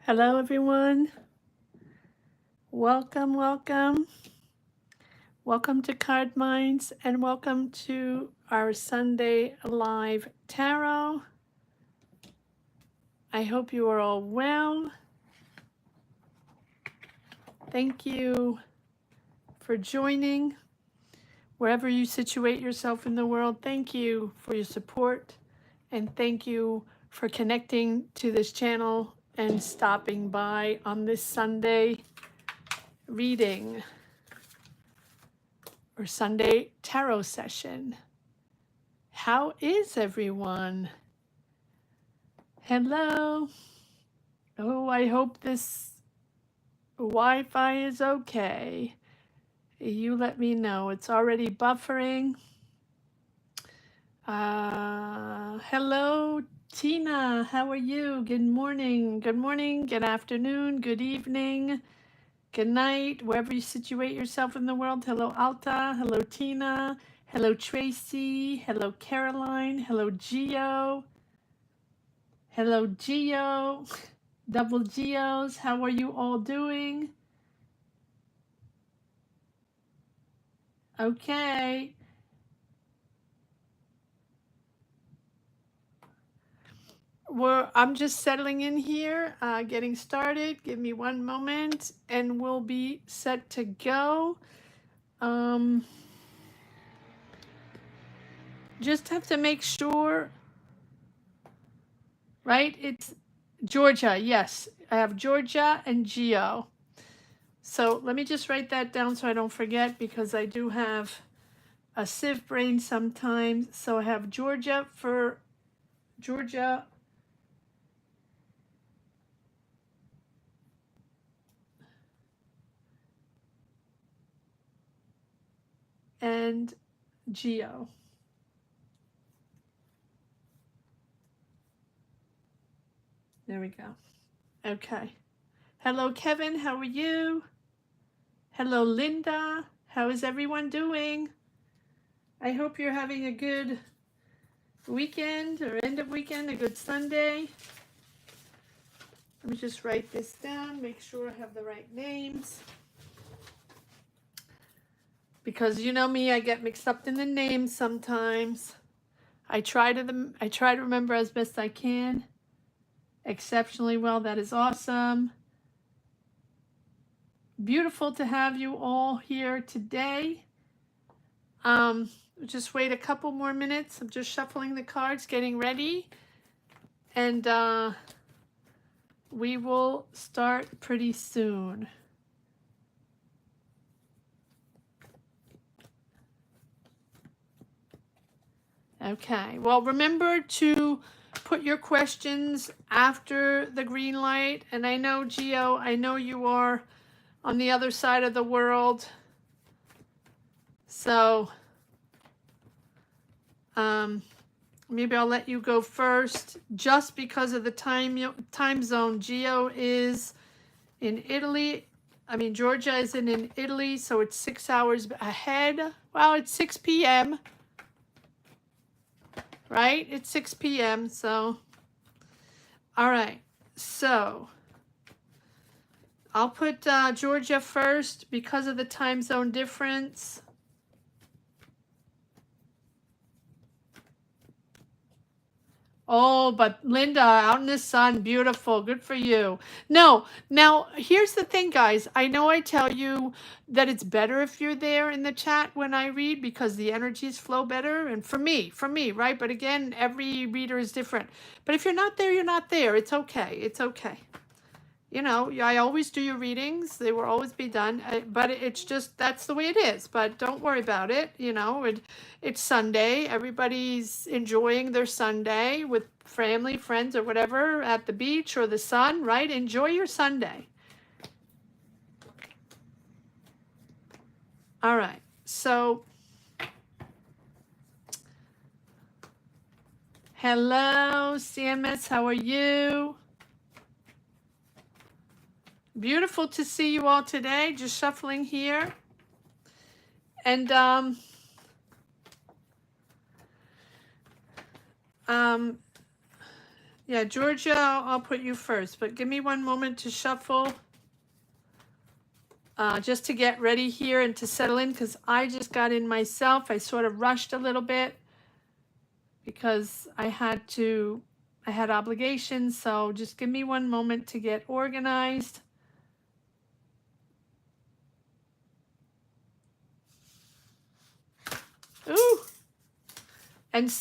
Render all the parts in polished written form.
Hello, everyone. Welcome, welcome. Welcome to Card Minds and welcome to our Sunday Live Tarot. I hope you are all well. Thank you for joining. Wherever you situate yourself in the world, thank you for your support and thank you for connecting to this channel and stopping by on this Sunday reading or Sunday tarot session. How is everyone? Hello. Oh, I hope this Wi-Fi is okay. You let me know. It's already buffering. Hello, Tina. How are you? Good morning. Good morning. Good afternoon. Good evening. Good night. Wherever you situate yourself in the world. Hello, Alta. Hello, Tina. Hello, Tracy. Hello, Caroline. Hello, Geo. Hello, Geo. Double Geos. How are you all doing? Okay. I'm just settling in here, getting started. Give me one moment and we'll be set to go. Just have to make sure, right? It's Georgia. Yes, I have Georgia and Geo. So let me just write that down so I don't forget because I do have a sieve brain sometimes. So I have Georgia for Georgia. And Geo. There we go. Okay. Hello, Kevin. How are you? Hello, Linda. How is everyone doing? I hope you're having a good weekend or end of weekend, a good Sunday. Let me just write this down, make sure I have the right names. Because you know me, I get mixed up in the names sometimes. I try to remember as best I can. Exceptionally well, that is awesome. Beautiful to have you all here today. Just wait a couple more minutes. I'm just shuffling the cards, getting ready. And we will start pretty soon. Okay, well, remember to put your questions after the green light. And I know, Geo, I know you are on the other side of the world. So maybe I'll let you go first just because of the time zone. Geo is in Italy. I mean, Georgia is in Italy, so it's 6 hours ahead. Well, it's 6 p.m., right? It's 6 p.m., so. All right, so I'll put Georgia first because of the time zone difference. Oh, but Linda, out in the sun, beautiful, good for you. No, now here's the thing, guys. I know I tell you that it's better if you're there in the chat when I read because the energies flow better. And for me, right? But again, every reader is different. But if you're not there, you're not there. It's okay. It's okay. You know, I always do your readings. They will always be done. But it's just, that's the way it is. But don't worry about it. You know, it's Sunday. Everybody's enjoying their Sunday with family, friends, or whatever at the beach or the sun, right? Enjoy your Sunday. All right. So, hello, CMS. How are you? Beautiful to see you all today. Just shuffling here. And Yeah, Georgia, I'll put you first, but give me one moment to shuffle, just to get ready here and to settle in, because I just got in myself. I sort of rushed a little bit because I had obligations, so just give me one moment to get organized. Ooh, and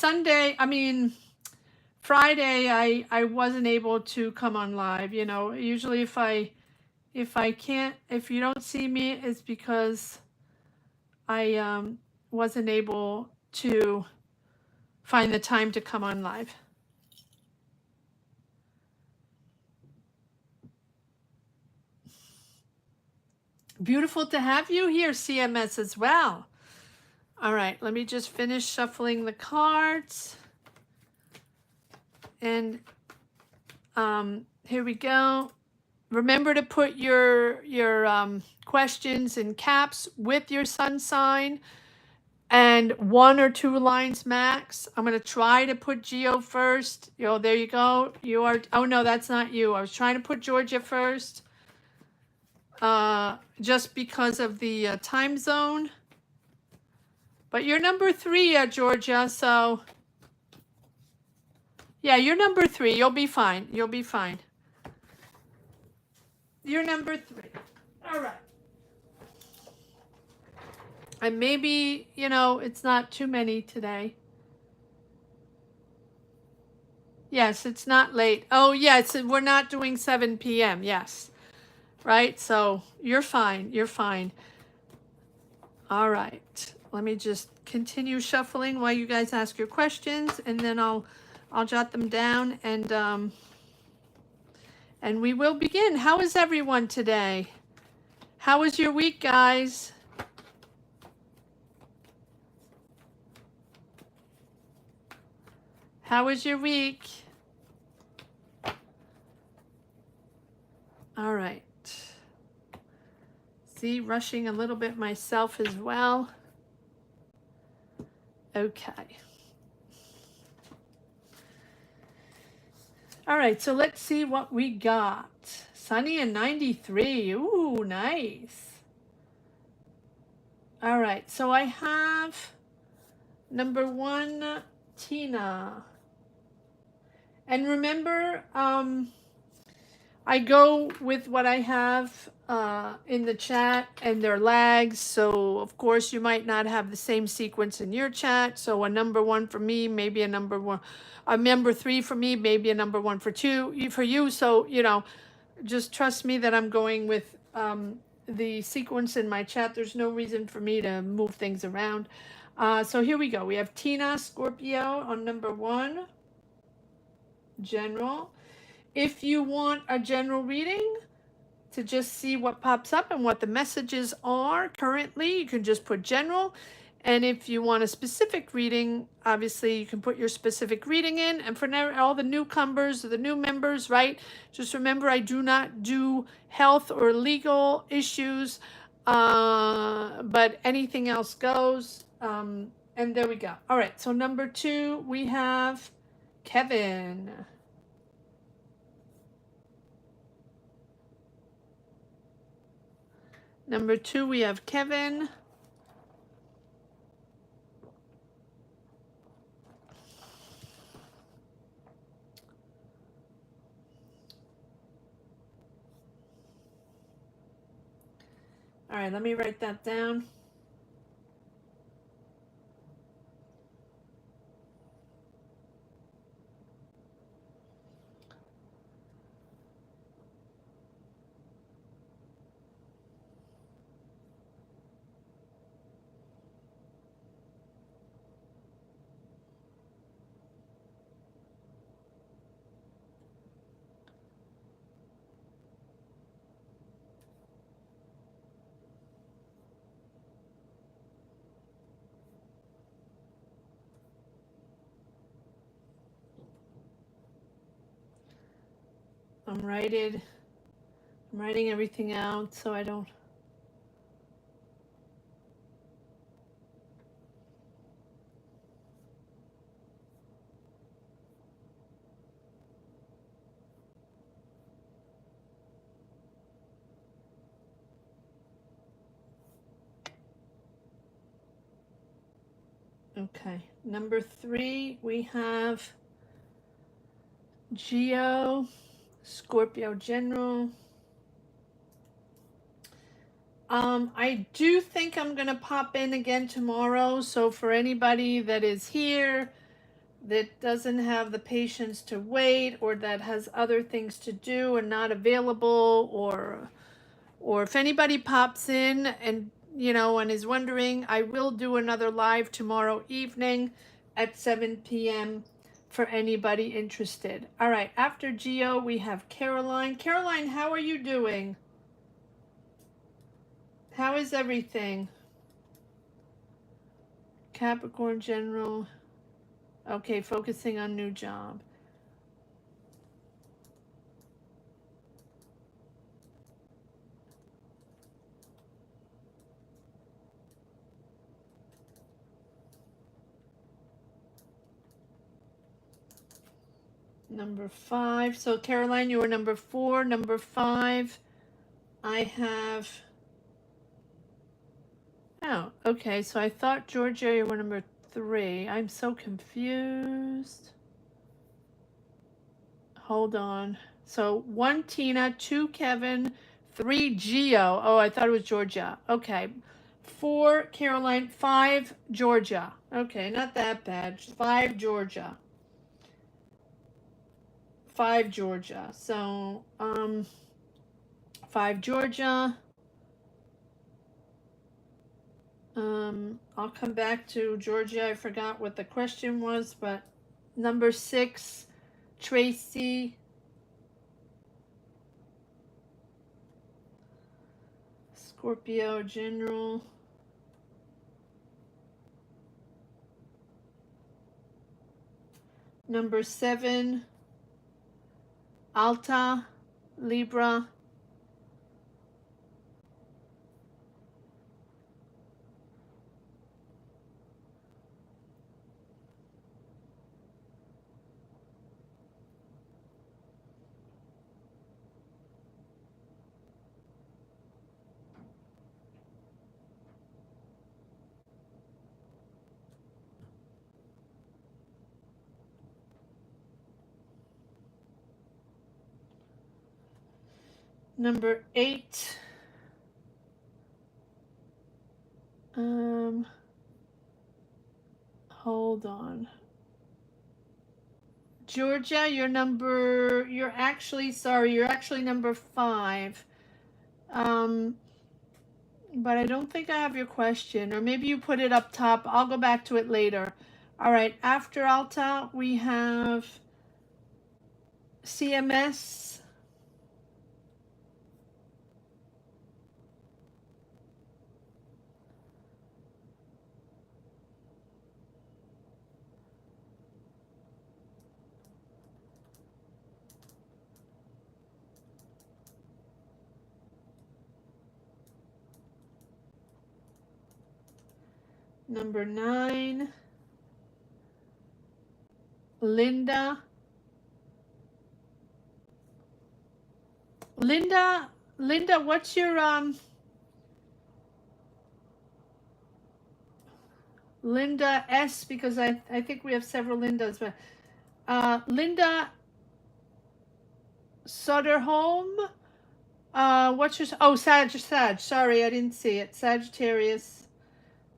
Friday, I wasn't able to come on live. You know, usually if you don't see me, it's because I wasn't able to find the time to come on live. Beautiful to have you here, CMS, as well. All right, let me just finish shuffling the cards. And here we go. Remember to put your questions in caps with your sun sign and 1 or 2 lines max. I'm going to try to put Geo first. There you go. You are, oh no, that's not you. I was trying to put Georgia first, just because of the time zone. But you're number 3, Georgia, so yeah, you're number 3. You'll be fine. You'll be fine. You're number 3. All right. And maybe, it's not too many today. Yes, it's not late. Oh, yes, we're not doing 7 p.m. Yes. Right? So you're fine. You're fine. All right. Let me just continue shuffling while you guys ask your questions, and then I'll jot them down, and we will begin. How is everyone today? How was your week, guys? How was your week? All right. See, rushing a little bit myself as well. Okay. All right, so let's see what we got. Sunny and 93. Ooh, nice. All right, so I have number 1, Tina. And remember, I go with what I have in the chat, and their lags. So of course you might not have the same sequence in your chat. So a number 1 for me, maybe a number 3 for me, maybe a number 1 for you. So just trust me that I'm going with the sequence in my chat. There's no reason for me to move things around. So here we go. We have Tina, Scorpio on number 1, general. If you want a general reading to just see what pops up and what the messages are currently, you can just put general. And if you want a specific reading, obviously you can put your specific reading in. And for now, all the newcomers, the new members, right? Just remember, I do not do health or legal issues, but anything else goes. And there we go. All right, so number 2, we have Kevin. Number 2, we have Kevin. All right, let me write that down. I'm writing everything out so I don't. Okay, number 3, we have Geo, Scorpio General. I do think I'm going to pop in again tomorrow. So for anybody that is here that doesn't have the patience to wait, or that has other things to do and not available, or if anybody pops in and and is wondering, I will do another live tomorrow evening at 7 p.m. for anybody interested. All right, after Geo we have Caroline. Caroline, how are you doing? How is everything? Capricorn General. Okay, focusing on new job. Number 5. So Caroline, you were number 4. Number 5, I have. Oh, okay. So I thought Georgia, you were number 3. I'm so confused. Hold on. So 1 Tina, 2 Kevin, 3 Geo. Oh, I thought it was Georgia. Okay. 4 Caroline, 5 Georgia. Okay, not that bad. 5 Georgia. 5 Georgia. So 5 Georgia. I'll come back to Georgia. I forgot what the question was, but number 6, Tracy. Scorpio General. Number 7, Alta, Libra. Number 8, hold on. Georgia, you're actually number 5. But I don't think I have your question, or maybe you put it up top. I'll go back to it later. All right, after Alta, we have CMS. Number 9, Linda. Linda, what's your Linda S, because I think we have several Lindas, but Linda Soderholm. What's your Sag. Sorry, I didn't see it. Sagittarius.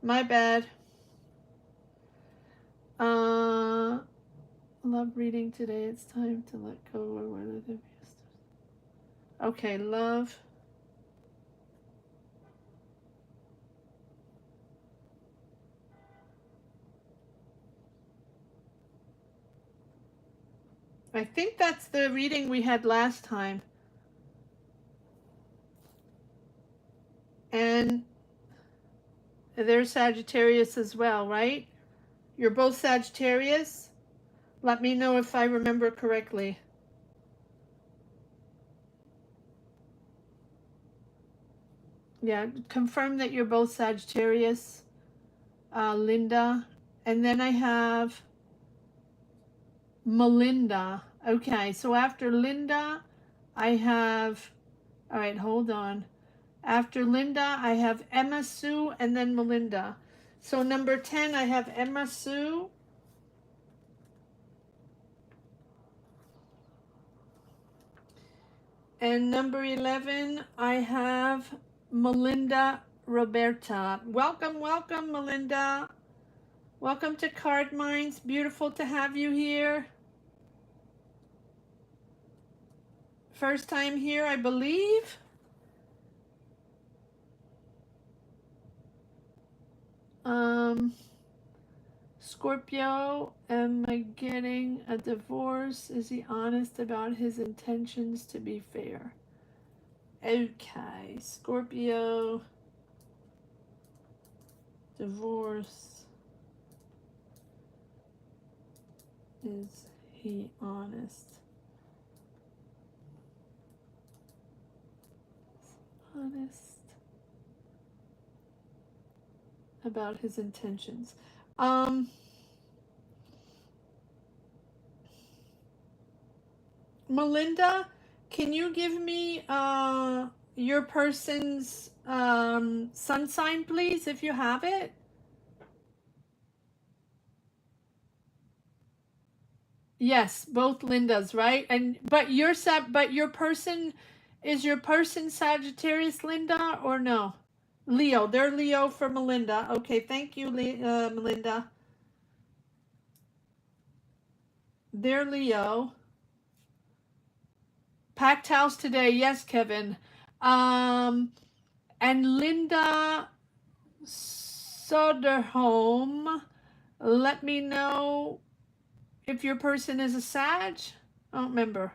My bad. Love reading today. It's time to let go or one of the. Okay, love. I think that's the reading we had last time. And there's Sagittarius as well, right? You're both Sagittarius? Let me know if I remember correctly. Yeah, confirm that you're both Sagittarius, Linda. And then I have Melinda. Okay, so after Linda, I have, all right, hold on. After Linda, I have Emma Sue and then Melinda. So number 10, I have Emma Sue. And number 11, I have Melinda Roberta. Welcome, welcome, Melinda. Welcome to Card Minds. Beautiful to have you here. First time here, I believe. Scorpio, am I getting a divorce? Is he honest about his intentions to be fair? Okay, Scorpio, divorce. Is he honest? Honest about his intentions. Melinda, can you give me your person's sun sign, please, if you have it? Yes, both Lindas, right? And but your person, is your person Sagittarius, Linda, or no? Leo. They're Leo for Melinda. Okay, thank you, Melinda. They're Leo. Packed house today. Yes, Kevin. And Linda Soderholm, let me know if your person is a Sag. I don't remember.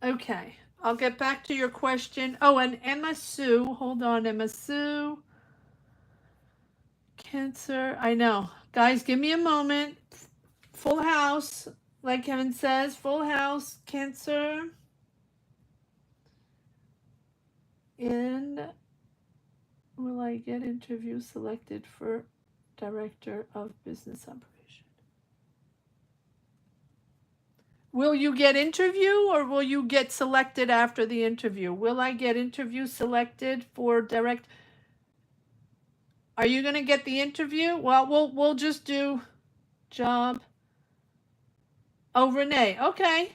Okay, I'll get back to your question. Oh, and Emma Sue. Hold on, Emma Sue. Cancer. I know. Guys, give me a moment. Full house, like Kevin says. Full house, Cancer. And will I get interview selected for Director of Business Operation? Will you get interview or will you get selected after the interview? Will I get interview selected for direct? Are you going to get the interview? Well, we'll just do job. Oh, Renee. Okay.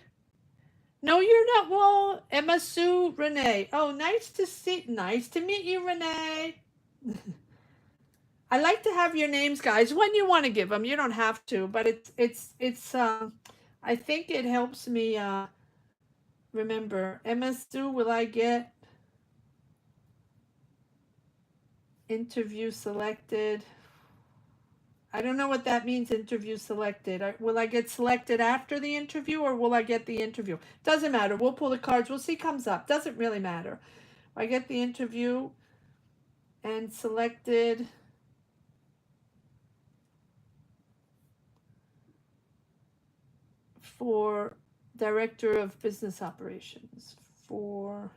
No, you're not. Well, Emma Sue, Renee. Oh, nice to meet you, Renee. I like to have your names, guys, when you want to give them. You don't have to, but it's I think it helps me remember. Emma Sue, will I get interview selected? I don't know what that means, interview selected. Will I get selected after the interview or will I get the interview? Doesn't matter. We'll pull the cards. We'll see comes up. Doesn't really matter. I get the interview and selected for Director of Business Operations. For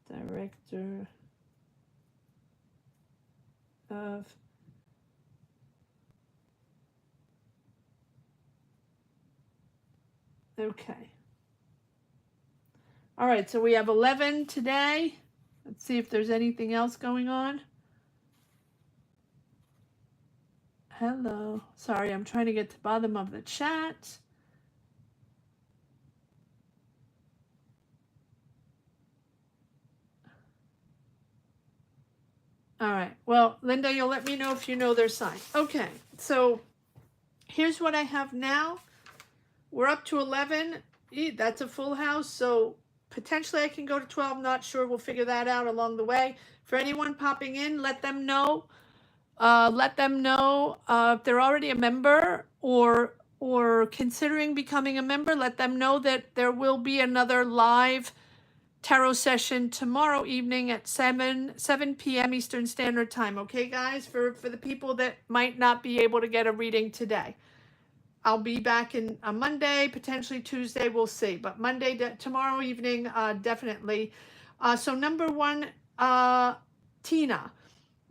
Director of Okay. All right, so we have 11 today. Let's see if there's anything else going on. Hello. Sorry, I'm trying to get to the bottom of the chat. All right. Well, Linda, you'll let me know if you know their sign. Okay. So here's what I have now. We're up to 11. That's a full house. So potentially I can go to 12. Not sure. We'll figure that out along the way. For anyone popping in, let them know. Let them know if they're already a member or considering becoming a member. Let them know that there will be another live tarot session tomorrow evening at 7 p.m. Eastern Standard Time. Okay, guys, for the people that might not be able to get a reading today. I'll be back on Monday, potentially Tuesday, we'll see. But Monday, tomorrow evening, definitely. So number 1, Tina.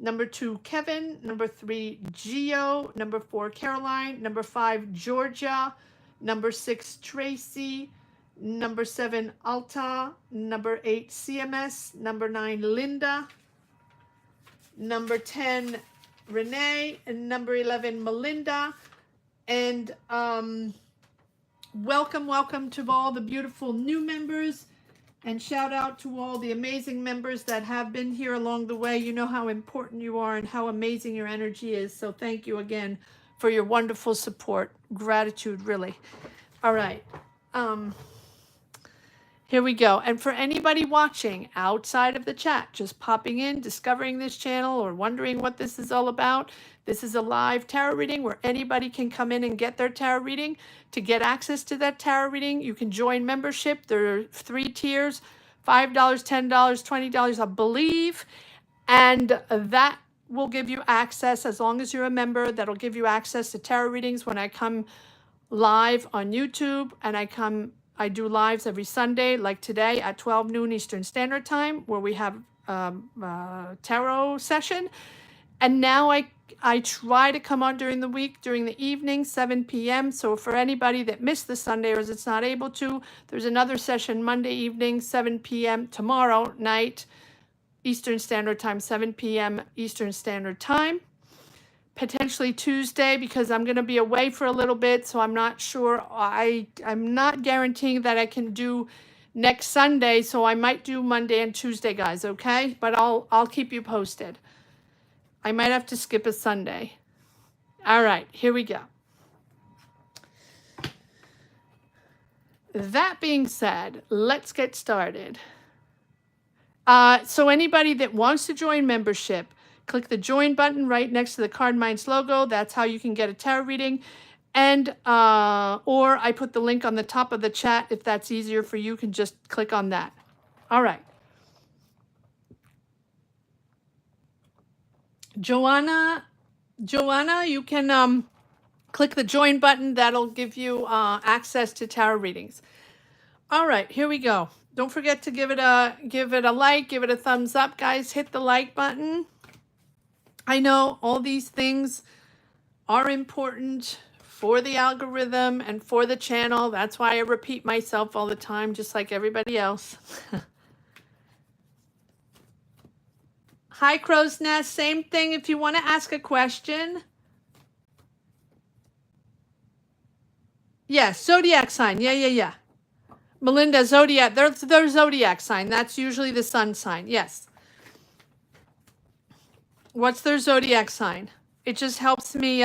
Number 2, Kevin. Number 3, Gio. Number 4, Caroline. Number 5, Georgia. Number 6, Tracy. number 7, Alta, number 8, CMS, number 9, Linda, number 10, Renee, and number 11, Melinda. And welcome to all the beautiful new members, and shout out to all the amazing members that have been here along the way. You know how important you are and how amazing your energy is. So thank you again for your wonderful support. Gratitude, really. All right. Here we go. And for anybody watching outside of the chat, just popping in, discovering this channel, or wondering what this is all about, this is a live tarot reading where anybody can come in and get their tarot reading. To get access to that tarot reading, you can join membership. There are 3 tiers, $5, $10, $20, I believe. And that will give you access, as long as you're a member, that'll give you access to tarot readings when I come live on YouTube, and I do lives every Sunday, like today at 12 noon Eastern Standard Time, where we have a tarot session. And now I try to come on during the week, during the evening, 7 p.m. So for anybody that missed the Sunday or is not able to, there's another session Monday evening, 7 p.m. tomorrow night, Eastern Standard Time, 7 p.m. Eastern Standard Time. Potentially Tuesday, because I'm going to be away for a little bit, so I'm not sure. I'm not guaranteeing that I can do next Sunday, so I might do Monday and Tuesday, guys, okay? But I'll keep you posted. I might have to skip a Sunday. All right, here we go. That being said, let's get started. So anybody that wants to join membership, click the join button right next to the Card Minds logo. That's how you can get a tarot reading. And or I put the link on the top of the chat. If that's easier for you, can just click on that. All right. Joanna, you can click the join button. That'll give you access to tarot readings. All right, here we go. Don't forget to give it a like, give it a thumbs up, guys. Hit the like button. I know all these things are important for the algorithm and for the channel. That's why I repeat myself all the time, just like everybody else. Hi, Crow's Nest. Same thing if you want to ask a question. Yes, zodiac sign. Yeah. Melinda, zodiac. Their zodiac sign. That's usually the sun sign. Yes. What's their zodiac sign? It just helps me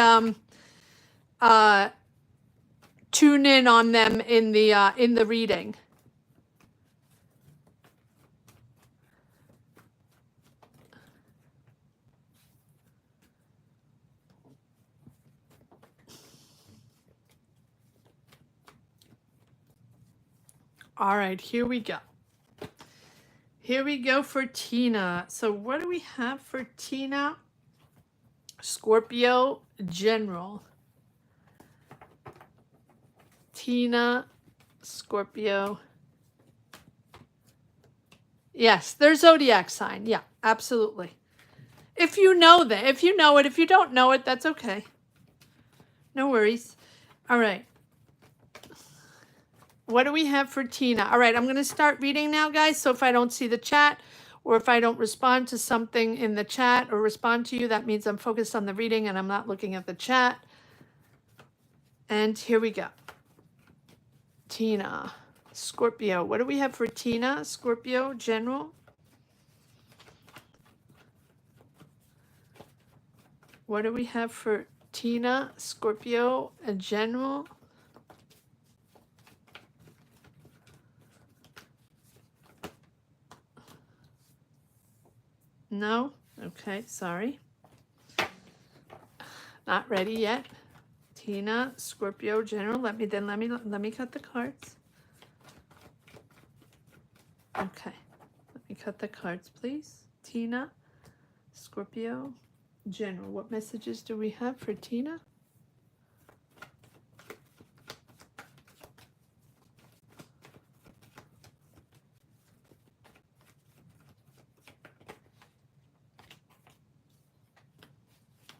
tune in on them in the reading. All right, here we go. Here we go for Tina. So what do we have for Tina? Scorpio General. Tina, Scorpio. Yes, their zodiac sign. Yeah, absolutely. If you know that, if you know it, if you don't know it, that's okay. No worries. All right. What do we have for Tina? All right, I'm going to start reading now, guys. So if I don't see the chat, or if I don't respond to something in the chat or respond to you, that means I'm focused on the reading and I'm not looking at the chat. And here we go. Tina, Scorpio. What do we have for Tina, Scorpio General? What do we have for Tina, Scorpio General? No? Okay, sorry. Not ready yet. Tina, Scorpio General. Let me cut the cards. Okay. Let me cut the cards, please. Tina, Scorpio General. What messages do we have for Tina?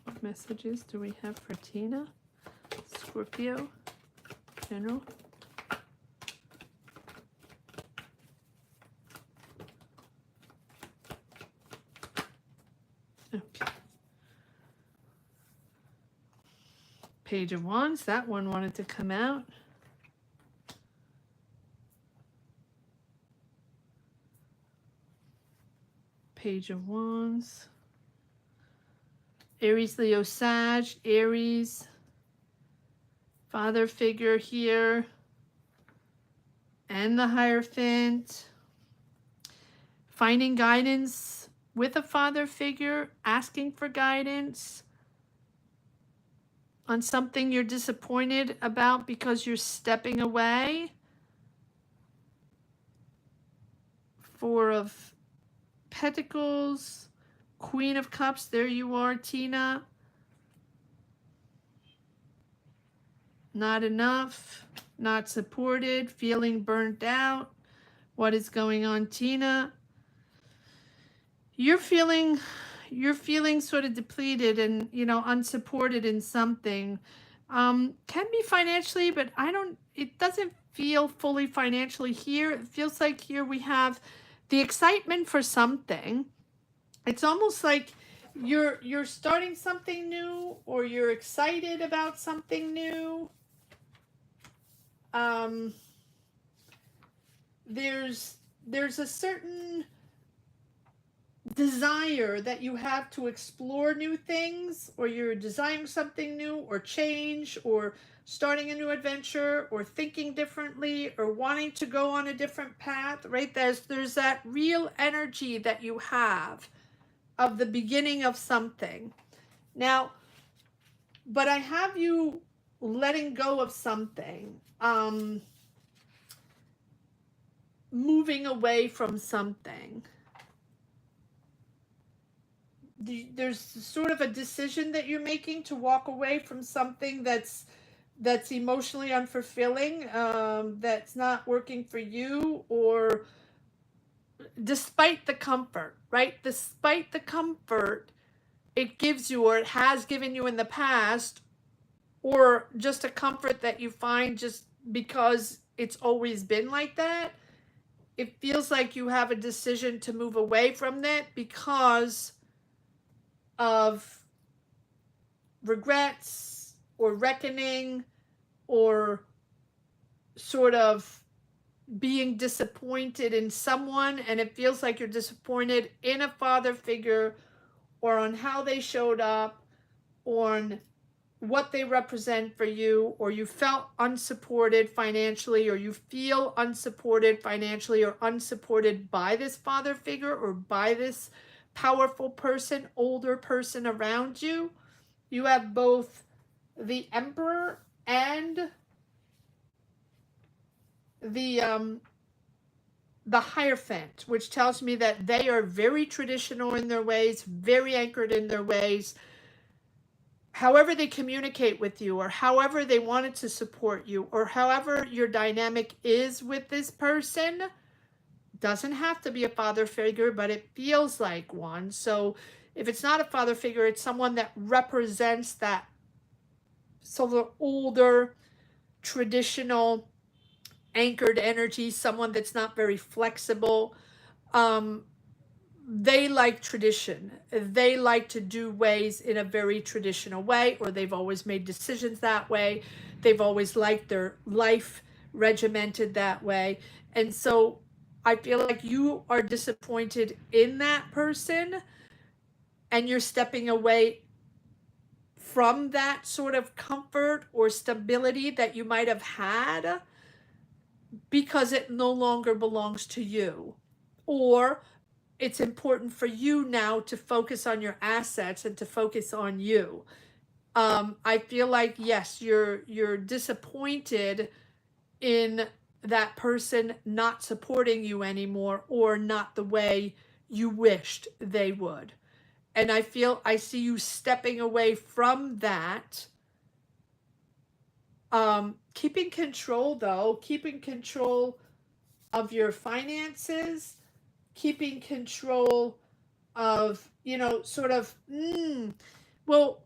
What messages do we have for Tina, Scorpio General? Page of Wands. That one wanted to come out. Page of Wands. Aries, Leo, Sag, Aries. Father figure here. And the Hierophant. Finding guidance with a father figure. Asking for guidance on something you're disappointed about because you're stepping away. Four of Pentacles, Queen of Cups, there you are, Tina. Not enough, not supported, feeling burnt out. What is going on, Tina? You're feeling sort of depleted and, you know, unsupported in something. Can be financially, but it doesn't feel fully financially here. It feels like here we have the excitement for something. It's almost like you're starting something new, or you're excited about something new. There's a certain desire that you have to explore new things, or you're desiring something new, or change, or starting a new adventure, or thinking differently, or wanting to go on a different path, right? There's that real energy that you have of the beginning of something. Now, but I have you letting go of something, moving away from something. There's sort of a decision that you're making to walk away from something that's emotionally unfulfilling, that's not working for you, or despite the comfort, right? Despite the comfort it gives you, or it has given you in the past, or just a comfort that you find just because it's always been like that. It feels like you have a decision to move away from that because of regrets or reckoning, or sort of being disappointed in someone, and it feels like you're disappointed in a father figure, or on how they showed up, or on what they represent for you, or you felt unsupported financially, or you feel unsupported financially, or unsupported by this father figure, or by this powerful person, older person around you. You have both the Emperor and the Hierophant, which tells me that they are very traditional in their ways, very anchored in their ways. However they communicate with you, or however they wanted to support you, or however your dynamic is with this person, doesn't have to be a father figure, but it feels like one. So if it's not a father figure, it's someone that represents that sort of older, traditional, anchored energy, someone that's not very flexible. They like tradition. They like to do ways in a very traditional way, or they've always made decisions that way. They've always liked their life regimented that way. And so I feel like you are disappointed in that person, and you're stepping away from that sort of comfort or stability that you might have had because it no longer belongs to you. Or it's important for you now to focus on your assets and to focus on you. I feel like, yes, you're disappointed in that person not supporting you anymore, or not the way you wished they would. And I see you stepping away from that. Keeping control, though, keeping control of your finances, keeping control of, sort of, well,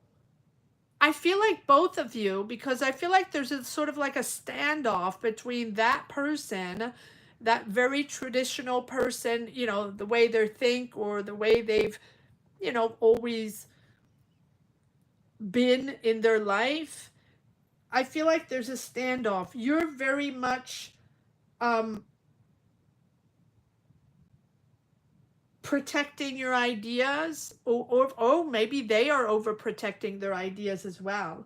I feel like both of you, because I feel like there's a sort of like a standoff between that person, that very traditional person, the way they think, or the way they've, always been in their life, I feel like there's a standoff. You're very much protecting your ideas, or maybe they are overprotecting their ideas as well,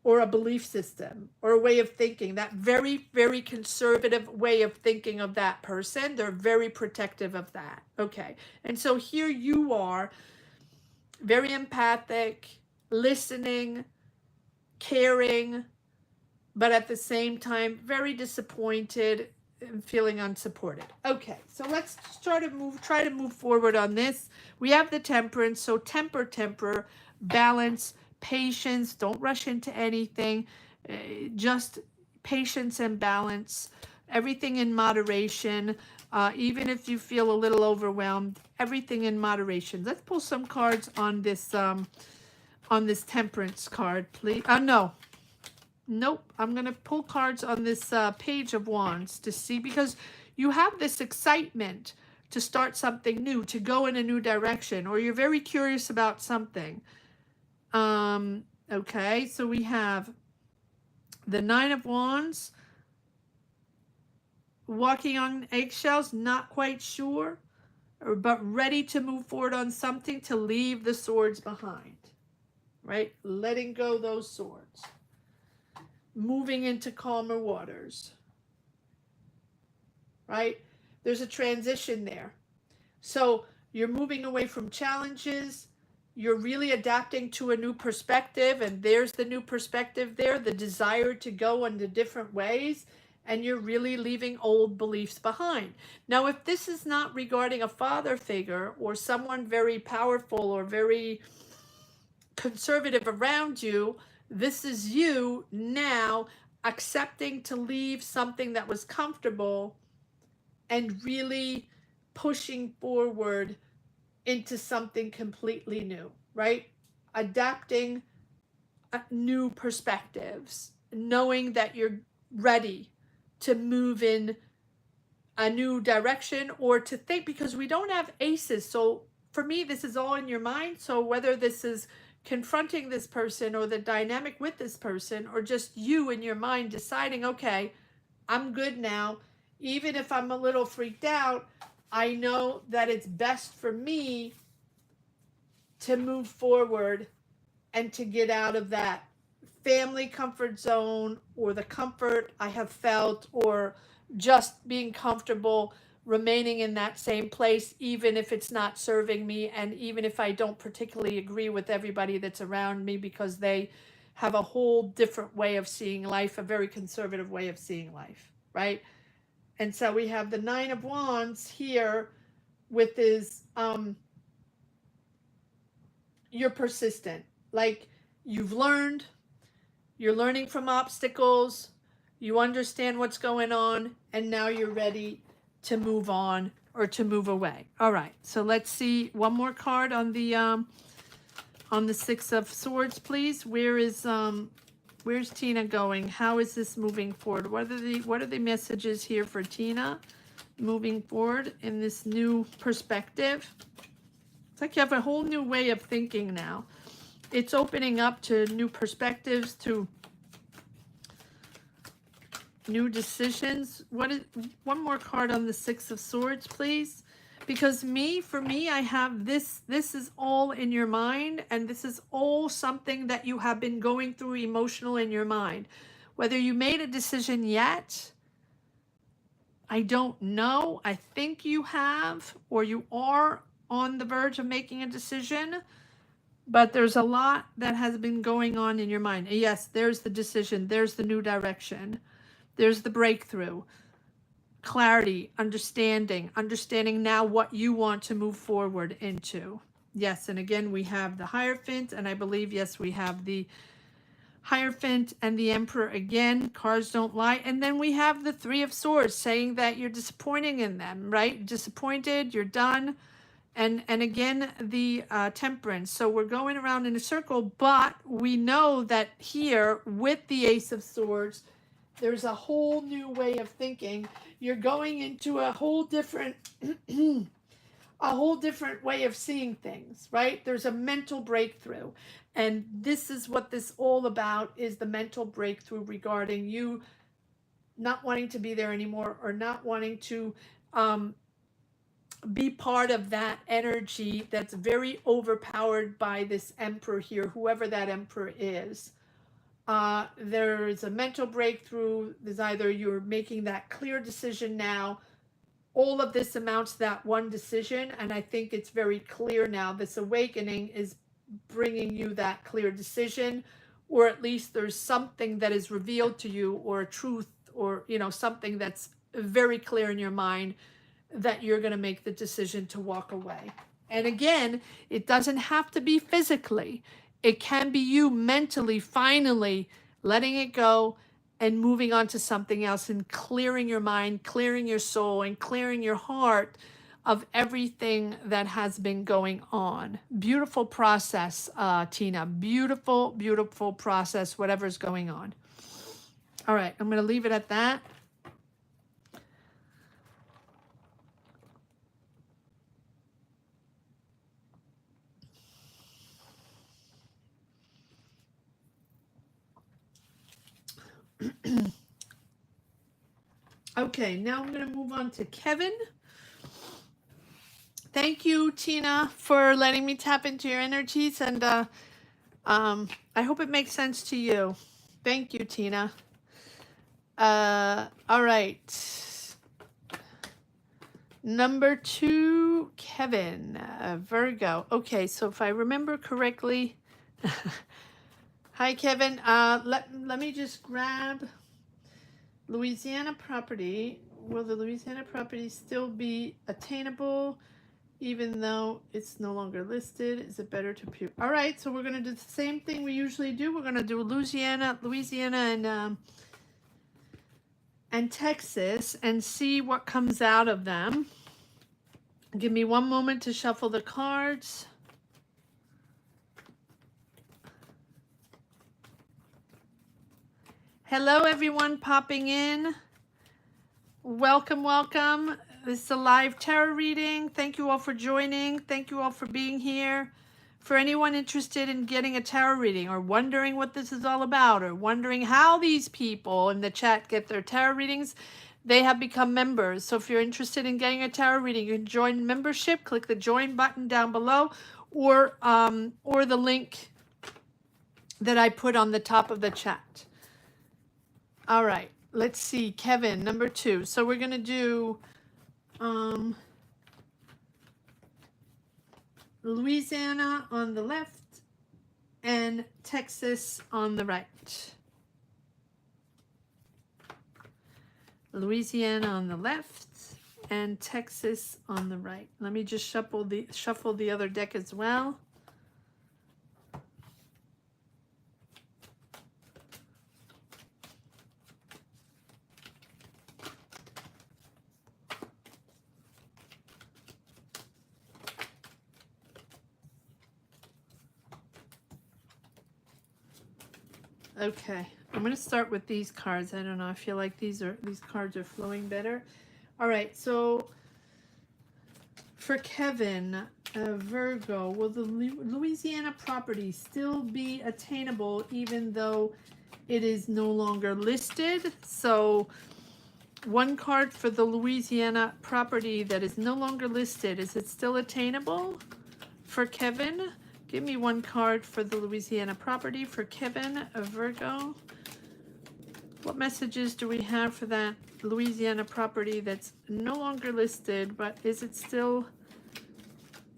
or a belief system or a way of thinking, that very, very conservative way of thinking of that person. They're very protective of that. Okay. And so here you are, very empathic, listening, caring, but at the same time, very disappointed and feeling unsupported. Okay, so let's try to move forward on this. We have the temperance, so temper, balance, patience, don't rush into anything, just patience and balance, everything in moderation. Even if you feel a little overwhelmed, everything in moderation. Let's pull some cards on this temperance card, please. No, nope, I'm going to pull cards on this Page of Wands to see, because you have this excitement to start something new, to go in a new direction, or you're very curious about something. Okay, so we have the Nine of Wands, walking on eggshells, not quite sure, but ready to move forward on something, to leave the swords behind, right? Letting go those swords. Moving into calmer waters, right? There's a transition there. So you're moving away from challenges. You're really adapting to a new perspective, and there's the new perspective there, the desire to go into different ways, and you're really leaving old beliefs behind. Now, if this is not regarding a father figure or someone very powerful or very conservative around you, this is you now accepting to leave something that was comfortable and really pushing forward into something completely new, right? Adapting new perspectives, knowing that you're ready to move in a new direction, or to think, because we don't have aces. So for me, this is all in your mind. So whether this is confronting this person or the dynamic with this person, or just you in your mind deciding, okay, I'm good now. Even if I'm a little freaked out, I know that it's best for me to move forward and to get out of that family comfort zone, or the comfort I have felt, or just being comfortable remaining in that same place, even if it's not serving me, and even if I don't particularly agree with everybody that's around me, because they have a whole different way of seeing life, a very conservative way of seeing life, right? And so we have the Nine of Wands here with this, you're persistent, like you've learned, you're learning from obstacles, you understand what's going on, and now you're ready to move on or to move away. All right, so let's see one more card on the Six of Swords, please. Where's Tina going? How is this moving forward? What are the messages here for Tina moving forward in this new perspective? It's like you have a whole new way of thinking now. It's opening up to new perspectives, to new decisions. One more card on the Six of Swords, please? Because for me, I have this is all in your mind, and this is all something that you have been going through emotional in your mind. Whether you made a decision yet, I don't know. I think you have, or you are on the verge of making a decision, but there's a lot that has been going on in your mind. Yes, there's the decision, there's the new direction, there's the breakthrough, clarity, understanding now what you want to move forward into. Yes, and again, we have the Hierophant, and I believe, yes, we have the Hierophant and the Emperor again. Cards don't lie. And then we have the Three of Swords, saying that you're disappointing in them, right? Disappointed, you're done. And again, the Temperance. So we're going around in a circle, but we know that here with the Ace of Swords, there's a whole new way of thinking. You're going into a whole different way of seeing things, right? There's a mental breakthrough. And this is what this all about, is the mental breakthrough regarding you not wanting to be there anymore, or not wanting to um, be part of that energy that's very overpowered by this emperor here, whoever that emperor is. There's a mental breakthrough. There's either you're making that clear decision now. All of this amounts to that one decision, and I think it's very clear now. This awakening is bringing you that clear decision, or at least there's something that is revealed to you, or a truth, or something that's very clear in your mind, that you're going to make the decision to walk away. And again, it doesn't have to be physically. It can be you mentally finally letting it go and moving on to something else, and clearing your mind, clearing your soul, and clearing your heart of everything that has been going on. Beautiful process, Tina. Beautiful, beautiful process, whatever's going on. All right, I'm going to leave it at that. Okay, now I'm going to move on to Kevin. Thank you, Tina, for letting me tap into your energies, and I hope it makes sense to you. Thank you, Tina. All right. Number 2, Kevin, Virgo. Okay, so if I remember correctly, hi, Kevin. Let me just grab Louisiana property. Will the Louisiana property still be attainable even though it's no longer listed? Is it better to pure? All right, so we're going to do the same thing we usually do. We're going to do Louisiana and Texas, and see what comes out of them. Give me one moment to shuffle the cards. Hello, everyone popping in. Welcome, welcome. This is a live tarot reading. Thank you all for joining. Thank you all for being here. For anyone interested in getting a tarot reading, or wondering what this is all about, or wondering how these people in the chat get their tarot readings, they have become members. So if you're interested in getting a tarot reading, you can join membership. Click the join button down below, or the link that I put on the top of the chat. All right, let's see, Kevin, number 2. So we're gonna do Louisiana on the left and Texas on the right. Louisiana on the left and Texas on the right. Let me just shuffle the other deck as well. Okay, I'm going to start with these cards. I don't know, I feel like these cards are flowing better. All right, so for Kevin, Virgo, will the Louisiana property still be attainable even though it is no longer listed? So one card for the Louisiana property that is no longer listed. Is it still attainable for Kevin? Give me one card for the Louisiana property for Kevin, a Virgo. What messages do we have for that Louisiana property that's no longer listed, but is it still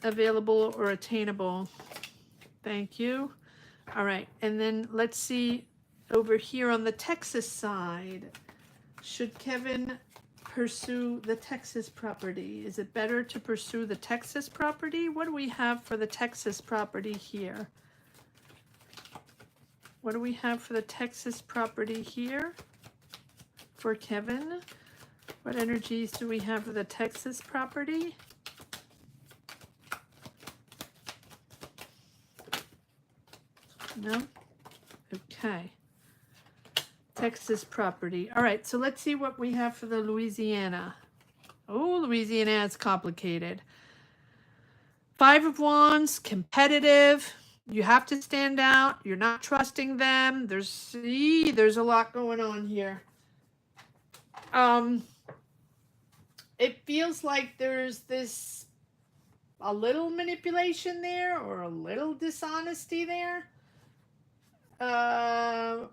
available or attainable? Thank you. All right, and then let's see over here on the Texas side. Should Kevin pursue the Texas property? Is it better to pursue the Texas property? What do we have for the Texas property here? What do we have for the Texas property here for Kevin? What energies do we have for the Texas property? No? Okay. Texas property. All right, so let's see what we have for the Louisiana. Oh, Louisiana is complicated. 5 of Wands, competitive. You have to stand out. You're not trusting them. There's a lot going on here. It feels like there's a little manipulation there or a little dishonesty there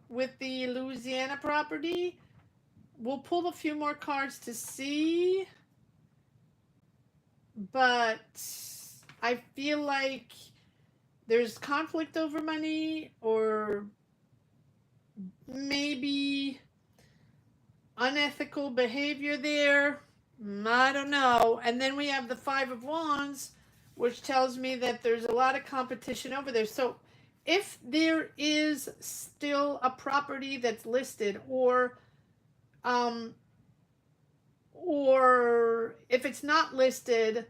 with the Louisiana property. We'll pull a few more cards to see, but I feel like there's conflict over money, or maybe unethical behavior there. I don't know. And then we have the Five of Wands, which tells me that there's a lot of competition over there. So if there is still a property that's listed, or if it's not listed,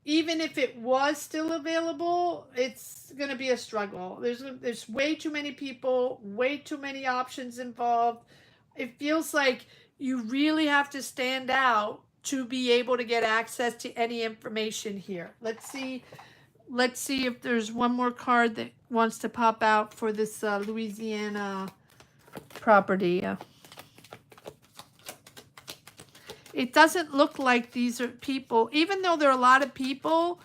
even if it was still available, it's going to be a struggle. There's way too many people, way too many options involved. It feels like you really have to stand out to be able to get access to any information here. Let's see if there's one more card that wants to pop out for this Louisiana property. It doesn't look like these are people, even though there are a lot of people,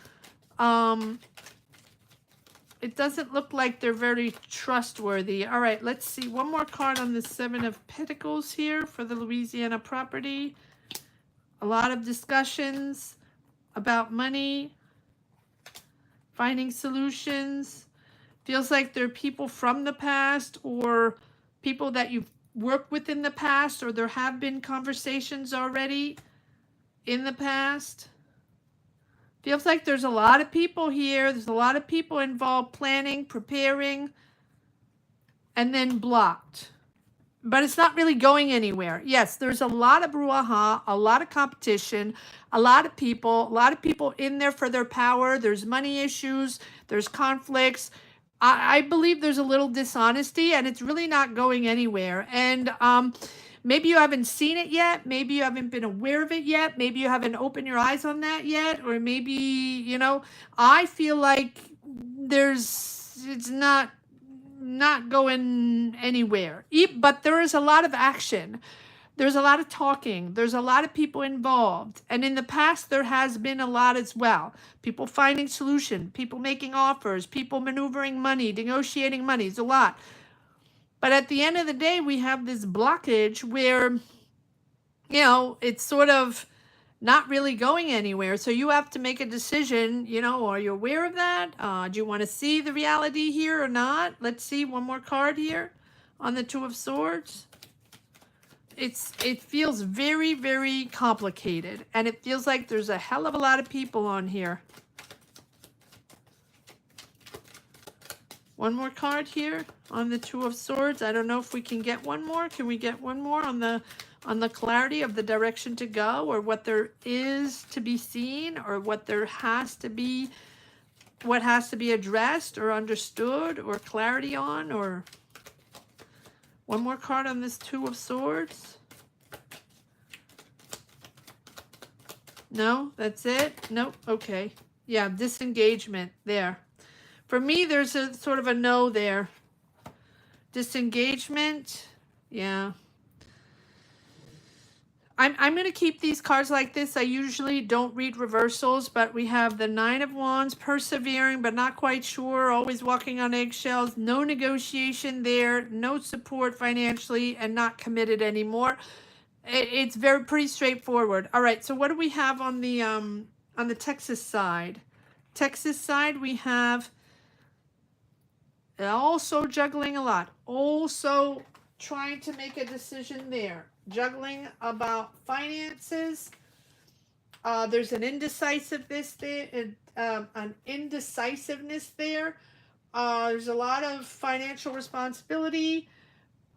it doesn't look like they're very trustworthy. All right, let's see. One more card on the Seven of Pentacles here for the Louisiana property. A lot of discussions about money, finding solutions. Feels like there are people from the past or people that you've worked with in the past, or there have been conversations already in the past. Feels like there's a lot of people here. There's a lot of people involved, planning, preparing, and then blocked. But it's not really going anywhere. Yes, there's a lot of brouhaha, a lot of competition, a lot of people in there for their power. There's money issues, there's conflicts. I believe there's a little dishonesty, and it's really not going anywhere. And maybe you haven't seen it yet. Maybe you haven't been aware of it yet. Maybe you haven't opened your eyes on that yet. Or maybe, I feel like it's not going anywhere. But there is a lot of action. There's a lot of talking. There's a lot of people involved. And in the past, there has been a lot as well. People finding solution, people making offers, people maneuvering money, negotiating money. It's a lot. But at the end of the day, we have this blockage where, it's sort of not really going anywhere. So you have to make a decision, are you aware of that? Do you want to see the reality here or not? Let's see one more card here on the Two of Swords. It feels very, very complicated, and it feels like there's a hell of a lot of people on here. One more card here on the Two of Swords. I don't know if we can get one more. Can we get one more on the clarity of the direction to go, or what there is to be seen, or what has to be addressed or understood, or clarity on? Or one more card on this Two of Swords. No, that's it. Nope. Okay. Yeah, disengagement there. For me, there's a sort of a no there. Disengagement. Yeah. I'm going to keep these cards like this. I usually don't read reversals, but we have the Nine of Wands, persevering but not quite sure, always walking on eggshells, no negotiation there, no support financially, and not committed anymore. It's pretty straightforward. All right, so what do we have on the Texas side? Texas side, we have also juggling a lot. Also trying to make a decision there. Juggling about finances. There's an indecisiveness there. There's a lot of financial responsibility.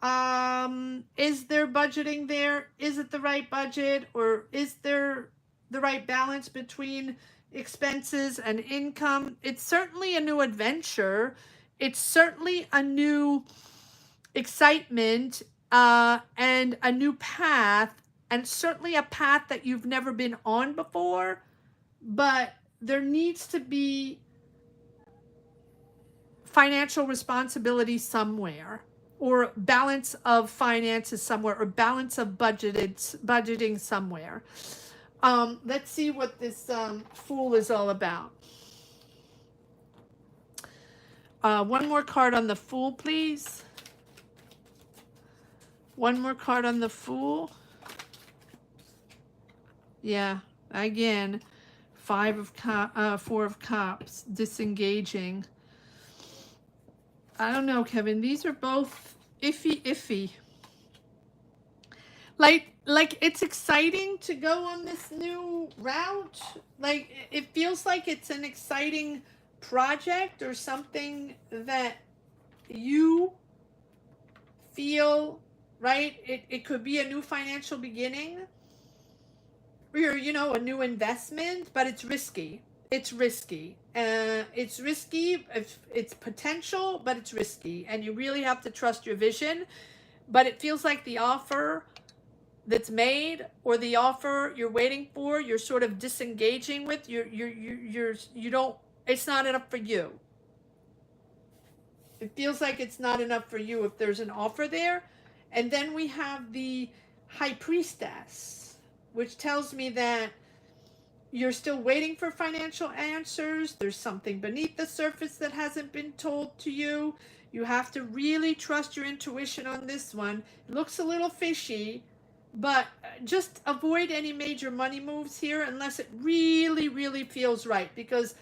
Is there budgeting there? Is it the right budget, or is there the right balance between expenses and income? It's certainly a new adventure. It's certainly a new excitement, and a new path, and certainly a path that you've never been on before. But there needs to be financial responsibility somewhere, or balance of finances somewhere, or balance of budgeting somewhere. Let's see what this Fool is all about. One more card on the Fool, please. One more card on the Fool. Yeah, again, Four of Cups, disengaging. I don't know, Kevin. These are both iffy. Like it's exciting to go on this new route. Like it feels like it's an exciting project or something that you feel, right? It could be a new financial beginning, or a new investment, but it's risky. It's risky. It's risky. It's potential, but it's risky, and you really have to trust your vision. But it feels like the offer that's made, or the offer you're waiting for, you're sort of disengaging with. You don't. It's not enough for you. It feels like it's not enough for you if there's an offer there. And then we have the High Priestess, which tells me that you're still waiting for financial answers. There's something beneath the surface that hasn't been told to you. You have to really trust your intuition on this one. It looks a little fishy, but just avoid any major money moves here unless it really, really feels right, because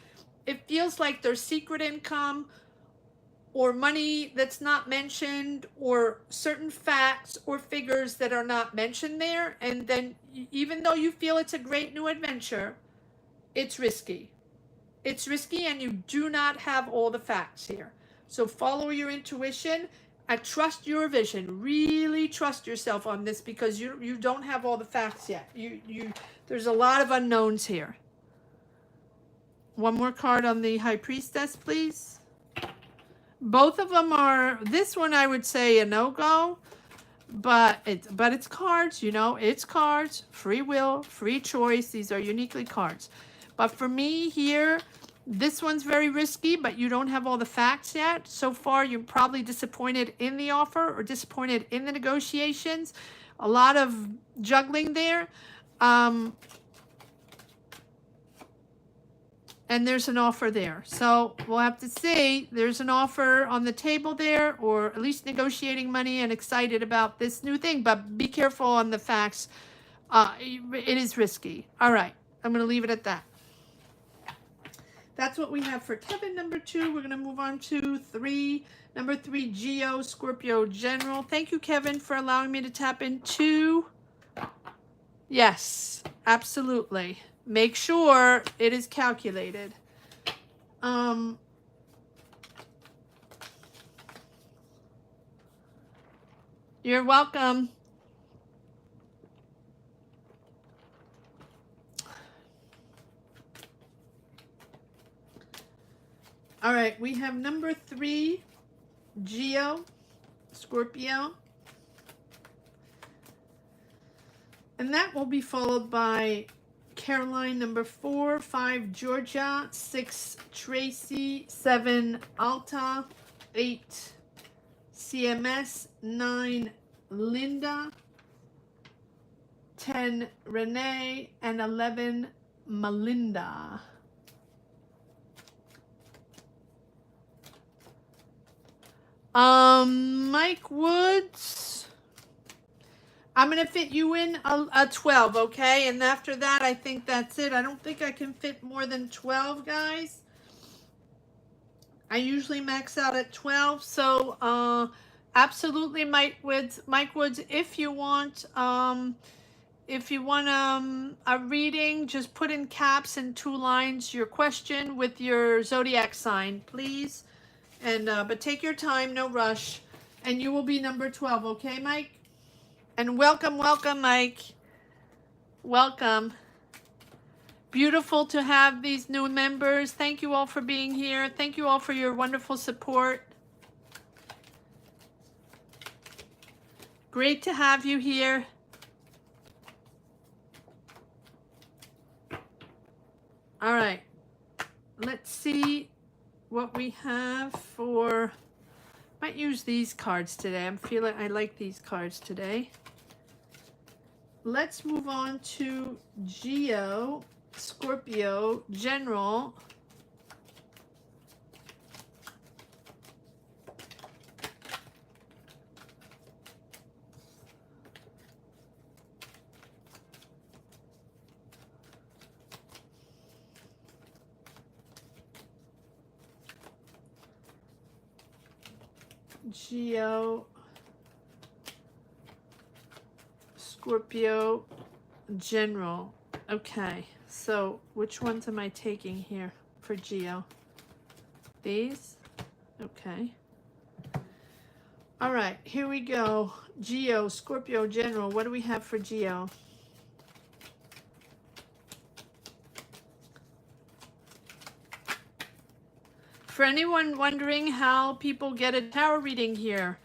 it feels like there's secret income or money that's not mentioned, or certain facts or figures that are not mentioned there. And then even though you feel it's a great new adventure, it's risky. It's risky, and you do not have all the facts here. So follow your intuition. I trust your vision. Really trust yourself on this, because you don't have all the facts yet. There's a lot of unknowns here. One more card on the High Priestess, please. Both of them are, this one I would say a no-go, but it's cards, it's cards, free will, free choice. These are uniquely cards. But for me here, this one's very risky, but you don't have all the facts yet. So far, you're probably disappointed in the offer or disappointed in the negotiations. A lot of juggling there. And there's an offer there. So we'll have to see. There's an offer on the table there, or at least negotiating money and excited about this new thing. But be careful on the facts. It is risky. All right. I'm going to leave it at that. That's what we have for Kevin, number 2. We're going to move on to 3. Number 3, Geo, Scorpio General. Thank you, Kevin, for allowing me to tap into. Yes, absolutely. Make sure it is calculated. You're welcome. All right, we have number 3, Geo, Scorpio. And that will be followed by Caroline, number 4, 5, Georgia, 6, Tracy, 7, Alta, 8, CMS, 9, Linda, 10, Renee, and 11, Melinda. Mike Woods, I'm going to fit you in a 12, okay? And after that, I think that's it. I don't think I can fit more than 12, guys. I usually max out at 12. So, absolutely, Mike Woods, if you want a reading, just put in caps and 2 lines your question with your zodiac sign, please. And but take your time, no rush. And you will be number 12, okay, Mike? And welcome, Mike. Welcome. Beautiful to have these new members. Thank you all for being here. Thank you all for your wonderful support. Great to have you here. All right. Let's see what we have for, might use these cards today. I'm feeling I like these cards today. Let's move on to Geo, Scorpio, General. Geo, Scorpio, General. Okay, so which ones am I taking here for Geo? These? Okay. All right, here we go. Geo, Scorpio, General. What do we have for Geo? For anyone wondering how people get a tarot reading here,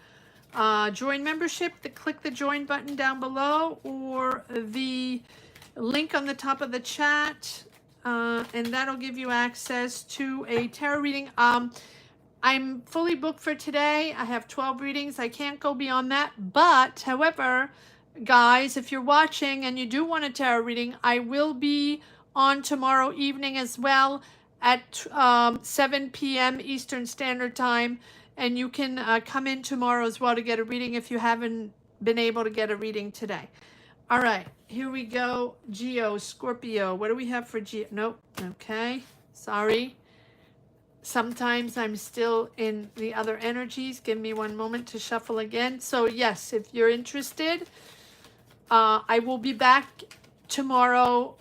join membership, click the join button down below or the link on the top of the chat, and that'll give you access to a tarot reading. I'm fully booked for today. I have 12 readings. I can't go beyond that. But, however, guys, if you're watching and you do want a tarot reading, I will be on tomorrow evening as well at 7 p.m. Eastern Standard Time. And you can come in tomorrow as well to get a reading if you haven't been able to get a reading today. All right, here we go. Geo, Scorpio. What do we have for Geo? Nope. Okay. Sorry. Sometimes I'm still in the other energies. Give me one moment to shuffle again. So yes, if you're interested, I will be back tomorrow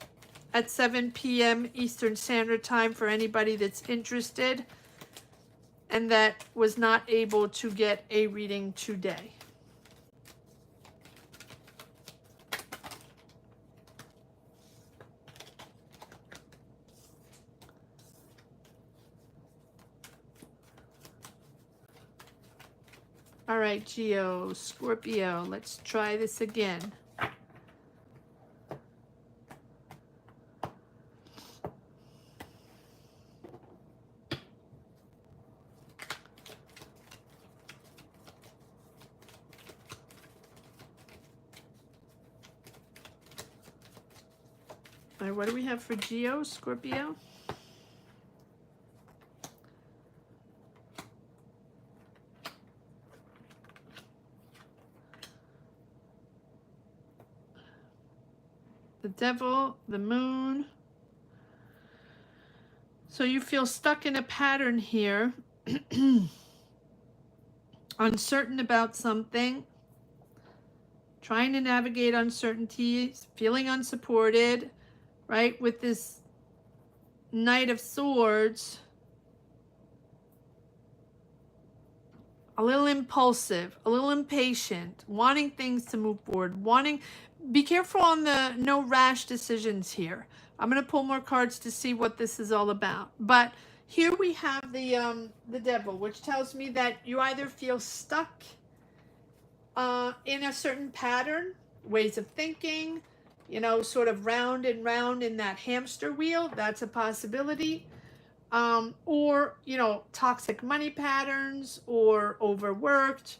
at 7 p.m. Eastern Standard Time for anybody that's interested and that was not able to get a reading today. All right, Geo, Scorpio, let's try this again. All right, what do we have for Geo, Scorpio? The Devil, the Moon. So you feel stuck in a pattern here, uncertain about something, trying to navigate uncertainties, feeling unsupported, right? With this Knight of Swords, a little impulsive, a little impatient, wanting things to move forward, be careful on the no rash decisions here. I'm going to pull more cards to see what this is all about. But here we have the Devil, which tells me that you either feel stuck in a certain pattern, ways of thinking, you know, sort of round and round in that hamster wheel. That's a possibility. Or, you know, toxic money patterns, or overworked,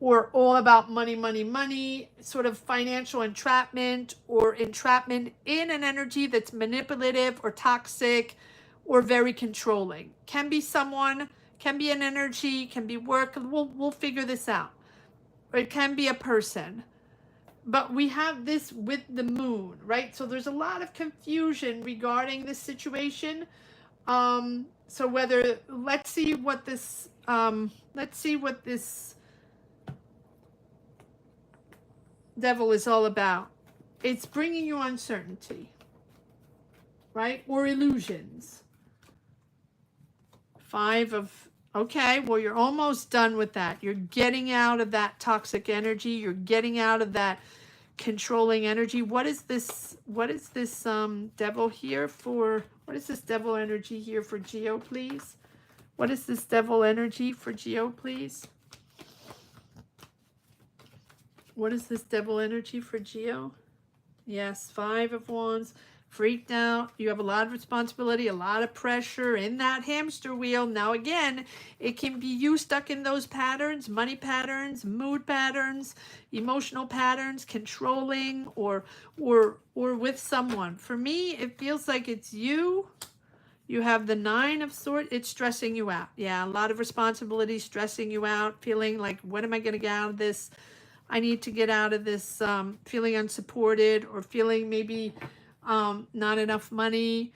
or all about money, money, money, sort of financial entrapment, or entrapment in an energy that's manipulative or toxic or very controlling. Can be someone, can be an energy, can be work. We'll figure this out. Or it can be a person. But we have this with the Moon, right? So there's a lot of confusion regarding this situation. So whether, let's see what this Devil is all about. It's bringing you uncertainty, right? Or illusions. Okay, well, you're almost done with that. You're getting out of that toxic energy. You're getting out of that controlling energy. What is this Devil here for? What is this Devil energy here for Geo, please? What is this Devil energy for Geo, please? What is this Devil energy for Geo? Yes, 5 of Wands. freaked out. You have a lot of responsibility, a lot of pressure in that hamster wheel. Now, again, it can be you stuck in those patterns, money patterns, mood patterns, emotional patterns, controlling, or with someone. For me, it feels like it's you. You have the 9 of Swords. It's stressing you out. Yeah, a lot of responsibility, stressing you out, feeling like, what am I going to get out of this? I need to get out of this, feeling unsupported, or feeling maybe not enough money.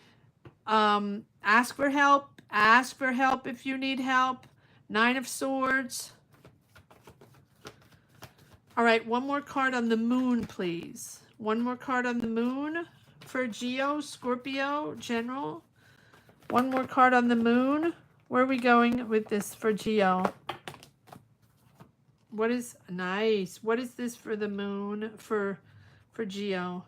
Ask for help. Ask for help if you need help. 9 of Swords. All right, one more card on the moon, please. One more card on the moon for Geo, Scorpio, General. One more card on the moon. Where are we going with this for Geo? What is nice? What is this for the moon for Geo?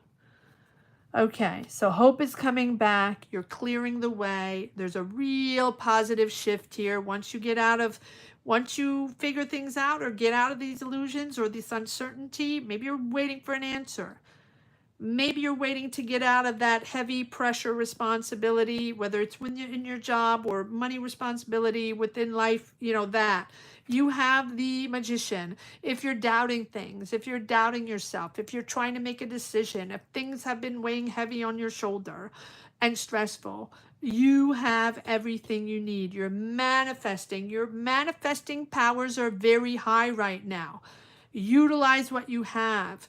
Okay, so hope is coming back. You're clearing the way. There's a real positive shift here. Once you figure things out or get out of these illusions or this uncertainty, maybe you're waiting for an answer. Maybe you're waiting to get out of that heavy pressure responsibility, whether it's when you're in your job or money responsibility within life, that. You have the Magician. If you're doubting things, if you're doubting yourself, if you're trying to make a decision, if things have been weighing heavy on your shoulder and stressful, you have everything you need. You're manifesting. Your manifesting powers are very high right now. Utilize what you have.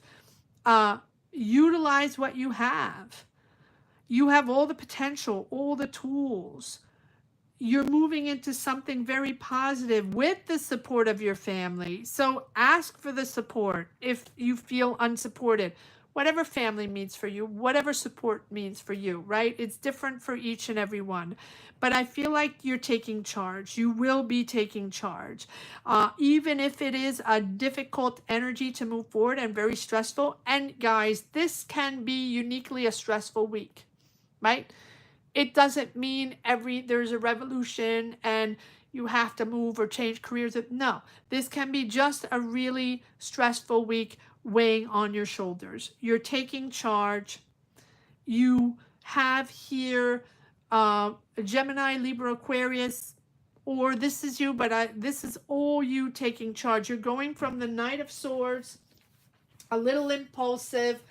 Utilize what you have. You have all the potential, all the tools. You're moving into something very positive with the support of your family. So ask for the support if you feel unsupported. Whatever family means for you, whatever support means for you, right? It's different for each and every one. But I feel like you're taking charge. You will be taking charge. Even if it is a difficult energy to move forward and very stressful. And guys, this can be uniquely a stressful week, right? It doesn't mean there's a revolution and you have to move or change careers. No, this can be just a really stressful week weighing on your shoulders. You're taking charge. You have here Gemini, Libra, Aquarius, or this is you, but this is all you taking charge. You're going from the Knight of Swords, a little impulsive,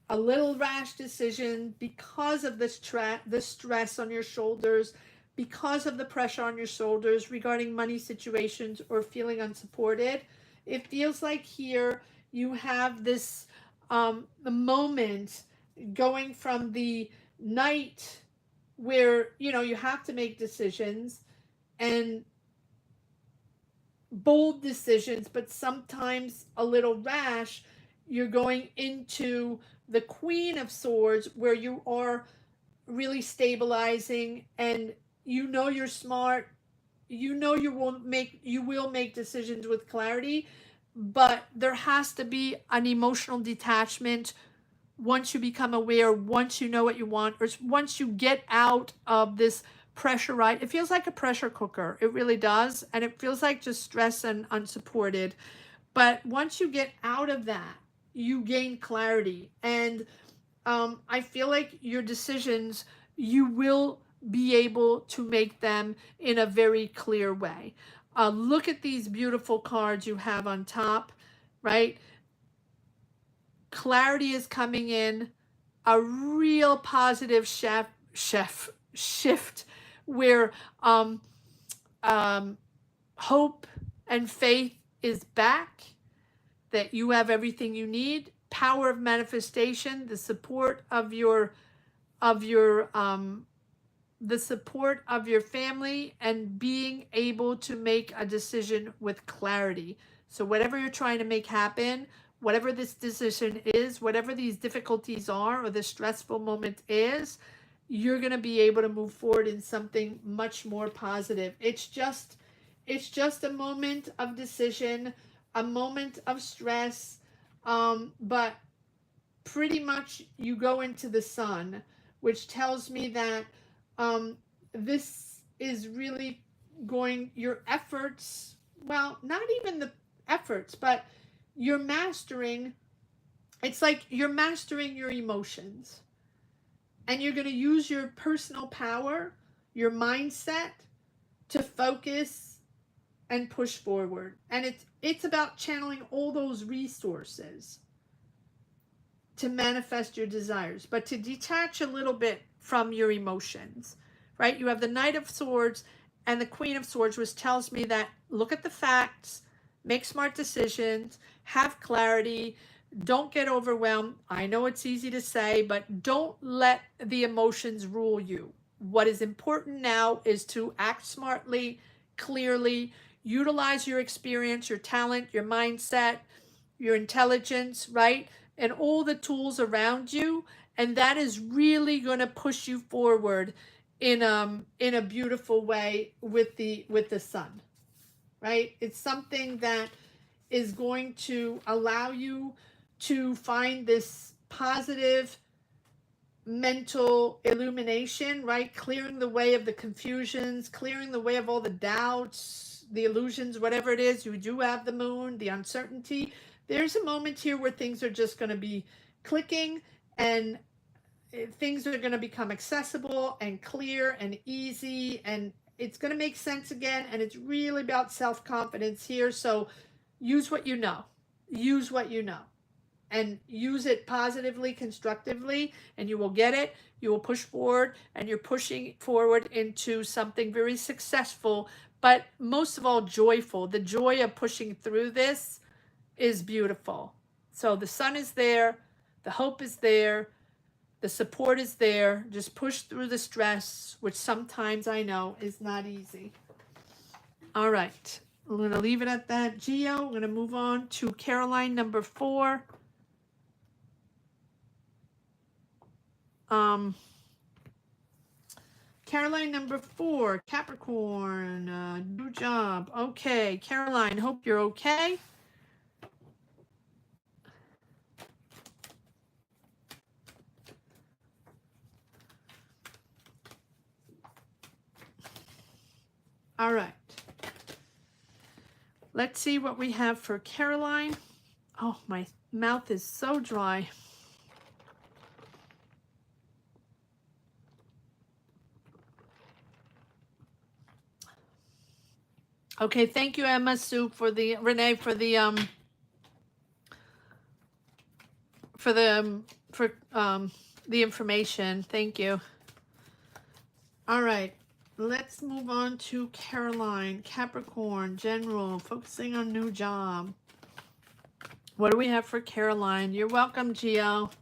a little rash decision because of the stress on your shoulders, because of the pressure on your shoulders regarding money situations or feeling unsupported. It feels like here you have this the moment going from the night where you have to make decisions and bold decisions, but sometimes a little rash. You're going into the Queen of Swords where you are really stabilizing, and you're smart. You will make decisions with clarity, but there has to be an emotional detachment once you become aware, once you know what you want, or once you get out of this pressure, right? It feels like a pressure cooker. It really does. And it feels like just stress and unsupported. But once you get out of that, you gain clarity. And I feel like your decisions, you will be able to make them in a very clear way. Look at these beautiful cards you have on top, right? Clarity is coming in, a real positive shift where hope and faith is back, that you have everything you need, power of manifestation, the support of the support of your family, and being able to make a decision with clarity. So whatever you're trying to make happen, whatever this decision is, whatever these difficulties are or the stressful moment is, you're going to be able to move forward in something much more positive. It's just a moment of decision, a moment of stress, but pretty much you go into the sun, which tells me that this is really your efforts, well, not even the efforts, but it's like you're mastering your emotions. and you're going to use your personal power, your mindset to focus and push forward. And it's about channeling all those resources to manifest your desires, but to detach a little bit from your emotions, right? You have the Knight of Swords and the Queen of Swords, which tells me that look at the facts, make smart decisions, have clarity, don't get overwhelmed. I know it's easy to say, but don't let the emotions rule you. What is important now is to act smartly, clearly, utilize your experience, your talent, your mindset, your intelligence, right? And all the tools around you. And that is really going to push you forward in a beautiful way with the sun, right? It's something that is going to allow you to find this positive mental illumination, right? Clearing the way of the confusions, clearing the way of all the doubts, the illusions, whatever it is. You do have the moon, the uncertainty. There's a moment here where things are just going to be clicking, and things are going to become accessible and clear and easy, and it's going to make sense again. And it's really about self-confidence here. So use what you know. Use what you know. And use it positively, constructively, and you will get it. You will push forward, and you're pushing forward into something very successful, but most of all, joyful. The joy of pushing through this is beautiful. So the sun is there, the hope is there, the support is there. Just push through the stress, which sometimes I know is not easy. All right. I'm going to leave it at that. Geo, I'm going to move on to Caroline, number 4. Caroline, number 4, Capricorn, new job. Okay, Caroline, hope you're okay. All right. Let's see what we have for Caroline. Oh, my mouth is so dry. Okay, thank you, Emma Sue, for the Renee for the information. Thank you. All right, let's move on to Caroline, Capricorn, general, focusing on new job. What do we have for Caroline? You're welcome, Gio.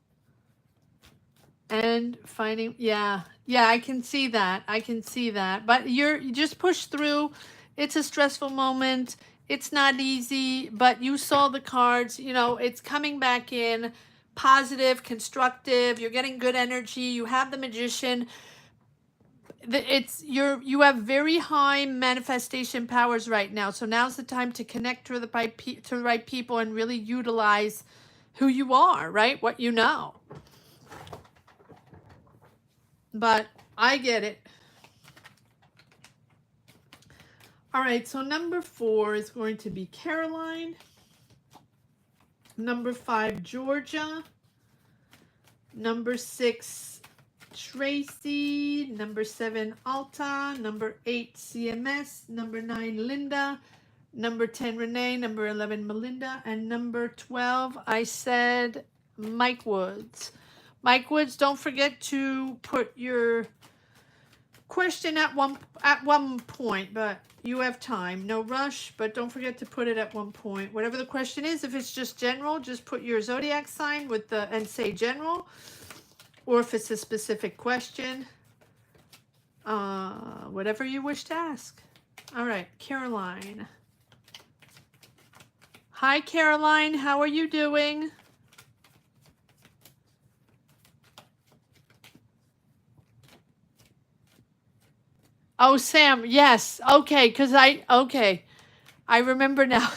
And finding, yeah, I can see that. I can see that. But you just push through. It's a stressful moment. It's not easy, but you saw the cards. You know, it's coming back in positive, constructive. You're getting good energy. You have the Magician. You have very high manifestation powers right now. So now's the time to connect to the right people and really utilize who you are, right? What you know. But I get it. All right, so number 4 is going to be Caroline. Number 5, Georgia. Number 6, Tracy. Number 7, Alta. Number 8, CMS. Number 9, Linda. Number 10, Renee. Number 11, Melinda. And number 12, I said Mike Woods. Mike Woods, don't forget to put your question at one point, but you have time. No rush, but don't forget to put it at one point. Whatever the question is, if it's just general, just put your zodiac sign with the and say general. Or if it's a specific question, whatever you wish to ask. All right, Caroline. Hi, Caroline. How are you doing? Oh, Sam, yes. Okay, I remember now.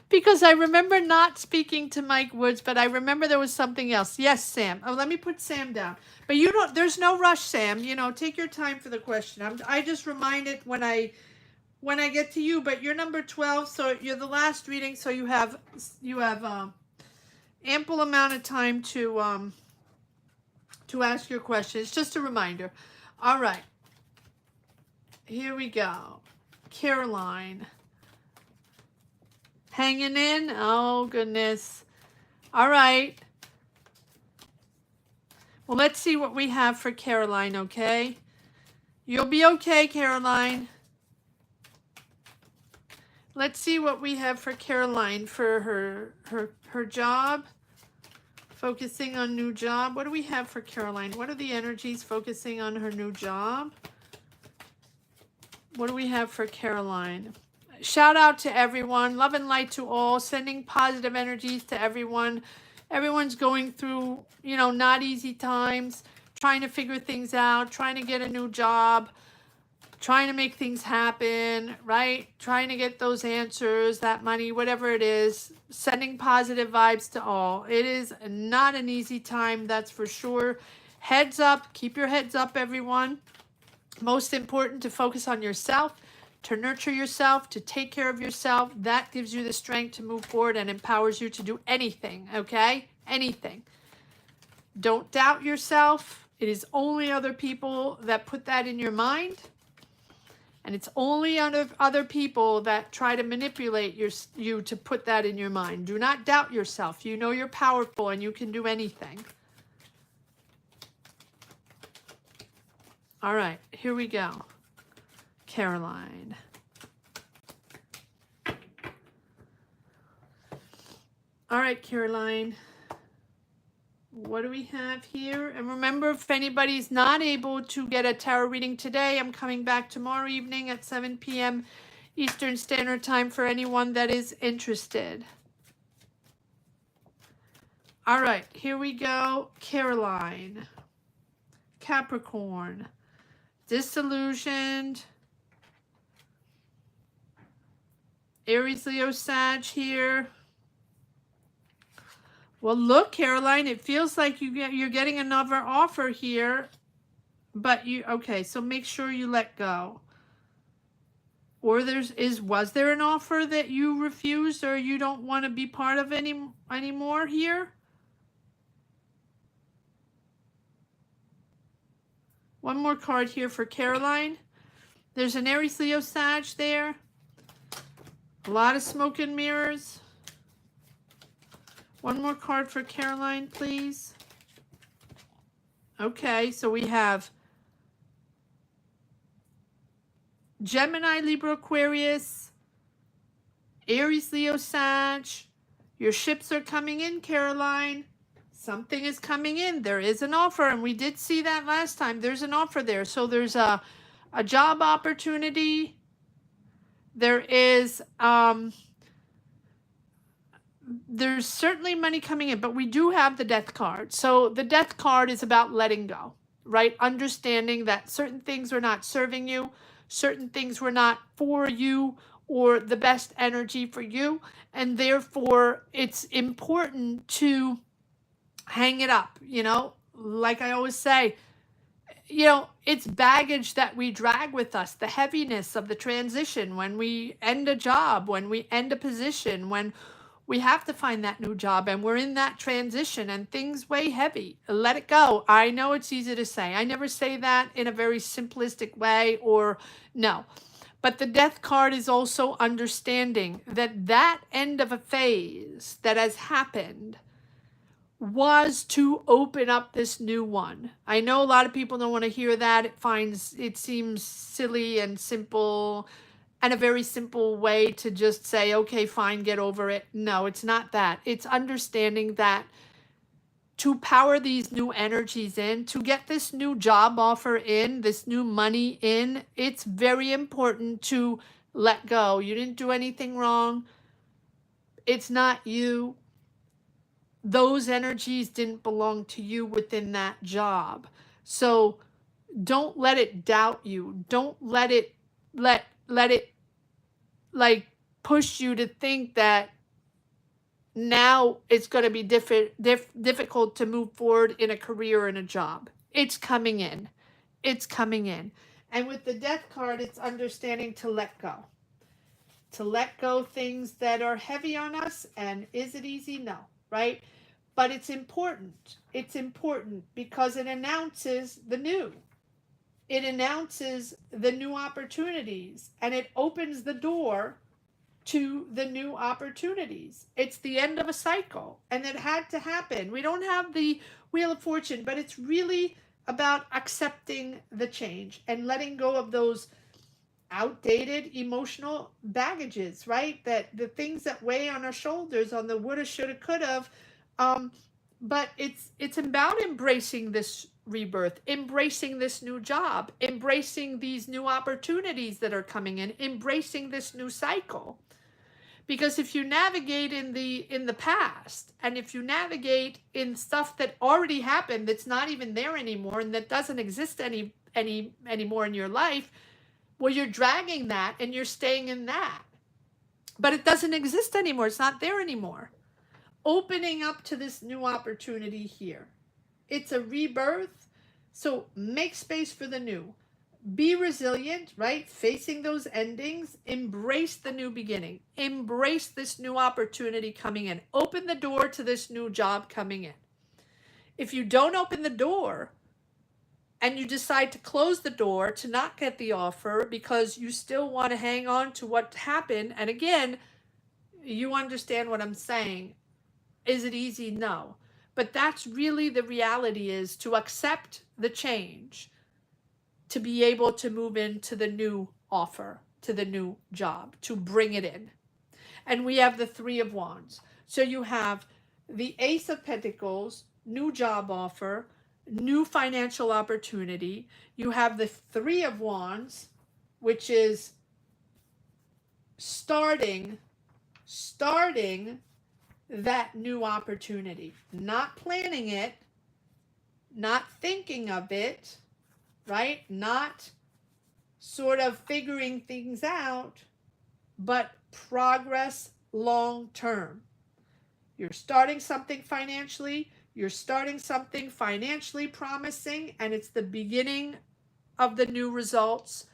Because I remember not speaking to Mike Woods, but I remember there was something else. Yes, Sam. Oh, let me put Sam down. But there's no rush, Sam. You know, take your time for the question. I just remind it when I get to you, but you're number 12, so you're the last reading, so you have ample amount of time to to ask your question. It's just a reminder. All right. Here we go. Caroline. Hanging in? Oh, goodness. All right. Well, let's see what we have for Caroline, okay? You'll be okay, Caroline. Let's see what we have for Caroline for her job. Focusing on new job. What do we have for Caroline? What are the energies focusing on her new job? What do we have for Caroline? Shout out to everyone. Love and light to all. Sending positive energies to everyone. Everyone's going through, you know, not easy times. Trying to figure things out. Trying to get a new job. Trying to make things happen, right? Trying to get those answers, that money, whatever it is. Sending positive vibes to all. It is not an easy time, that's for sure. Heads up. Keep your heads up, everyone. Most important to focus on yourself, to nurture yourself, to take care of yourself. That gives you the strength to move forward and empowers you to do anything, okay? Anything. Don't doubt yourself. It is only other people that put that in your mind. And it's only other people that try to manipulate you to put that in your mind. Do not doubt yourself. You know you're powerful and you can do anything. All right, here we go. Caroline. All right, Caroline. What do we have here? And remember, if anybody's not able to get a tarot reading today, I'm coming back tomorrow evening at 7 p.m. Eastern Standard Time for anyone that is interested. All right, here we go. Caroline. Capricorn. Disillusioned. Aries, Leo, Sag here. Well, look, Caroline, it feels like you're getting another offer here, but okay, so make sure you let go. Or was there an offer that you refused or you don't want to be part of anymore here? One more card here for Caroline. There's an Aries, Leo, Sag there. A lot of smoke and mirrors. One more card for Caroline, please. Okay, so we have Gemini, Libra, Aquarius, Aries, Leo, Sag. Your ships are coming in, Caroline. Something is coming in. There is an offer, and we did see that last time. There's an offer there. So there's a job opportunity. There is... there's certainly money coming in, but we do have the death card. So the death card is about letting go, right? Understanding that certain things are not serving you, certain things were not for you or the best energy for you. And therefore, it's important to hang it up, you know? Like I always say, you know, it's baggage that we drag with us, the heaviness of the transition when we end a job, when we end a position, when we have to find that new job and we're in that transition and things weigh heavy. Let it go. I know it's easy to say. I never say that in a very simplistic way or no. But the death card is also understanding that that end of a phase that has happened was to open up this new one. I know a lot of people don't want to hear that. It seems silly and simple and a very simple way to just say, okay, fine, get over it. No, it's not that. It's understanding that to power these new energies in, to get this new job offer in, this new money in, it's very important to let go. You didn't do anything wrong. It's not you. Those energies didn't belong to you within that job. So don't let it doubt you. Don't let it like push you to think that now it's going to be difficult to move forward in a career or in a job. It's coming in. It's coming in. And with the death card, it's understanding to let go. To let go things that are heavy on us. And is it easy? No, right? But it's important. It's important because it announces the new. It announces the new opportunities and it opens the door to the new opportunities. It's the end of a cycle and it had to happen. We don't have the Wheel of Fortune, but it's really about accepting the change and letting go of those outdated emotional baggages, right? That the things that weigh on our shoulders, on the woulda, shoulda, coulda. But it's about embracing this rebirth, embracing this new job, embracing these new opportunities that are coming in, embracing this new cycle. Because if you navigate in the past, and if you navigate in stuff that already happened that's not even there anymore and that doesn't exist anymore in your life, well, you're dragging that and you're staying in that. But it doesn't exist anymore. It's not there anymore. Opening up to this new opportunity here. It's a rebirth. So make space for the new. Be resilient, right? Facing those endings. Embrace the new beginning. Embrace this new opportunity coming in. Open the door to this new job coming in. If you don't open the door and you decide to close the door, to not get the offer because you still want to hang on to what happened, and again, you understand what I'm saying. Is it easy? No. But that's really the reality, is to accept the change, to be able to move into the new offer, to the new job, to bring it in. And we have the Three of Wands. So you have the Ace of Pentacles, new job offer, new financial opportunity. You have the Three of Wands, which is starting that new opportunity, not planning it, not thinking of it, right? Not sort of figuring things out, but progress long term. You're starting something financially, you're starting something financially promising, and it's the beginning of the new results,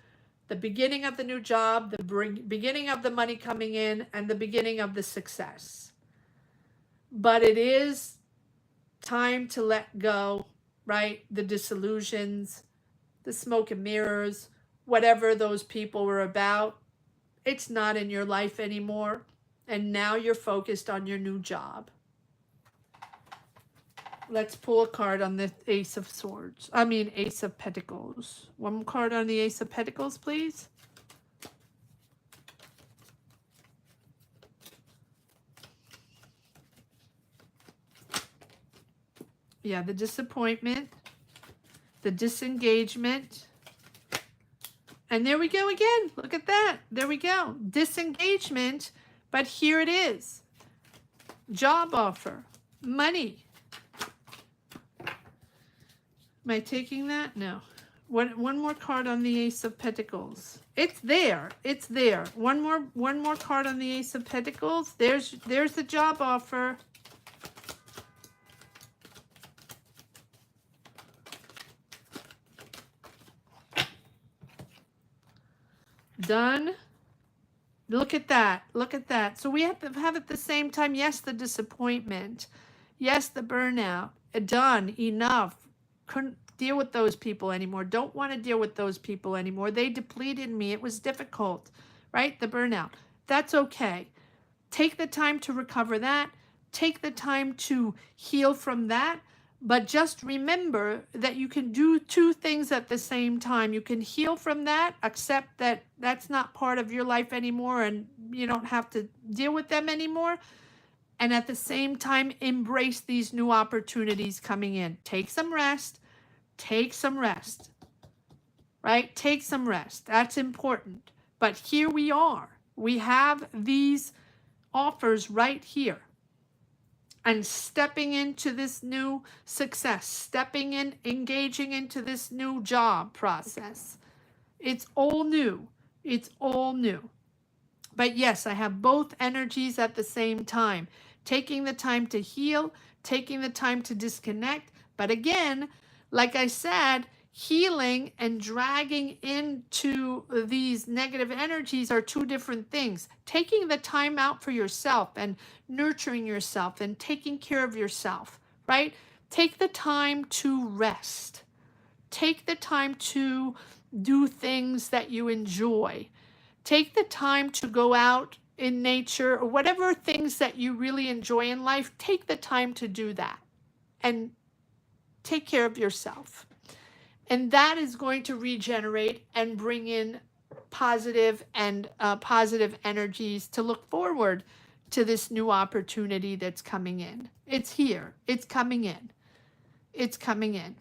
the beginning of the new job, the beginning of the money coming in, and the beginning of the success. But it is time to let go, right? The disillusions, the smoke and mirrors, whatever those people were about. It's not in your life anymore. And now you're focused on your new job. Let's pull a card on the Ace of Swords. Ace of Pentacles. One more card on the Ace of Pentacles, please. Yeah, the disappointment, the disengagement. And there we go again. Look at that. There we go. Disengagement, but here it is. Job offer, money. Am I taking that? No. One more card on the Ace of Pentacles. It's there. It's there. One more card on the Ace of Pentacles. There's the job offer. Done. Look at that. Look at that. So we have to have at the same time, yes, the disappointment. Yes, the burnout. Done. Enough. Couldn't deal with those people anymore. Don't want to deal with those people anymore. They depleted me. It was difficult, right? The burnout. That's okay. Take the time to recover that. Take the time to heal from that. But just remember that you can do two things at the same time. You can heal from that, accept that that's not part of your life anymore and you don't have to deal with them anymore. And at the same time, embrace these new opportunities coming in. Take some rest. Take some rest. Right? Take some rest. That's important. But here we are. We have these offers right here. And stepping into this new success, stepping in, engaging into this new job process. It's all new. It's all new. But yes, I have both energies at the same time. Taking the time to heal, taking the time to disconnect. But again, like I said, Healing and dragging into these negative energies are two different things. Taking the time out for yourself and nurturing yourself and taking care of yourself, right? Take the time to rest. Take the time to do things that you enjoy. Take the time to go out in nature or whatever things that you really enjoy in life. Take the time to do that and take care of yourself. And that is going to regenerate and bring in positive and positive energies to look forward to this new opportunity that's coming in. It's here. It's coming in. It's coming in.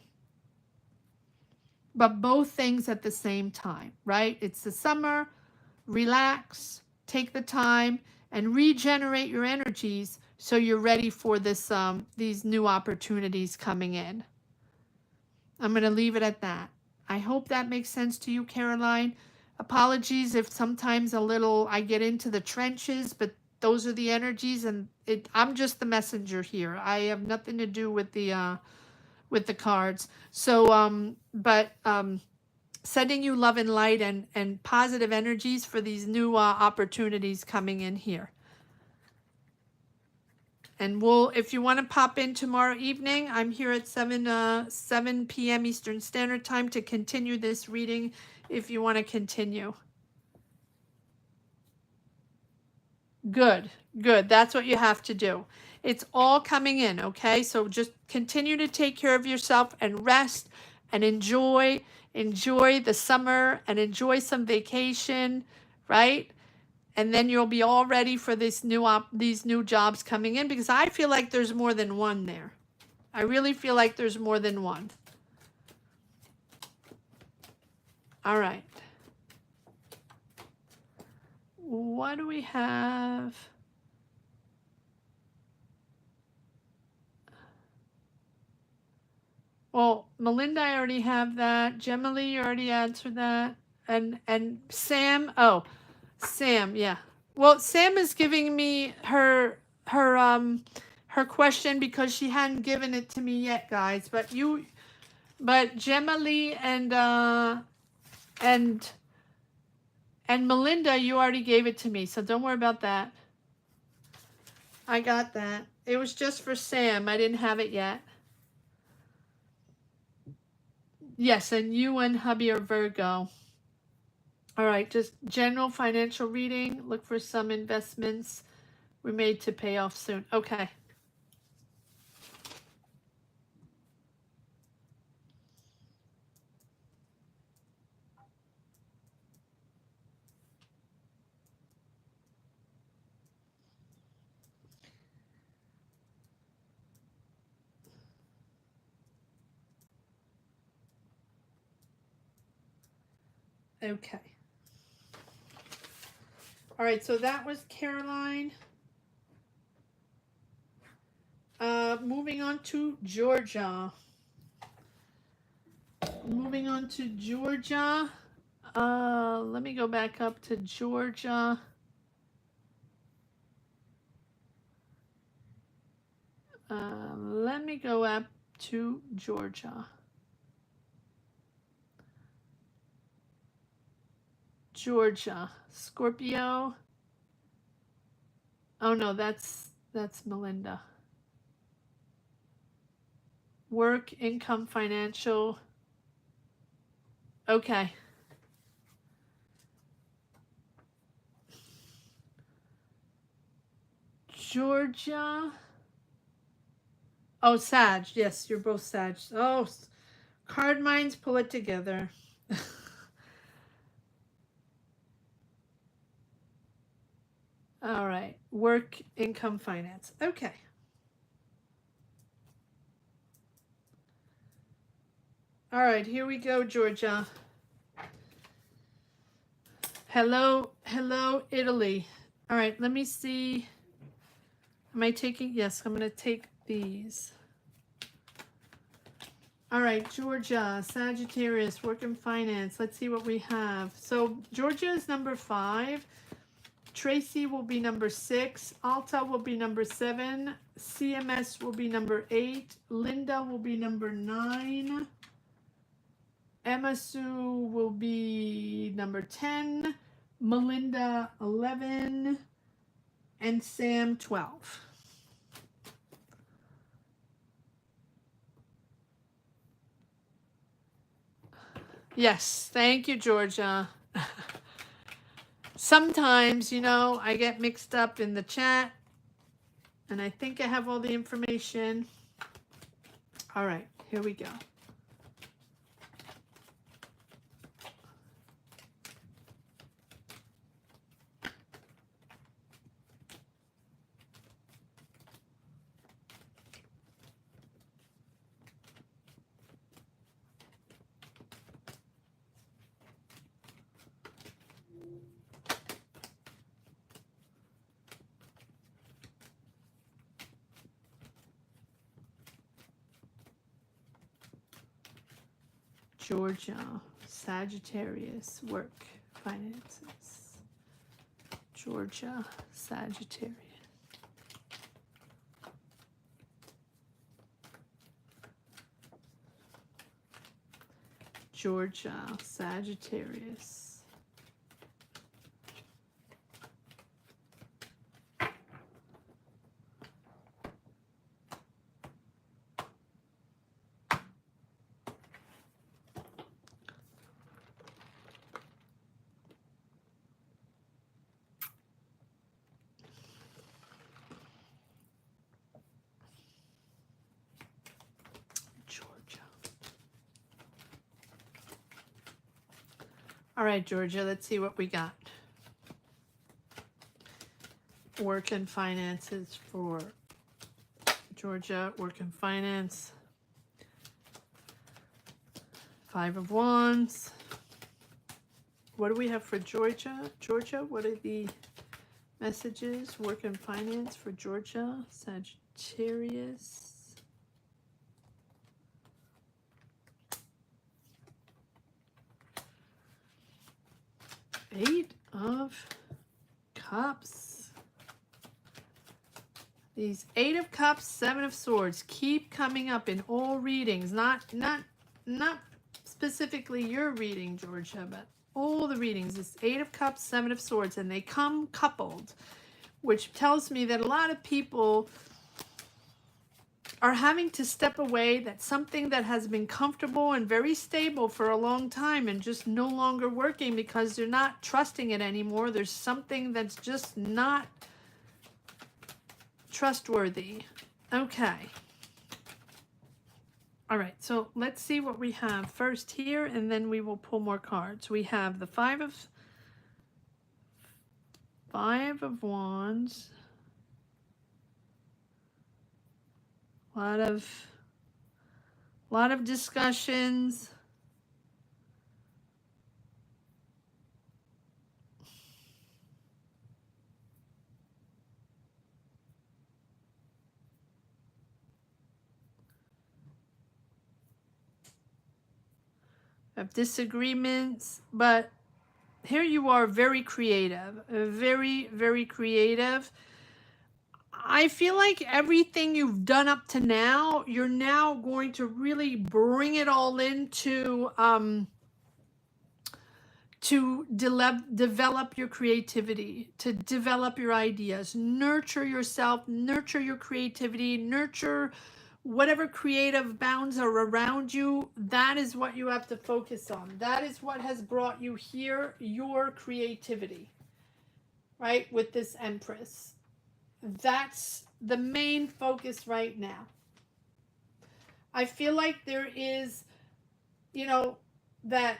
But both things at the same time, right? It's the summer. Relax, take the time, and regenerate your energies so you're ready for this these new opportunities coming in. I'm going to leave it at that. I hope that makes sense to you, Caroline. Apologies if sometimes a little I get into the trenches, but those are the energies, and I'm just the messenger here. I have nothing to do with the cards. So, sending you love and light and positive energies for these new opportunities coming in here. And if you want to pop in tomorrow evening, I'm here at 7 p.m. Eastern Standard Time to continue this reading if you want to continue. Good, good. That's what you have to do. It's all coming in, okay? So just continue to take care of yourself and rest and enjoy the summer and enjoy some vacation, right? And then you'll be all ready for these new jobs coming in, because I feel like there's more than one there. I really feel like there's more than one. All right. What do we have? Well, Melinda, I already have that. Gemily, you already answered that. And Sam, Sam, yeah. Well, Sam is giving me her question because she hadn't given it to me yet, guys. But Gemily and Melinda, you already gave it to me, so don't worry about that. I got that. It was just for Sam. I didn't have it yet. Yes, and you and hubby are Virgo. All right, just general financial reading. Look for some investments we made to pay off soon. Okay. Okay. All right, so that was Caroline. Moving on to Georgia. Moving on to Georgia. Let me go back up to Georgia. Let me go up to Georgia. Georgia. Scorpio. Oh no, that's Melinda. Work, income, financial. Okay. Georgia. Oh, Sag. Yes, you're both Sag. Oh, card minds, pull it together. All right. Work, income, finance. Okay. All right, here we go, Georgia. Hello, Italy. All right, let me see. Am I taking? Yes, I'm going to take these. All right, Georgia, Sagittarius, work and finance. Let's see what we have. So Georgia is number 5. Tracy will be number 6. Alta will be number 7. CMS will be number 8. Linda will be number 9. Emma Sue will be number 10, Melinda 11, and Sam 12. Yes, thank you, Georgia. Sometimes, you know, I get mixed up in the chat, and I think I have all the information. All right, here we go. Georgia, Sagittarius, work, finances. Georgia, Sagittarius. Georgia, Sagittarius. All right, Georgia, let's see what we got. Work and finances for Georgia, work and finance. 5 of Wands. What do we have for Georgia? Georgia, what are the messages? Work and finance for Georgia, Sagittarius. Eight of Cups. These 8 of Cups, 7 of Swords keep coming up in all readings. Not specifically your reading, Georgia, but all the readings. It's 8 of Cups, 7 of Swords, and they come coupled, which tells me that a lot of people are having to step away. That's something that has been comfortable and very stable for a long time and just no longer working because they're not trusting it anymore. There's something that's just not trustworthy. Okay. All right, so let's see what we have first here, and then we will pull more cards. We have the Five of Wands. A lot of discussions. Of disagreements, but here you are, very creative, very, very creative. I feel like everything you've done up to now, you're now going to really bring it all into to develop your creativity, to develop your ideas, nurture yourself, nurture your creativity, nurture whatever creative bounds are around you. That is what you have to focus on. That is what has brought you here, your creativity, right? With this Empress. That's the main focus right now. I feel like there is, you know, that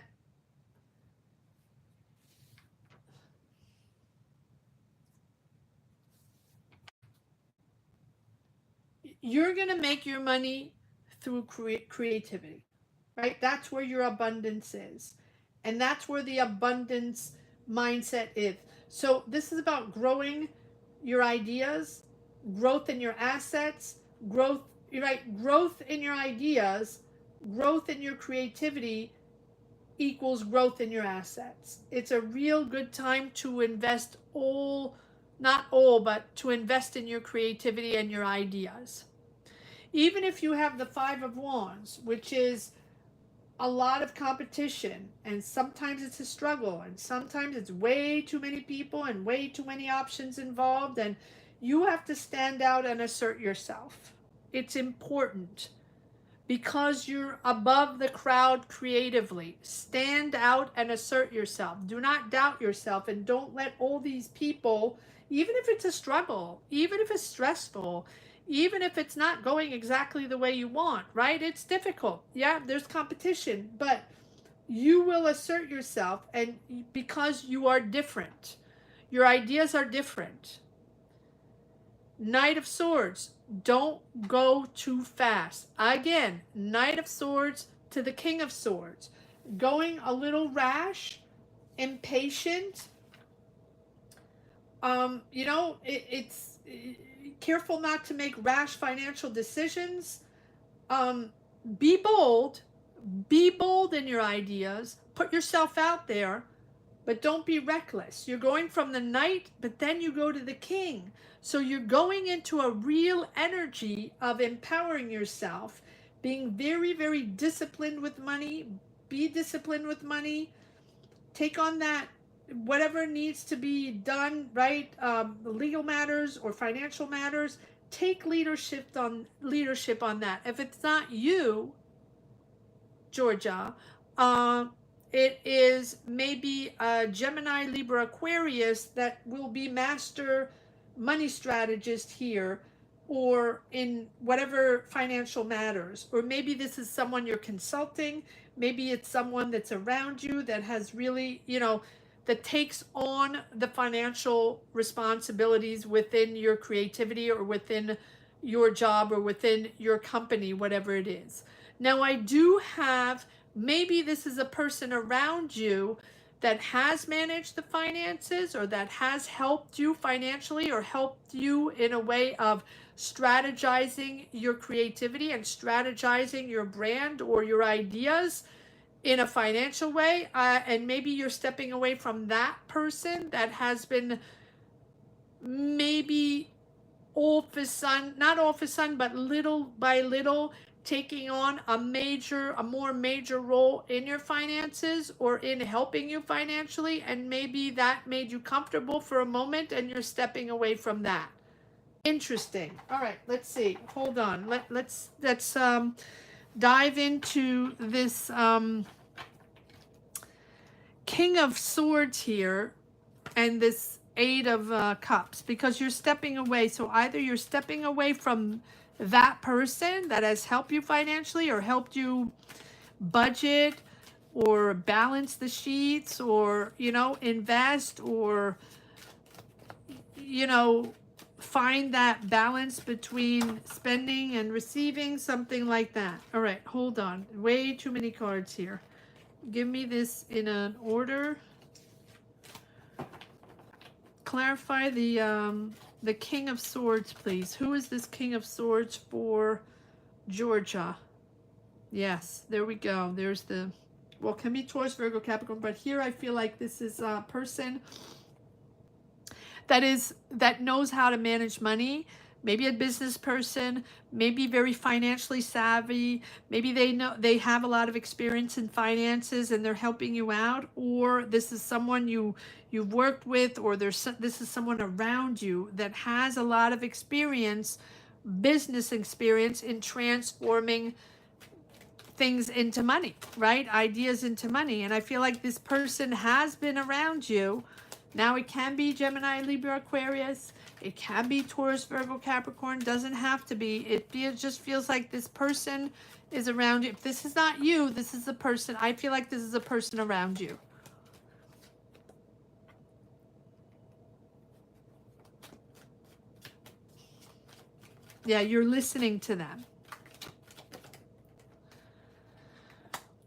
you're going to make your money through creativity, right? That's where your abundance is. And that's where the abundance mindset is. So this is about growing your ideas, growth in your assets, growth, right? Growth in your ideas, growth in your creativity equals growth in your assets. It's a real good time to invest not all, but to invest in your creativity and your ideas. Even if you have the Five of Wands, which is a lot of competition, and sometimes it's a struggle, and sometimes it's way too many people and way too many options involved, and you have to stand out and assert yourself. It's important because you're above the crowd creatively. Stand out and assert yourself. Do not doubt yourself, and don't let all these people, even if it's a struggle, even if it's stressful, even if it's not going exactly the way you want, right? It's difficult. Yeah, there's competition, but you will assert yourself, and because you are different, your ideas are different. Knight of Swords, don't go too fast. Again, Knight of Swords to the King of Swords. Going a little rash, impatient. It's careful not to make rash financial decisions. Be bold. Be bold in your ideas. Put yourself out there, but don't be reckless. You're going from the Knight, but then you go to the King. So you're going into a real energy of empowering yourself, being very, very disciplined with money. Be disciplined with money. Take on that, whatever needs to be done, right? Legal matters or financial matters. Take leadership on that. If it's not you, Georgia, it is maybe a Gemini, Libra, Aquarius that will be master money strategist here, or in whatever financial matters. Or maybe this is someone you're consulting. Maybe it's someone that's around you that has really, that takes on the financial responsibilities within your creativity or within your job or within your company, whatever it is. Now, I do have, maybe this is a person around you that has managed the finances or that has helped you financially or helped you in a way of strategizing your creativity and strategizing your brand or your ideas in a financial way. And maybe you're stepping away from that person that has been maybe all of a sudden, not all of a sudden, but little by little, taking on a more major role in your finances or in helping you financially, and maybe that made you comfortable for a moment and you're stepping away from that. Interesting. All right, let's see. Hold on. Let's dive into this King of Swords here and this Eight of Cups, because you're stepping away. So either you're stepping away from that person that has helped you financially or helped you budget or balance the sheets or, invest or, find that balance between spending and receiving, something like that. All right, hold on. Way too many cards here. Give me this in an order. Clarify the King of Swords, please. Who is this King of Swords for Georgia? Yes, there we go. There's the, well, can be Taurus, Virgo, Capricorn, but here I feel like this is a person that knows how to manage money. Maybe a business person, maybe very financially savvy, maybe they have a lot of experience in finances and they're helping you out, or this is someone you've worked with, or this is someone around you that has a lot of experience, business experience in transforming things into money, right? Ideas into money. And I feel like this person has been around you. Now it can be Gemini, Libra, Aquarius. It can be Taurus, Virgo, Capricorn. Doesn't have to be. It just feels like this person is around you. If this is not you, this is a person. I feel like this is a person around you. Yeah, you're listening to them.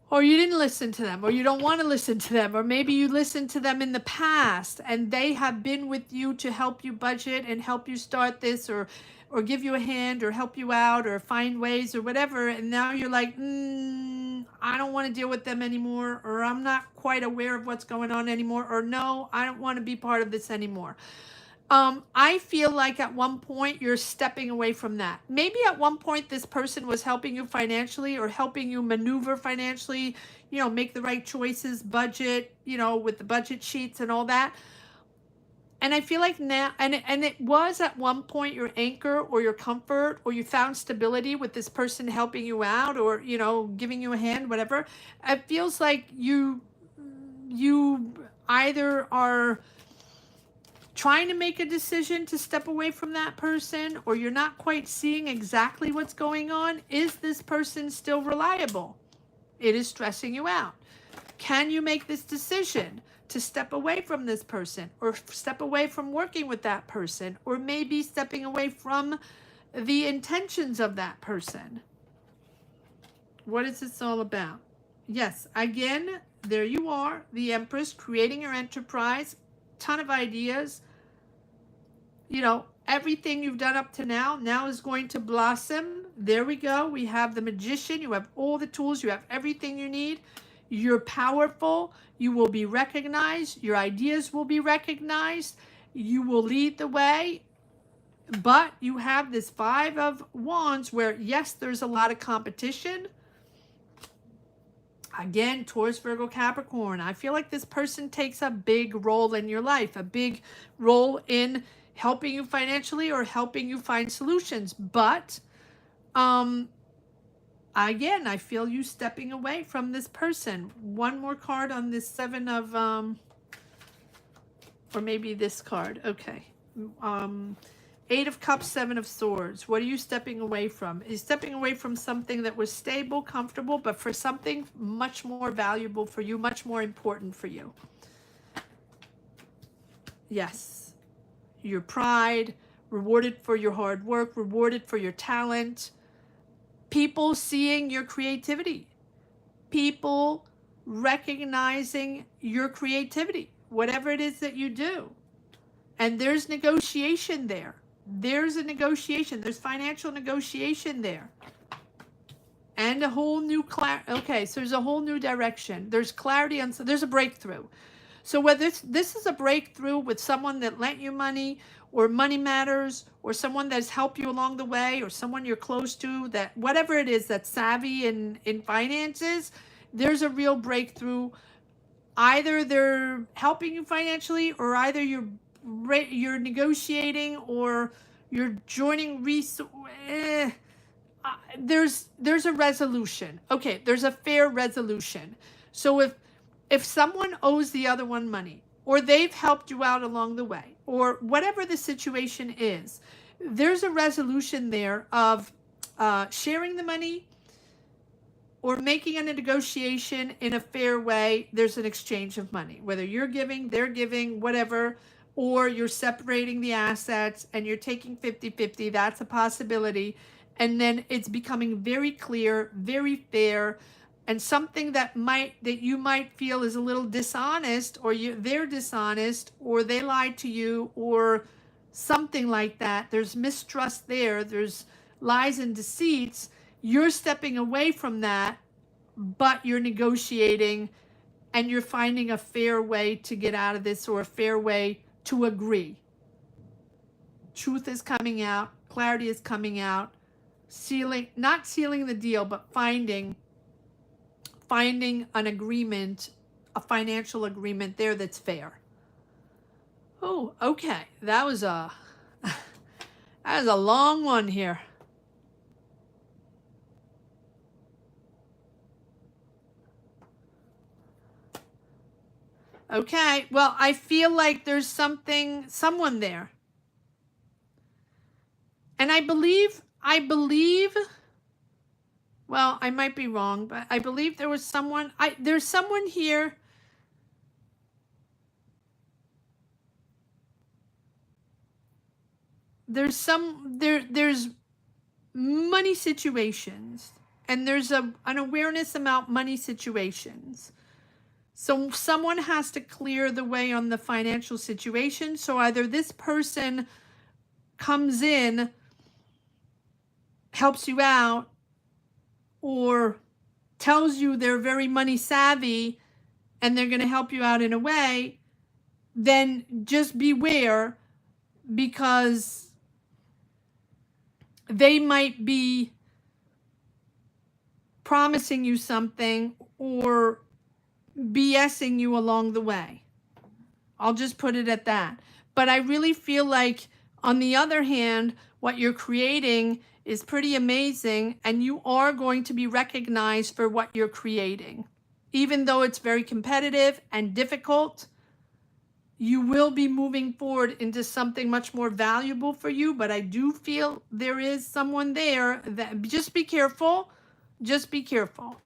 Or you didn't listen to them, or you don't want to listen to them, or maybe you listened to them in the past and they have been with you to help you budget and help you start this, or give you a hand or help you out or find ways or whatever, and now you're like, I don't want to deal with them anymore, or I'm not quite aware of what's going on anymore, or no, I don't want to be part of this anymore. I feel like at one point you're stepping away from that. Maybe at one point this person was helping you financially or helping you maneuver financially, make the right choices, budget, with the budget sheets and all that. And I feel like now, and it was at one point your anchor or your comfort, or you found stability with this person helping you out, or giving you a hand, whatever. It feels like you either are trying to make a decision to step away from that person, or you're not quite seeing exactly what's going on. Is this person still reliable? It is stressing you out. Can you make this decision to step away from this person, or step away from working with that person, or maybe stepping away from the intentions of that person? What is this all about? Yes, again, there you are, the Empress, creating your enterprise, ton of ideas. Everything you've done up to now is going to blossom. There we go. We have the Magician. You have all the tools. You have everything you need. You're powerful. You will be recognized. Your ideas will be recognized. You will lead the way. But you have this Five of Wands where, yes, there's a lot of competition. Again, Taurus, Virgo, Capricorn. I feel like this person takes a big role in your life, a big role in helping you financially or helping you find solutions. But again, I feel you stepping away from this person. One more card on this Seven of or maybe this card. Okay. Eight of Cups, Seven of Swords. What are you stepping away from? Is stepping away from something that was stable, comfortable, but for something much more valuable for you, much more important for you. Yes. Your pride, rewarded for your hard work, rewarded for your talent. People seeing your creativity. People recognizing your creativity, whatever it is that you do. And there's negotiation there. There's a negotiation. There's financial negotiation there. And a whole new okay, so there's a whole new direction. There's clarity on, so there's a breakthrough. So whether this is a breakthrough with someone that lent you money, or money matters, or someone that's helped you along the way, or someone you're close to, that whatever it is that's savvy in finances, there's a real breakthrough. Either they're helping you financially, or either you're negotiating, or you're joining there's a resolution. Okay, there's a fair resolution. So if someone owes the other one money, or they've helped you out along the way, or whatever the situation is, there's a resolution there of sharing the money, or making a negotiation in a fair way. There's an exchange of money, whether you're giving, they're giving, whatever, or you're separating the assets and you're taking 50-50. That's a possibility. And then it's becoming very clear, very fair, and something that you might feel is a little dishonest, or they're dishonest, or they lied to you, or something like that. There's mistrust there. There's lies and deceits. You're stepping away from that, but you're negotiating, and you're finding a fair way to get out of this, or a fair way to agree. Truth is coming out. Clarity is coming out. Not sealing the deal, but finding an agreement, a financial agreement there that's fair. Oh, okay. That was a long one here. Okay, well, I feel like there's someone there. And I believe, well, I might be wrong, but I believe there was someone, there's someone here. There's money situations, and there's an awareness about money situations. So someone has to clear the way on the financial situation. So either this person comes in, helps you out, or tells you they're very money savvy and they're going to help you out in a way. Then just beware, because they might be promising you something or BSing you along the way. I'll just put it at that. But I really feel like, on the other hand, what you're creating is pretty amazing, and you are going to be recognized for what you're creating. Even though it's very competitive and difficult, you will be moving forward into something much more valuable for you. But I do feel there is someone there that, just be careful. Just be careful.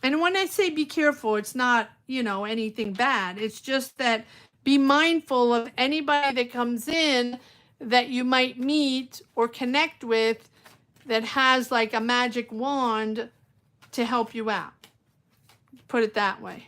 And when I say be careful, it's not, anything bad. It's just that be mindful of anybody that comes in that you might meet or connect with that has like a magic wand to help you out. Put it that way.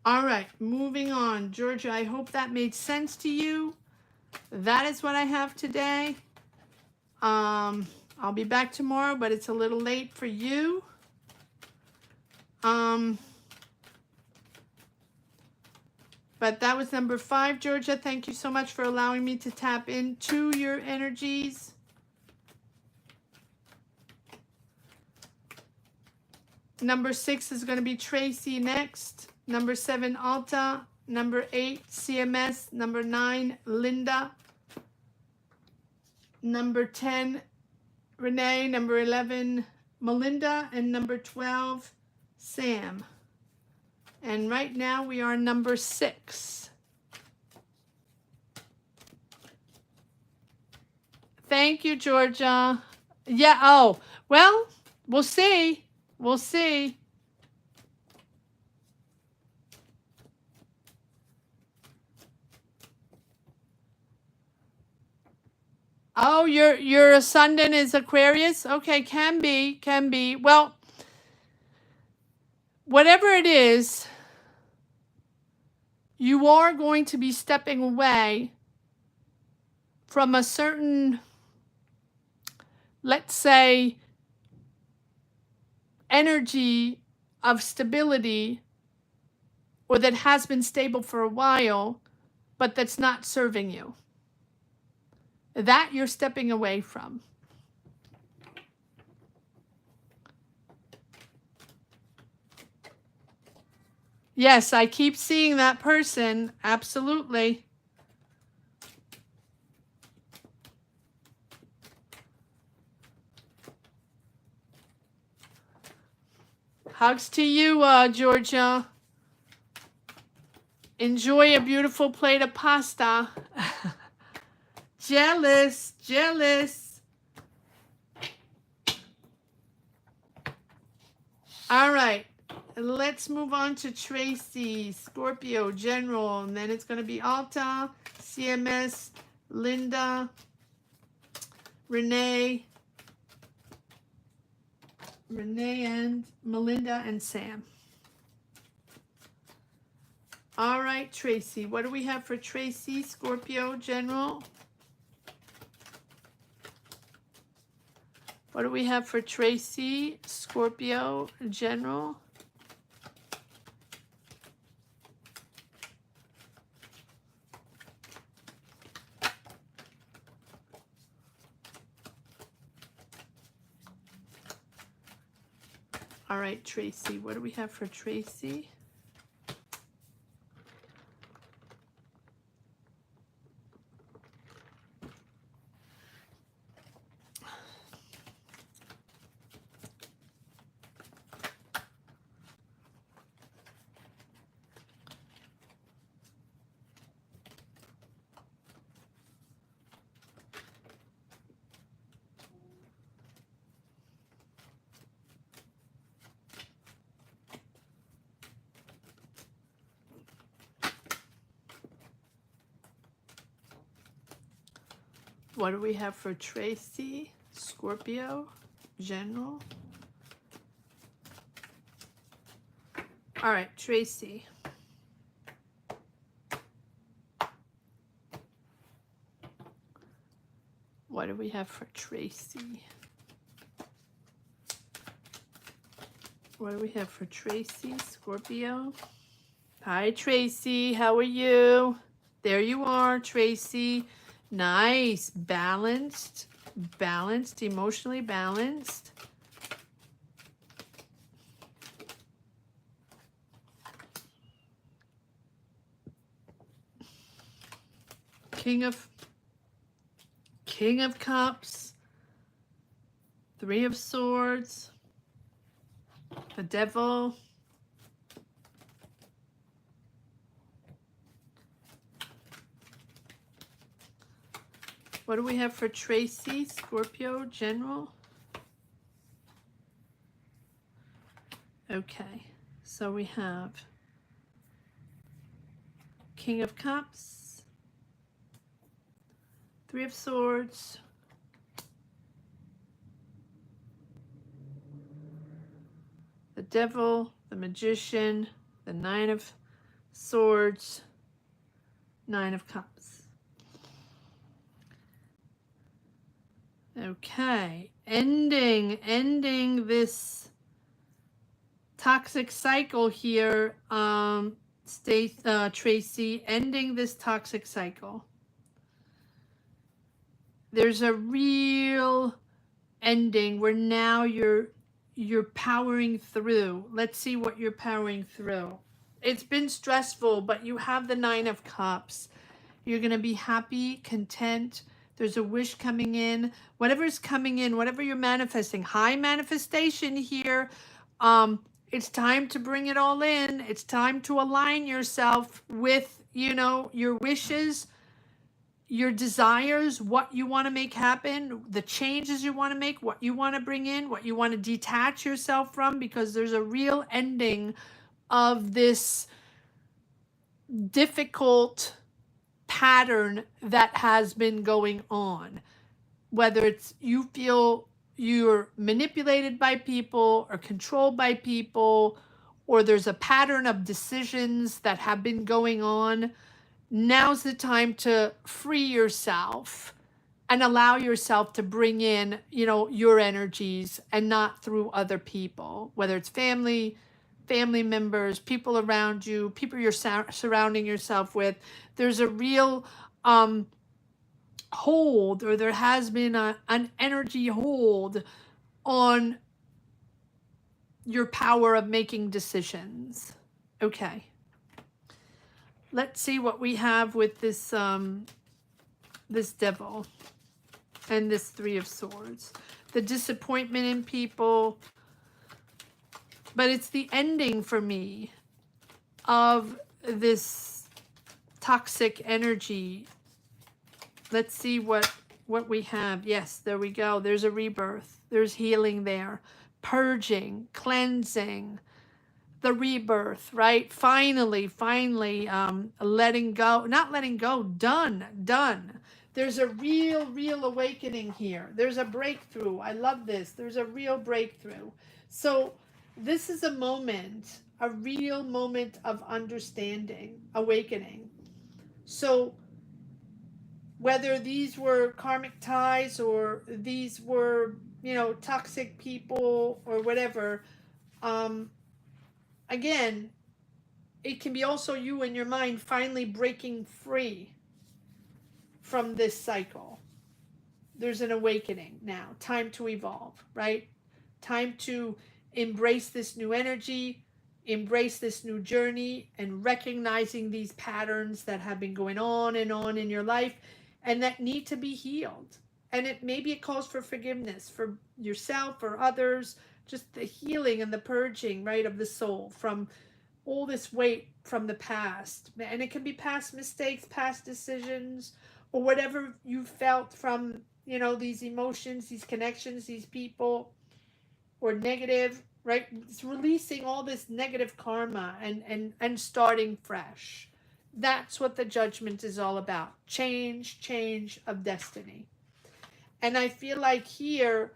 All right, moving on. Georgia, I hope that made sense to you. That is what I have today. I'll be back tomorrow, but it's a little late for you. But that was number 5, Georgia. Thank you so much for allowing me to tap into your energies. Number 6 is going to be Tracy next. Number 7, Alta. Number 8, CMS. Number 9, Linda. Number 10, Renee. Number 11, Melinda. And number 12, Sam. And right now we are number 6. Thank you, Georgia. Yeah, oh, well, we'll see. We'll see. Oh, your ascendant is Aquarius? Okay, can be. Well, whatever it is, you are going to be stepping away from a certain, let's say, energy of stability, or that has been stable for a while, but that's not serving you. That you're stepping away from. Yes, I keep seeing that person. Absolutely. Hugs to you, Georgia. Enjoy a beautiful plate of pasta. Jealous. All right, let's move on to Tracy, Scorpio, General, and then it's going to be Alta, CMS, Linda, Renee and Melinda and Sam. All right, Tracy, what do we have for Tracy, Scorpio, General? What do we have for Tracy, Scorpio, General? All right, Tracy, what do we have for Tracy? What do we have for Tracy, Scorpio, General? All right, Tracy. What do we have for Tracy? What do we have for Tracy, Scorpio? Hi, Tracy. How are you? There you are, Tracy. Nice. Balanced. Balanced. Emotionally balanced. King of Cups. Three of Swords. The Devil. What do we have for Tracy, Scorpio, General? Okay, so we have King of Cups, Three of Swords, the Devil, the Magician, the Nine of Swords, Nine of Cups. Okay, ending this toxic cycle here, Tracy, ending this toxic cycle. There's a real ending where now you're powering through. Let's see what you're powering through. It's been stressful, but you have the Nine of Cups. You're going to be happy, content. There's a wish coming in. Whatever's coming in, whatever you're manifesting, high manifestation here. It's time to bring it all in. It's time to align yourself with, your wishes, your desires, what you want to make happen, the changes you want to make, what you want to bring in, what you want to detach yourself from, because there's a real ending of this difficult pattern that has been going on. Whether it's you feel you're manipulated by people or controlled by people, or there's a pattern of decisions that have been going on, now's the time to free yourself and allow yourself to bring in, your energies, and not through other people, whether it's family members, people around you, people you're surrounding yourself with. There's a real hold, or there has been an energy hold on your power of making decisions. Okay. Let's see what we have with this this Devil and this Three of Swords. The disappointment in people. But it's the ending for me of this toxic energy. Let's see what we have. Yes, there we go. There's a rebirth. There's healing there. Purging, cleansing, the rebirth, right? Finally, letting go. Not letting go. Done. There's a real awakening here. There's a breakthrough. I love this. There's a real breakthrough. So this is a real moment of understanding, awakening. So whether these were karmic ties or these were, toxic people or whatever, again, it can be also you in your mind finally breaking free from this cycle. There's an awakening now. Time to evolve, right? Time to embrace this new energy, embrace this new journey, and recognizing these patterns that have been going on in your life and that need to be healed. And maybe it calls for forgiveness for yourself or others, just the healing and the purging, right, of the soul from all this weight from the past. And it can be past mistakes, past decisions, or whatever you felt from, these emotions, these connections, these people, or negative, right? It's releasing all this negative karma and starting fresh. That's what the judgment is all about. Change of destiny. And I feel like here,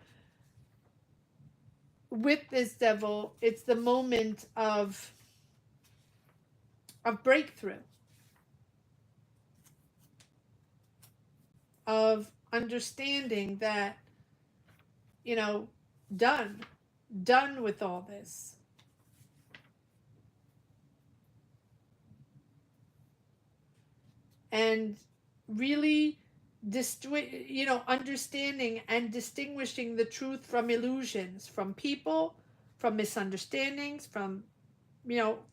with this Devil, it's the moment of breakthrough, of understanding that, you know, done with all this. And really understanding and distinguishing the truth from illusions, from people, from misunderstandings, from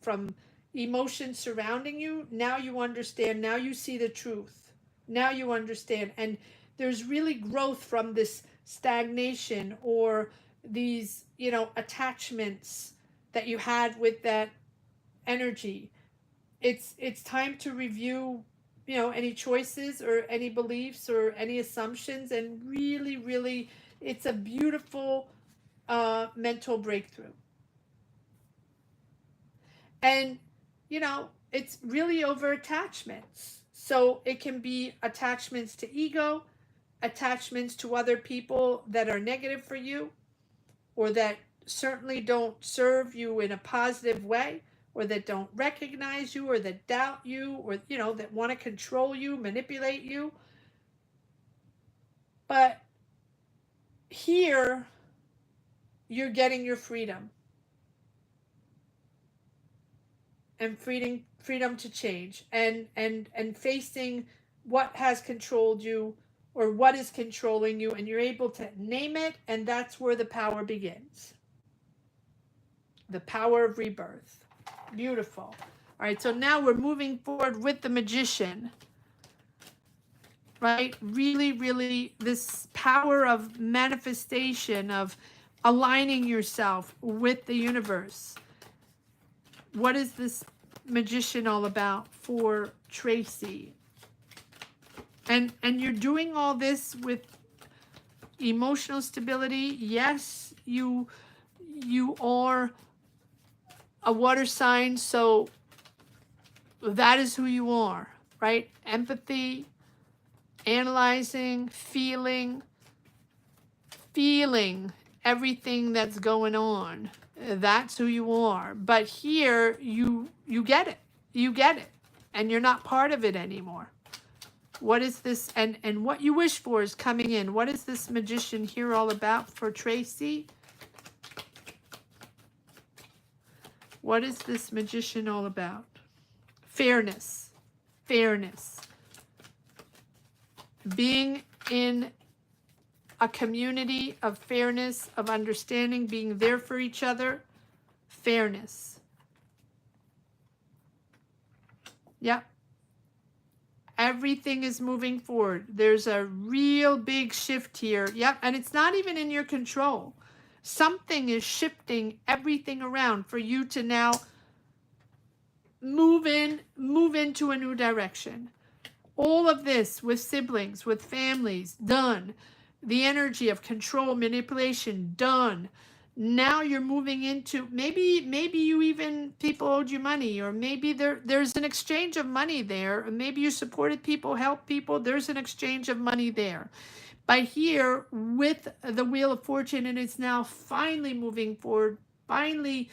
from emotions surrounding you. Now you understand, now you see the truth, now you understand. And there's really growth from this stagnation or these attachments that you had with that energy. It's time to review any choices or any beliefs or any assumptions, and really it's a beautiful mental breakthrough. And it's really over attachments. So it can be attachments to ego, attachments to other people that are negative for you, or that certainly don't serve you in a positive way, or that don't recognize you, or that doubt you, or that want to control you, manipulate you. But here you're getting your freedom, and freedom to change, and facing what has controlled you or what is controlling you, and you're able to name it, and that's where the power begins. The power of rebirth. Beautiful. All right, so now we're moving forward with the Magician. Right? Really, this power of manifestation, of aligning yourself with the universe. What is this Magician all about for Tracy? And you're doing all this with emotional stability. Yes, you are a water sign, so that is who you are, right? Empathy, analyzing, feeling everything that's going on. That's who you are. But here you get it. You get it. And you're not part of it anymore. What is this? And what you wish for is coming in. What is this Magician here all about for Tracy? What is this Magician all about? Fairness. Fairness. Being in a community of fairness, of understanding, being there for each other. Fairness. Yep. Everything is moving forward. There's a real big shift here. Yep. And it's not even in your control. Something is shifting everything around for you to now move into a new direction. All of this with siblings, with families, done. The energy of control, manipulation, done. Now you're moving into, maybe you even, people owed you money, or maybe there's an exchange of money there, or maybe you supported people, helped people, there's an exchange of money there. But here, with the Wheel of Fortune, and it's now finally moving forward, finally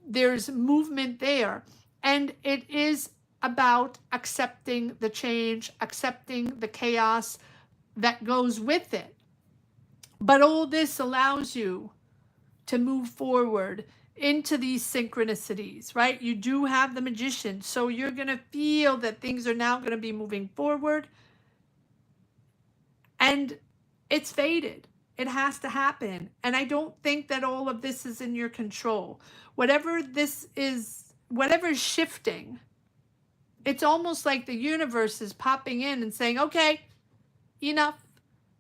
there's movement there. And it is about accepting the change, accepting the chaos that goes with it. But all this allows you to move forward into these synchronicities, right? You do have the Magician, so you're going to feel that things are now going to be moving forward. And it's fated. It has to happen. And I don't think that all of this is in your control. Whatever this is, whatever is shifting, it's almost like the universe is popping in and saying, okay, enough.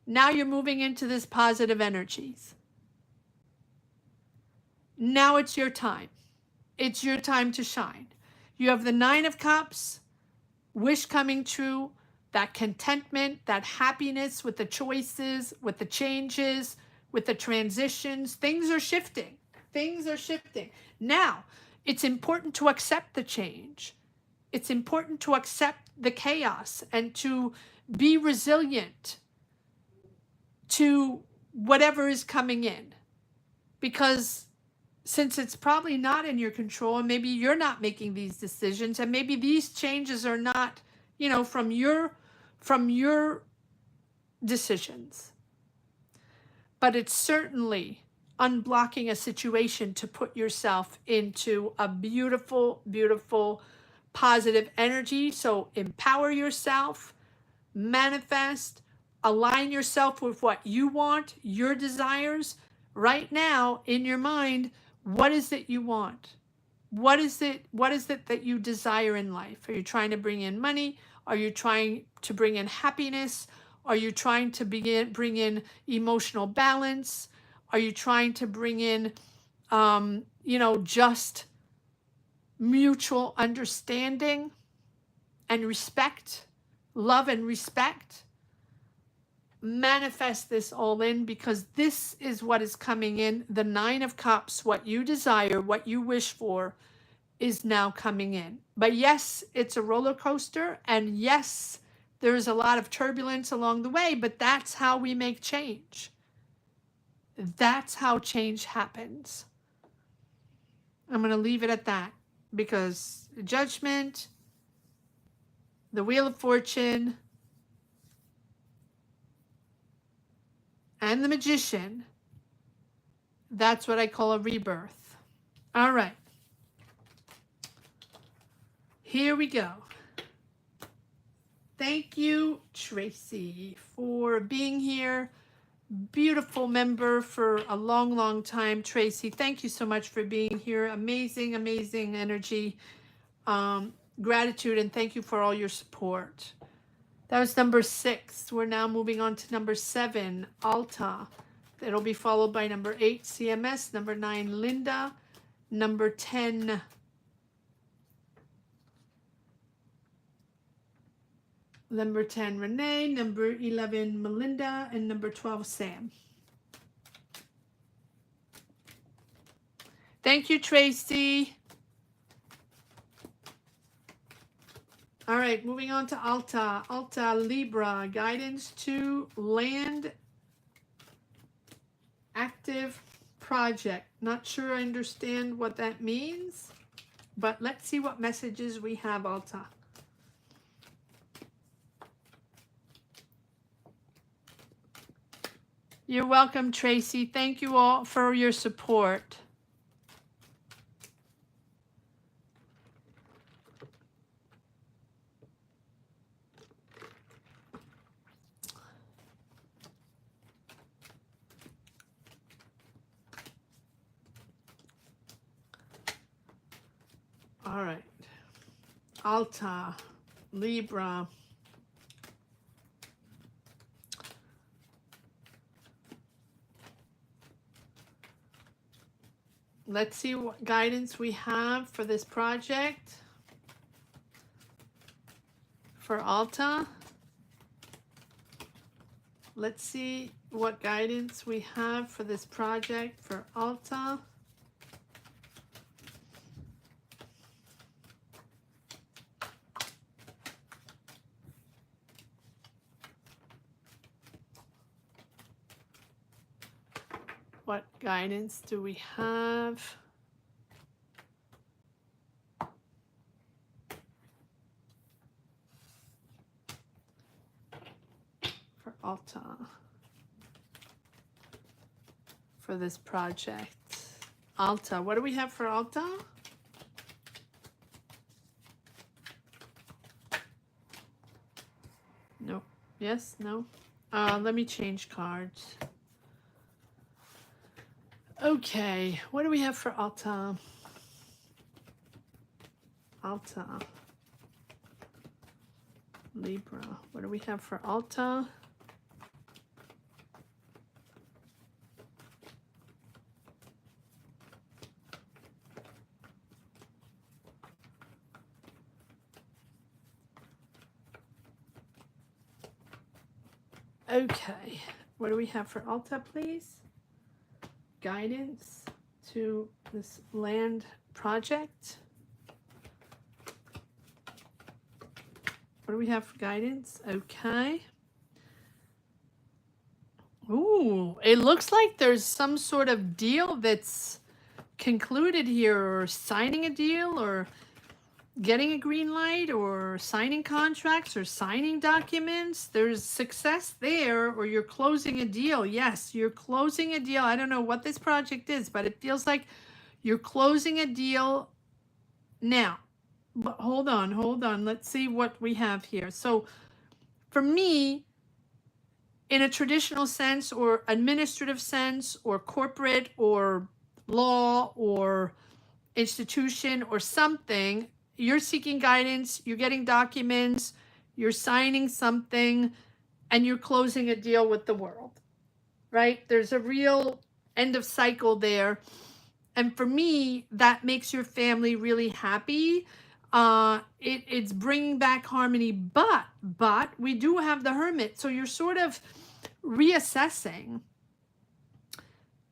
Now you're moving into this positive energies. Now it's your time. It's your time to shine. You have the Nine of Cups, wish coming true, that contentment, that happiness with the choices, with the changes, with the transitions. Things are shifting. Things are shifting. Now, it's important to accept the change. It's important to accept the chaos and to be resilient to whatever is coming in. Because since it's probably not in your control, and maybe you're not making these decisions, and maybe these changes are not, from your decisions. But it's certainly unblocking a situation to put yourself into a beautiful, beautiful, positive energy. So empower yourself, manifest, align yourself with what you want, your desires. Right now in your mind, what is it you want? What is it that you desire in life? Are you trying to bring in money? Are you trying to bring in happiness? Are you trying to bring in emotional balance? Are you trying to bring in just mutual understanding and respect, love and respect? Manifest this all in, because this is what is coming in. The Nine of Cups, what you desire, what you wish for, is now coming in. But yes, it's a roller coaster, and yes, there's a lot of turbulence along the way, but that's how we make change. That's how change happens. I'm going to leave it at that, because Judgment, the Wheel of Fortune, and the Magician, that's what I call a rebirth. All right. Here we go. Thank you, Tracy, for being here. Beautiful member for a long, long time. Tracy, thank you so much for being here. Amazing, amazing energy. Gratitude, and thank you for all your support. That was number 6. We're now moving on to number 7, Alta. It'll be followed by number 8, CMS, number 9, Linda, number 10, Renee, number 11, Melinda, and number 12, Sam. Thank you, Tracy. All right, moving on to Alta. Alta Libra, guidance to land active project. Not sure I understand what that means, but let's see what messages we have, Alta. You're welcome, Tracy. Thank you all for your support. All right. Alta, Libra. Let's see what guidance we have for this project. For Alta. Let's see what guidance we have for this project for Alta. What guidance do we have? For Alta. For this project. Alta. What do we have for Alta? No. Yes? No? Let me change cards. Okay, what do we have for Alta? Alta. Libra. What do we have for Alta? Okay, what do we have for Alta, please? Guidance to this land project. What do we have for guidance? Okay. Ooh, it looks like there's some sort of deal that's concluded here, or signing a deal, or getting a green light or signing contracts or signing documents. There's success there, or you're closing a deal. Yes, you're closing a deal. I don't know what this project is, but it feels like you're closing a deal now. But hold on. Let's see what we have here. So for me, in a traditional sense or administrative sense or corporate or law or institution or something, you're seeking guidance, you're getting documents, you're signing something, and you're closing a deal with the world, right? There's a real end of cycle there. And for me, that makes your family really happy. It's bringing back harmony, but we do have the Hermit. So you're sort of reassessing,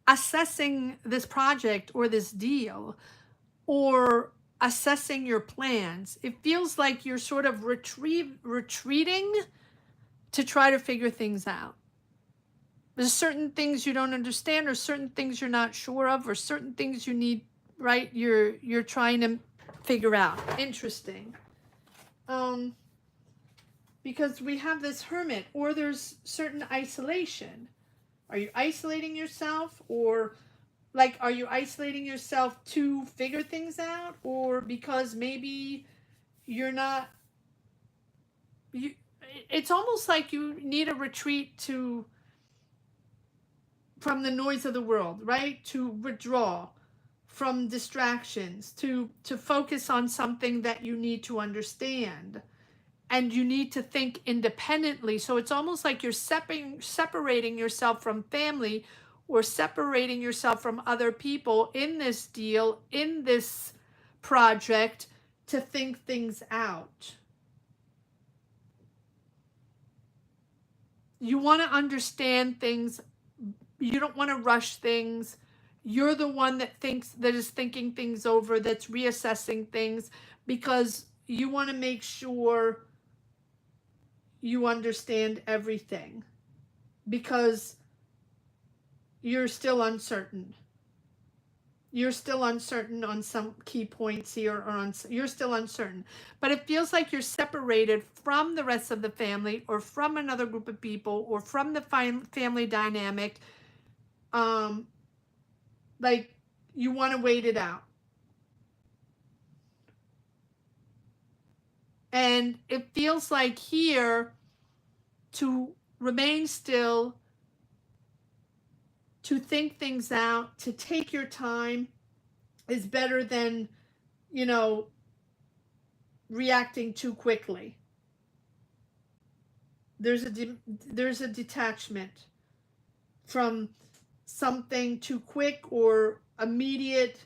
assessing this project or this deal, or assessing your plans. It feels like you're sort of retreating to try to figure things out. There's certain things you don't understand, or certain things you're not sure of, or certain things you need, right? You're trying to figure out. Interesting. Because we have this Hermit, or there's certain isolation. Are you isolating yourself, or like, are you isolating yourself to figure things out, or because maybe you're not, it's almost like you need a retreat from the noise of the world, right? To withdraw from distractions, to focus on something that you need to understand, and you need to think independently. So it's almost like you're separating yourself from family, or separating yourself from other people in this deal, in this project, to think things out. You want to understand things. You don't want to rush things. You're the one that is thinking things over, that's reassessing things, because you want to make sure you understand everything, because you're still uncertain. You're still uncertain on some key points here, or you're still uncertain. But it feels like you're separated from the rest of the family, or from another group of people, or from the family dynamic. Like, you want to wait it out. And it feels like here, to remain still, to think things out, to take your time, is better than, reacting too quickly. There's a detachment from something too quick, or immediate,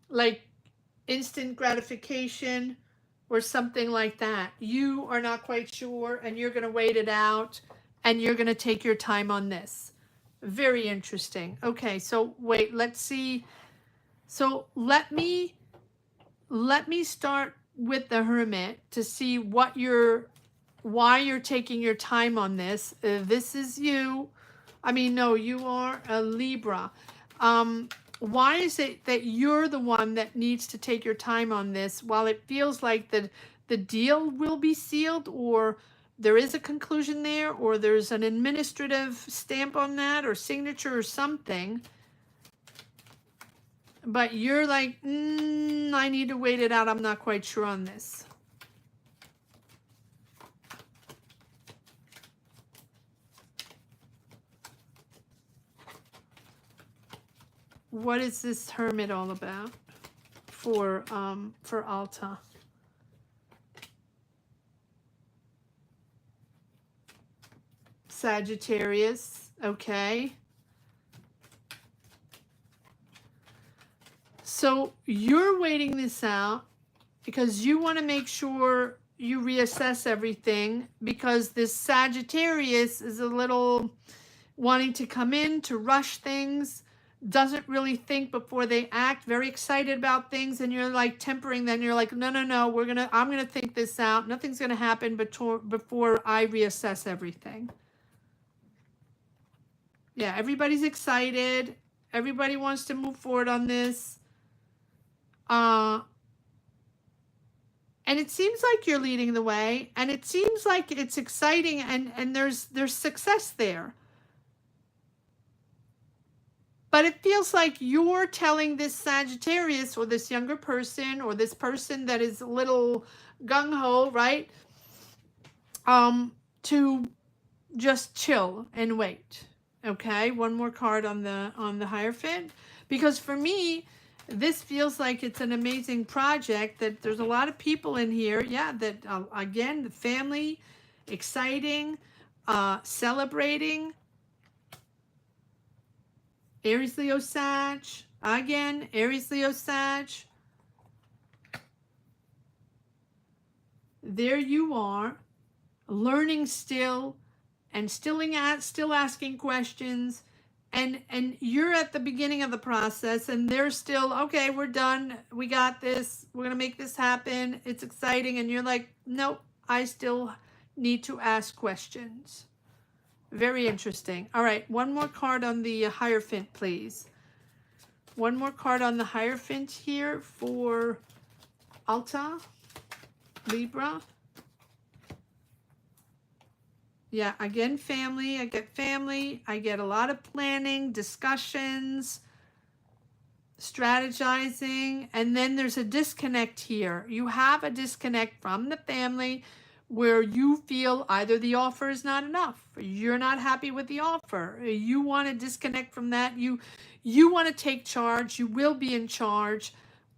like instant gratification, or something like that. You are not quite sure, and you're going to wait it out, and you're going to take your time on this. Very interesting. Okay, so wait, let's see. So let me start with the Hermit to see why you're taking your time on this. This is you. I mean, no, you are a Libra. Why is it that you're the one that needs to take your time on this, while it feels like the deal will be sealed, or there is a conclusion there, or there's an administrative stamp on that, or signature, or something? But you're like, I need to wait it out. I'm not quite sure on this. What is this Hermit all about for Alta? Sagittarius, okay. So you're waiting this out because you want to make sure you reassess everything, because this Sagittarius is a little wanting to come in to rush things, doesn't really think before they act, very excited about things, and you're like tempering them. You're like, no, I'm gonna think this out. Nothing's gonna happen before I reassess everything. Yeah, everybody's excited. Everybody wants to move forward on this. Uh, and it seems like you're leading the way, and it seems like it's exciting, and there's success there. But it feels like you're telling this Sagittarius or this younger person or this person that is a little gung-ho, right? To just chill and wait. Okay, one more card on the Hierophant, because for me this feels like it's an amazing project, that there's a lot of people in here, yeah, that again, the family, exciting, celebrating. Aries, Leo, Sag, again, Aries, Leo, Sag. There you are, learning still, and still asking questions, and you're at the beginning of the process, and they're still, okay, we're done, we got this, we're gonna make this happen, it's exciting, and you're like, nope, I still need to ask questions. Very interesting. All right, one more card on the Hierophant, please. One more card on the Hierophant here for Alta, Libra. Yeah, again, family. I get family. I get a lot of planning, discussions, strategizing, and then there's a disconnect here. You have a disconnect from the family where you feel either the offer is not enough, you're not happy with the offer, you want to disconnect from that, you want to take charge, you will be in charge.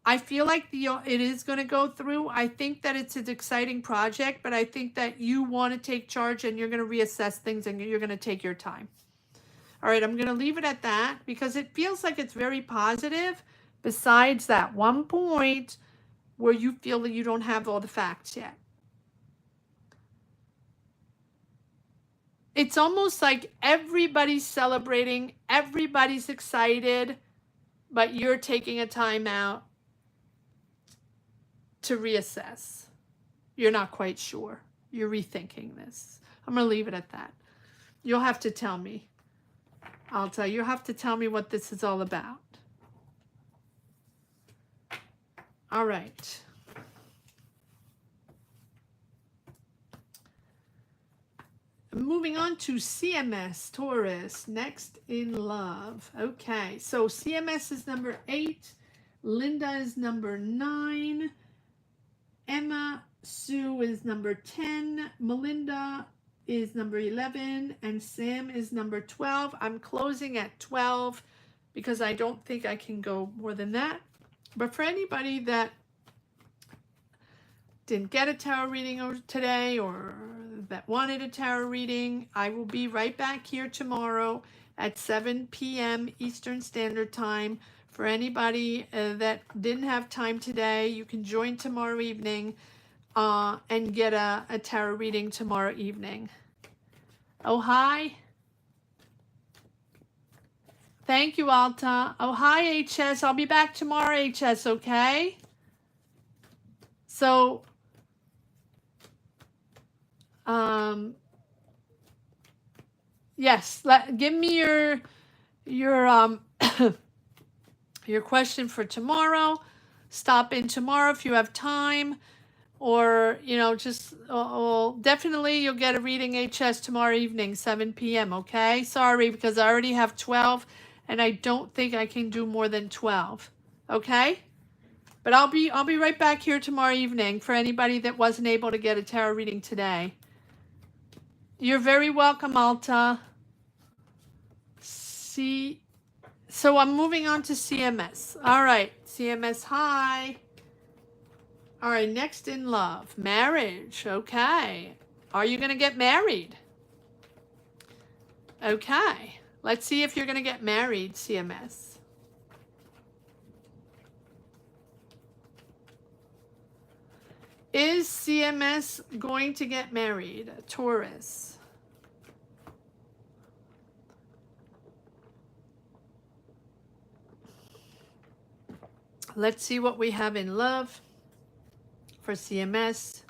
I feel like it is going to go through. I think that it's an exciting project, but I think that you want to take charge and you're going to reassess things and you're going to take your time. All right, I'm going to leave it at that because it feels like it's very positive, besides that one point where you feel that you don't have all the facts yet. It's almost like everybody's celebrating, everybody's excited, but you're taking a time out to reassess. You're not quite sure. You're rethinking this. I'm going to leave it at that. You'll have to tell me. You'll have to tell me what this is all about. All right. Moving on to CMS, Taurus, next in love. Okay, so CMS is number 8. Linda is number 9. Emma Sue is number 10. Melinda is number 11. And Sam is number 12. I'm closing at 12 because I don't think I can go more than that. But for anybody that didn't get a tarot reading today or that wanted a tarot reading, I will be right back here tomorrow at 7 p.m. Eastern Standard Time. For anybody that didn't have time today, you can join tomorrow evening and get a tarot reading tomorrow evening. Oh, hi. Thank you, Alta. Oh, hi, HS. I'll be back tomorrow, HS, okay? So, yes, give me your your question for tomorrow. Stop in tomorrow if you have time, or just definitely you'll get a reading HS tomorrow evening, 7 p.m. Okay, sorry because I already have 12 and I don't think I can do more than 12. Okay, but I'll be right back here tomorrow evening for anybody that wasn't able to get a tarot reading today. You're very welcome, Alta. So I'm moving on to CMS. All right, CMS, hi. All right, next in love, marriage. Okay, are you going to get married? Okay, let's see if you're going to get married, CMS. Is CMS going to get married, Taurus? Let's see what we have in love for CMS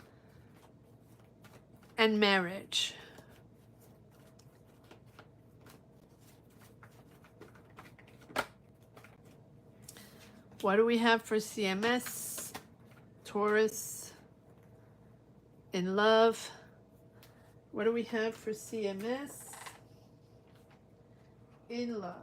and marriage. What do we have for CMS? Taurus in love. What do we have for CMS in love?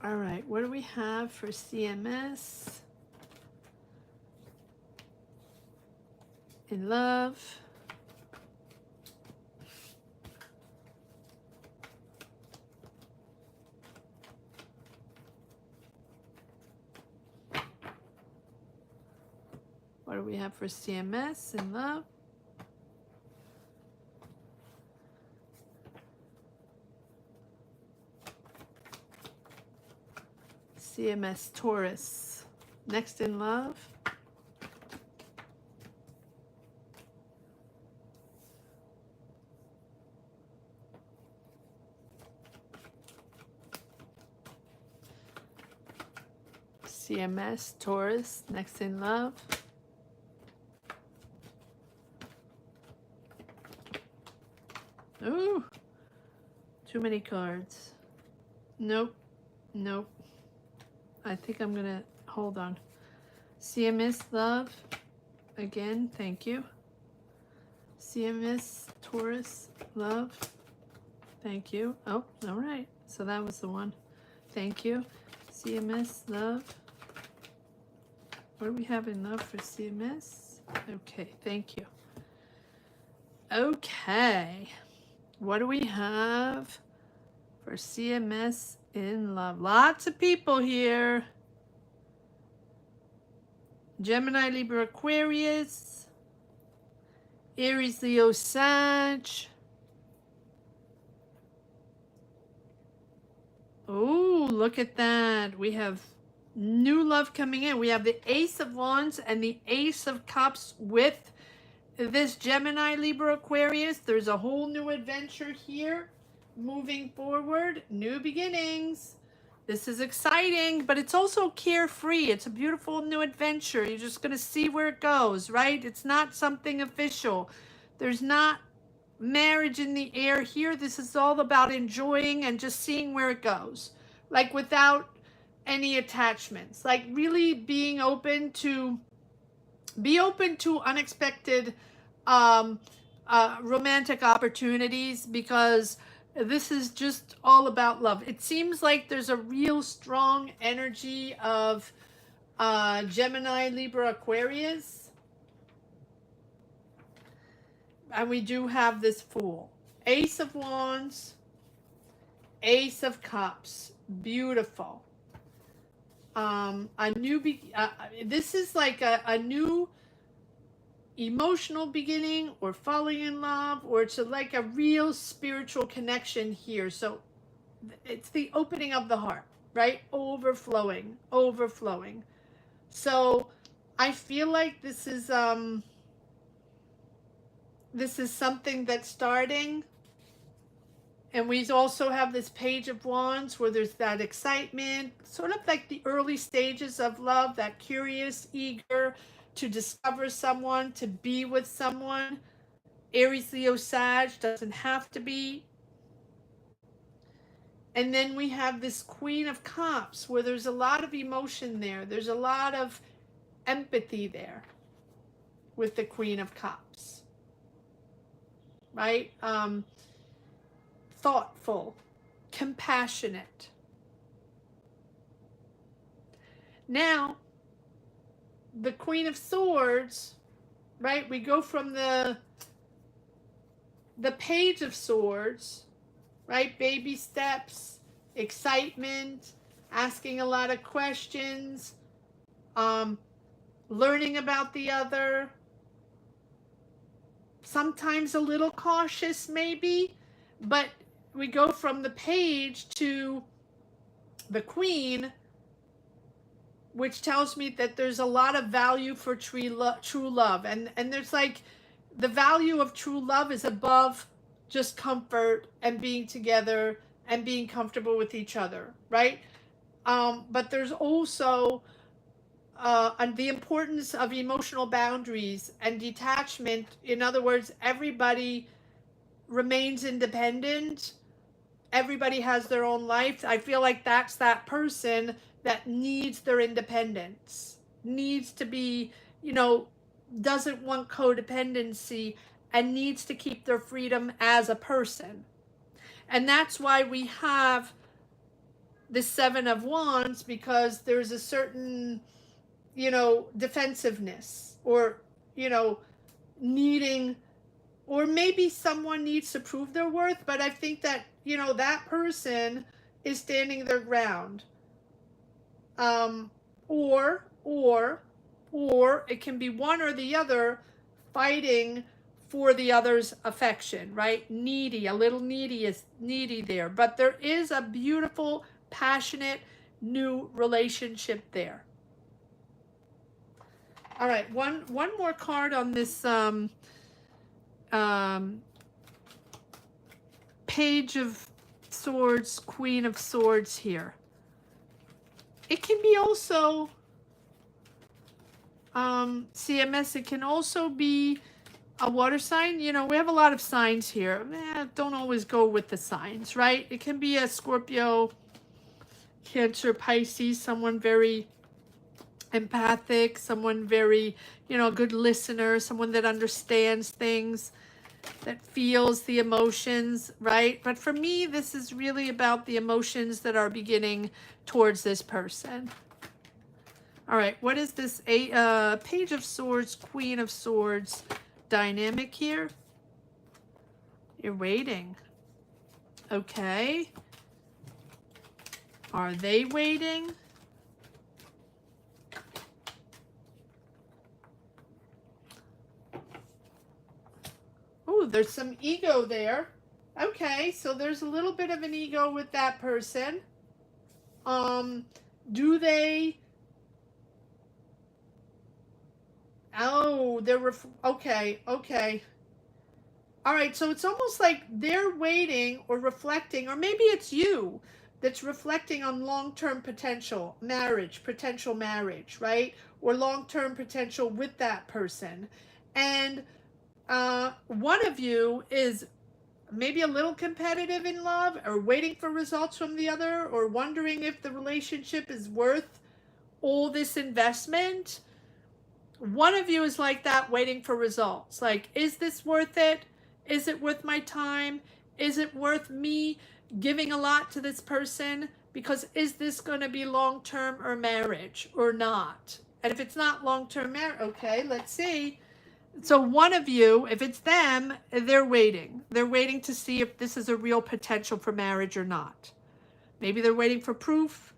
All right, what do we have for CMS in love? What do we have for CMS in love? CMS Taurus. Next in love. CMS Taurus. Next in love. Ooh, too many cards. Nope, nope. I think I'm gonna, hold on. CMS love, again, thank you. CMS Taurus love, thank you. Oh, all right, so that was the one. Thank you. CMS love. What do we have in love for CMS? Okay, thank you. Okay, what do we have for CMS in love? Lots of people here. Gemini, Libra, Aquarius, Aries, Leo, Sag. Oh, look at that. We have new love coming in. We have the Ace of Wands and the Ace of Cups with this Gemini, Libra, Aquarius. There's a whole new adventure here. Moving forward, new beginnings. This is exciting, but it's also carefree. It's a beautiful new adventure. You're just going to see where it goes, right? It's not something official. There's not marriage in the air here. This is all about enjoying and just seeing where it goes. Like without any attachments. Like really being open to unexpected romantic opportunities, because this is just all about love. It seems like there's a real strong energy of Gemini, Libra, Aquarius. And we do have this Fool. Ace of Wands, Ace of Cups. Beautiful. This is like a new emotional beginning, or falling in love, or it's like a real spiritual connection here. So it's the opening of the heart, right? Overflowing. So I feel like this is something that's starting. And we also have this Page of Wands where there's that excitement, sort of like the early stages of love, that curious, eager to discover someone, to be with someone. Aries, Leo, Sag, doesn't have to be. And then we have this Queen of Cups where there's a lot of emotion there. There's a lot of empathy there with the Queen of Cups, right? Thoughtful, compassionate. Now, the Queen of Swords, right? We go from the Page of Swords, right? Baby steps, excitement, asking a lot of questions, learning about the other, sometimes a little cautious maybe, but we go from the Page to the Queen, which tells me that there's a lot of value for true love. And there's like, the value of true love is above just comfort and being together and being comfortable with each other, right? But there's also and the importance of emotional boundaries and detachment. In other words, everybody remains independent. Everybody has their own life. I feel like that's that person that needs their independence, needs to be, you know, doesn't want codependency and needs to keep their freedom as a person. And that's why we have the Seven of Wands, because there's a certain, you know, defensiveness, or, you know, needing, or maybe someone needs to prove their worth, but I think that, you know, that person is standing their ground. Um, or it can be one or the other fighting for the other's affection, right? Needy, a little needy is needy there, but there is a beautiful, passionate, new relationship there. All right, one more card on this Page of Swords, Queen of Swords here. It can be also CMS. It can also be a water sign. You know, we have a lot of signs here. Don't always go with the signs, right? It can be a Scorpio, Cancer, Pisces, someone very empathic, someone very, you know, a good listener, someone that understands things, that feels the emotions, right? But for me, this is really about the emotions that are beginning towards this person. All right, what is this Page of Swords, Queen of Swords dynamic here? You're waiting. Okay. Are they waiting? Oh, there's some ego there. Okay, so there's a little bit of an ego with that person. Do they... Oh, they're okay. All right, so it's almost like they're waiting or reflecting, or maybe it's you that's reflecting on long-term potential marriage, right? Or long-term potential with that person. And one of you is maybe a little competitive in love, or waiting for results from the other, or wondering if the relationship is worth all this investment. One of you is like that, waiting for results. Like, is this worth it? Is it worth my time? Is it worth me giving a lot to this person? Because is this going to be long-term or marriage or not? And if it's not long-term marriage, okay, let's see. So one of you, if it's them, they're waiting. They're waiting to see if this is a real potential for marriage or not. Maybe they're waiting for proof.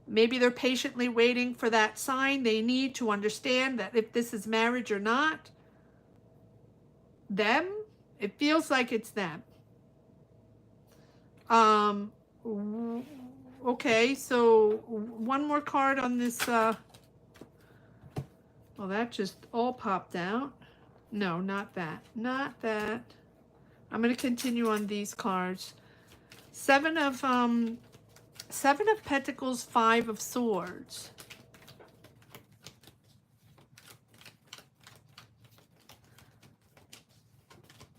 Maybe they're patiently waiting for that sign they need to understand that if this is marriage or not. Them? It feels like it's them. Okay, so one more card on this. Well, that just all popped out. No, not that. Not that. I'm going to continue on these cards. Seven of Pentacles, Five of Swords.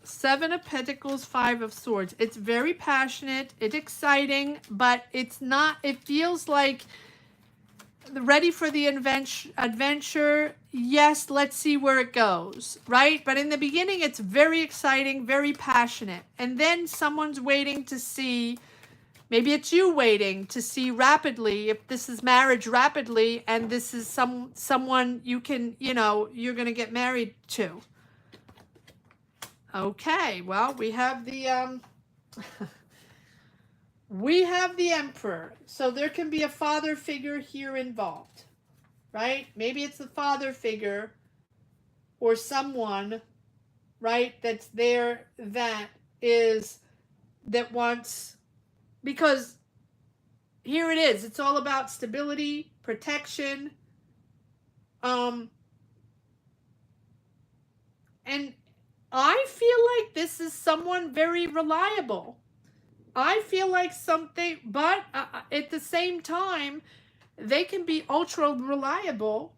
Seven of Pentacles, Five of Swords. It's very passionate. It's exciting, but it's not, it feels like ready for the adventure. Yes, let's see where it goes, right? But in the beginning, it's very exciting, very passionate. And then someone's waiting to see, maybe it's you waiting to see rapidly if this is marriage rapidly, and this is someone you can, you know, you're going to get married to. Okay, well, we have the we have the Emperor. So there can be a father figure here involved, right? Maybe it's the father figure or someone, right, that's there that wants, because here it is. It's all about stability, protection, and I feel like this is someone very reliable. I feel like something, but at the same time, they can be ultra reliable.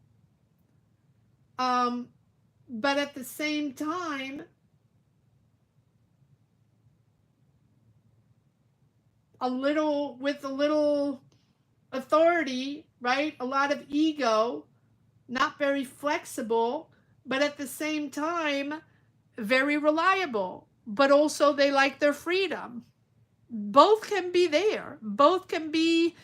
But at the same time, with a little authority, right? A lot of ego, not very flexible, but at the same time, very reliable. But also, they like their freedom. Both can be there. Both can be,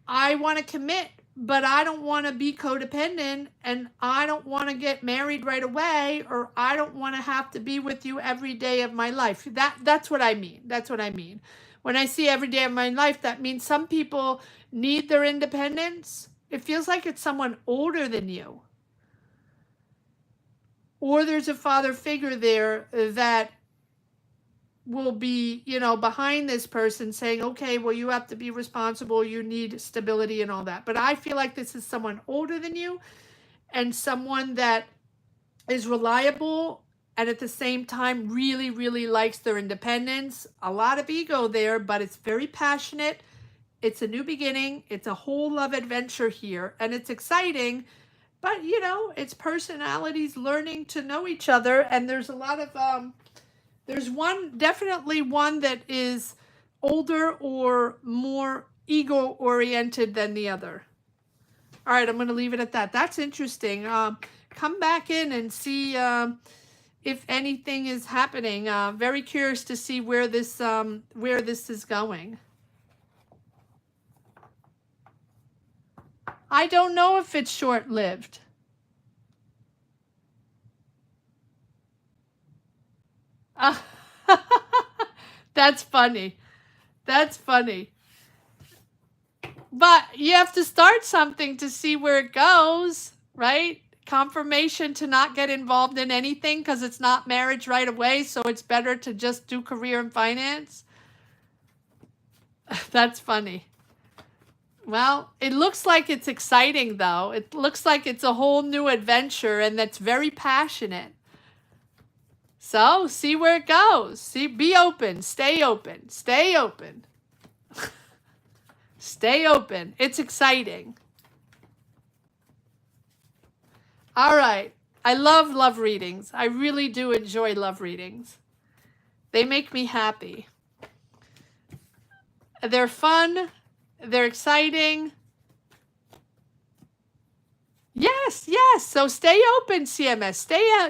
I want to commit, but I don't want to be codependent, and I don't want to get married right away, or I don't want to have to be with you every day of my life. That's what I mean. That's what I mean. When I see every day of my life, that means some people need their independence. It feels like it's someone older than you. Or there's a father figure there that will be, behind this person saying, okay, well, you have to be responsible, you need stability and all that. But I feel like this is someone older than you, and someone that is reliable, and at the same time really, really likes their independence. A lot of ego there, but it's very passionate. It's a new beginning. It's a whole love adventure here, and it's exciting. But, it's personalities learning to know each other, and there's a lot of there's definitely one that is older or more ego oriented than the other. All right, I'm going to leave it at that. That's interesting. Come back in and see if anything is happening. Very curious to see where this is going. I don't know if it's short-lived. That's funny. That's funny. But you have to start something to see where it goes, right? Confirmation to not get involved in anything because it's not marriage right away, so it's better to just do career and finance. That's funny. Well, it looks like it's exciting, though. It looks like it's a whole new adventure, and that's very passionate. So, see where it goes. Be open. Stay open. Stay open. Stay open. It's exciting. All right. I love love readings. I really do enjoy love readings. They make me happy. They're fun. They're exciting. Yes, yes. So stay open, CMS.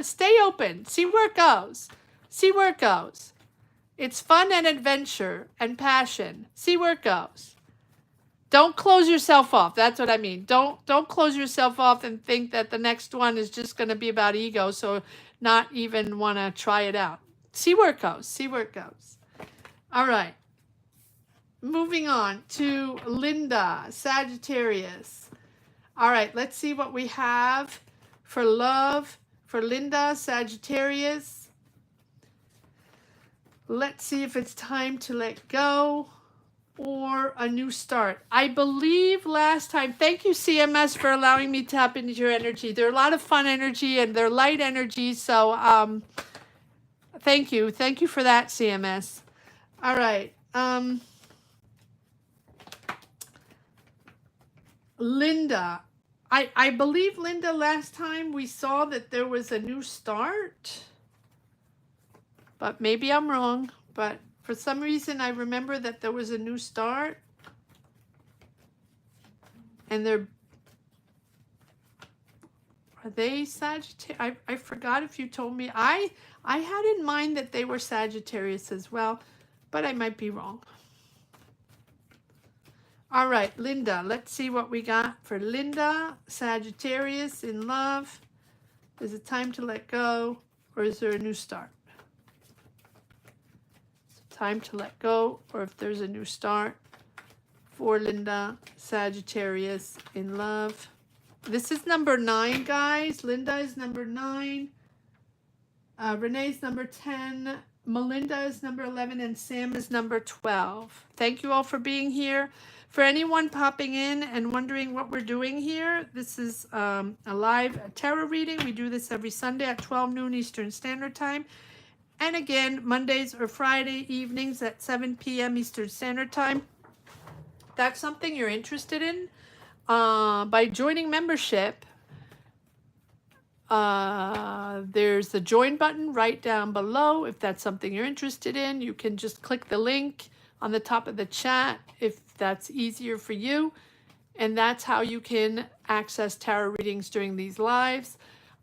Stay open. See where it goes. See where it goes. It's fun and adventure and passion. See where it goes. Don't close yourself off. That's what I mean. Don't close yourself off and think that the next one is just going to be about ego, so not even want to try it out. See where it goes. See where it goes. All right. Moving on to Linda, Sagittarius. All right, let's see what we have for love for Linda, Sagittarius. Let's see if it's time to let go or a new start. I believe last time, thank you, CMS, for allowing me to tap into your energy. They're a lot of fun energy and they're light energy, so thank you. Thank you for that, CMS. All right. Linda. I believe, Linda, last time we saw that there was a new start, but maybe I'm wrong. But for some reason, I remember that there was a new start, and are they Sagittarius? I forgot if you told me. I had in mind that they were Sagittarius as well, but I might be wrong. All right, Linda, let's see what we got for Linda, Sagittarius in love. Is it time to let go, or is there a new start? Is it time to let go, or if there's a new start for Linda, Sagittarius in love. This is number 9, guys. Linda is number 9. Renee's number 10. Melinda is number 11, and Sam is number 12. Thank you all for being here. For anyone popping in and wondering what we're doing here, this is a live tarot reading. We do this every Sunday at 12 noon Eastern Standard Time. And again, Mondays or Friday evenings at 7 p.m. Eastern Standard Time. That's something you're interested in. By joining membership, there's the join button right down below. If that's something you're interested in, you can just click the link on the top of the chat if that's easier for you. And that's how you can access tarot readings during these lives.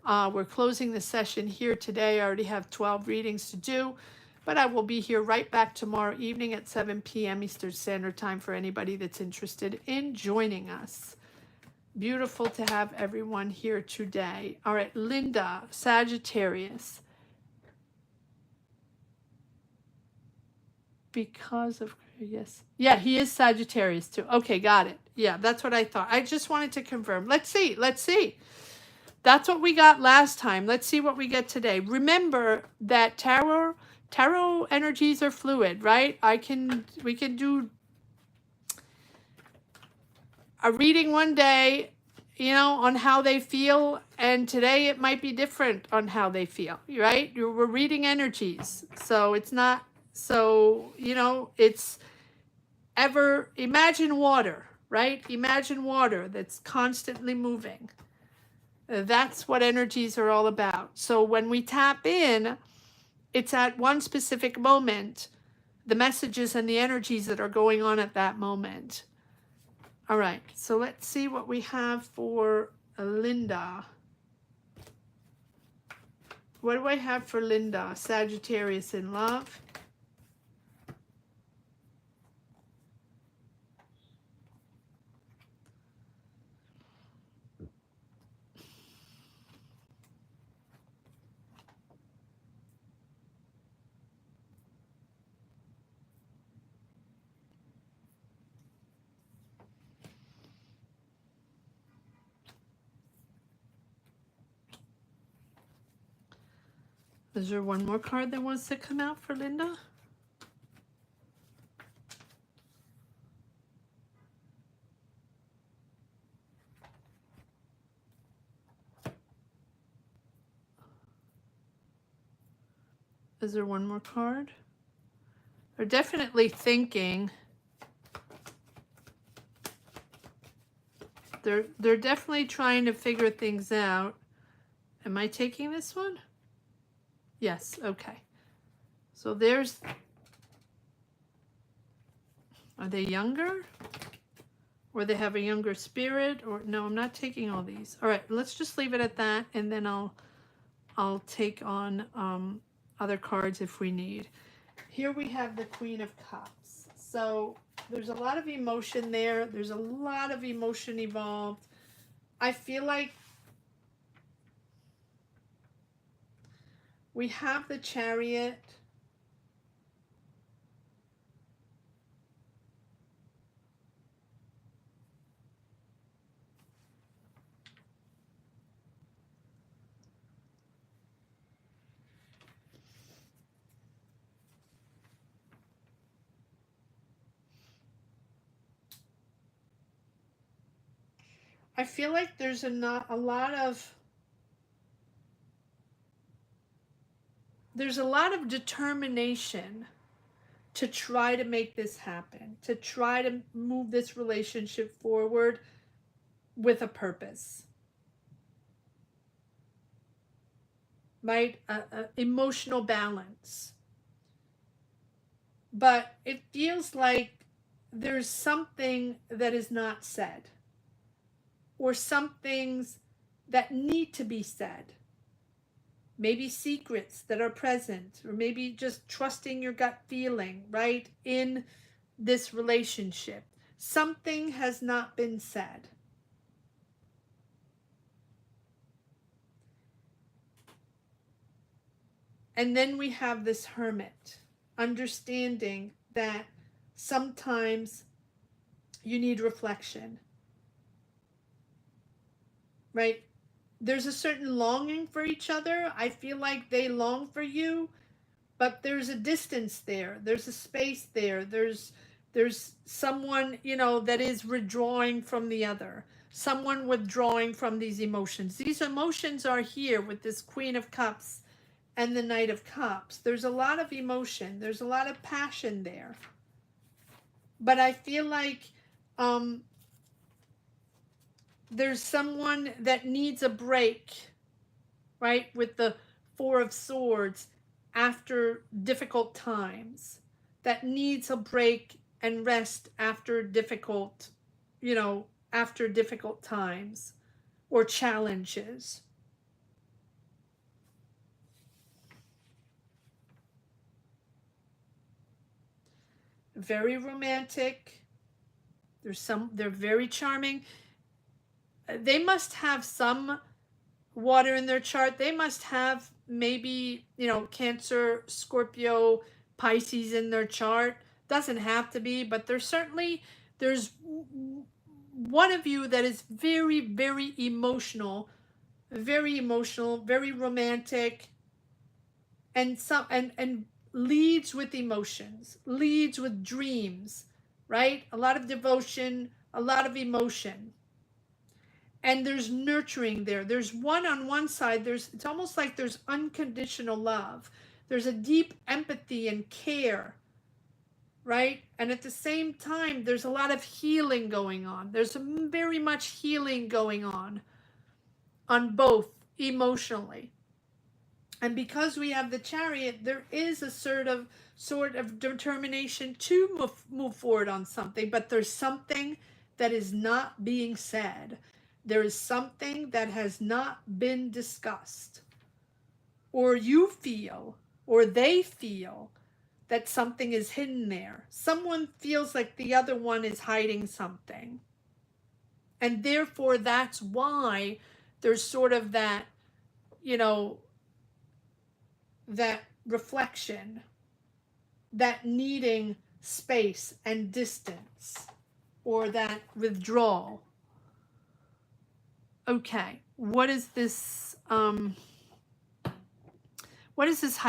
We're closing the session here today. I already have 12 readings to do, but I will be here right back tomorrow evening at 7 p.m. Eastern Standard Time for anybody that's interested in joining us. Beautiful to have everyone here today. All right, Linda, Sagittarius. Because of, yes. Yeah, he is Sagittarius too. Okay, got it. Yeah, that's what I thought. I just wanted to confirm. Let's see. Let's see. That's what we got last time. Let's see what we get today. Remember that tarot energies are fluid, right? We can do a reading one day, you know, on how they feel, and today it might be different on how they feel, right? We're reading energies. So it's not, so, you know, it's ever, imagine water, right? Imagine water that's constantly moving. That's what energies are all about. So when we tap in, it's at one specific moment, the messages and the energies that are going on at that moment. All right, so let's see what we have for Linda. What do I have for Linda? Sagittarius in love. Is there one more card that wants to come out for Linda? Is there one more card? They're definitely thinking. They're definitely trying to figure things out. Am I taking this one? Yes, okay. So there's, are they younger? Or they have a younger spirit? Or no, I'm not taking all these. All right, let's just leave it at that, and then I'll take on other cards if we need. Here we have the Queen of Cups. So there's a lot of emotion there. There's a lot of emotion involved. I feel like we have the Chariot. I feel like there's a lot of determination to try to make this happen, to try to move this relationship forward with a purpose, right? Emotional balance. But it feels like there's something that is not said, or some things that need to be said. Maybe secrets that are present, or maybe just trusting your gut feeling, right? In this relationship, something has not been said. And then we have this Hermit, understanding that sometimes you need reflection, right? There's a certain longing for each other. I feel like they long for you, but there's a distance there. There's a space there. There's someone, you know, that is withdrawing from the other. Someone withdrawing from these emotions. These emotions are here with this Queen of Cups and the Knight of Cups. There's a lot of emotion. There's a lot of passion there. But I feel like there's someone that needs a break, right? With the Four of Swords after difficult times. That needs a break and rest after difficult, after difficult times or challenges. Very romantic. They're very charming. They must have some water in their chart. They must have maybe, Cancer, Scorpio, Pisces in their chart. Doesn't have to be, but there's one of you that is very, very emotional, very romantic, and leads with emotions, leads with dreams, right? A lot of devotion, a lot of emotion. And there's nurturing there. There's on one side, it's almost like there's unconditional love. There's a deep empathy and care, right? And at the same time, there's a lot of healing going on. There's very much healing going on both emotionally. And because we have the Chariot, there is a sort of determination to move forward on something, but there's something that is not being said. There is something that has not been discussed. Or you feel, or they feel, that something is hidden there. Someone feels like the other one is hiding something. And therefore, that's why there's sort of that, that reflection, that needing space and distance, or that withdrawal. Okay, what is this High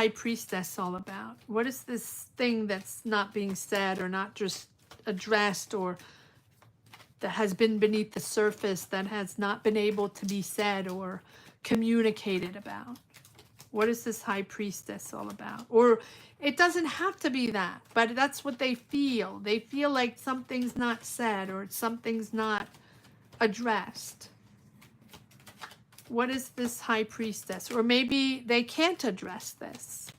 Priestess all about? What is this thing that's not being said, or not just addressed, or that has been beneath the surface, that has not been able to be said or communicated about? What is this High Priestess all about? Or it doesn't have to be that, but that's what they feel. They feel like something's not said, or something's not addressed. What is this High Priestess? Or maybe they can't address this.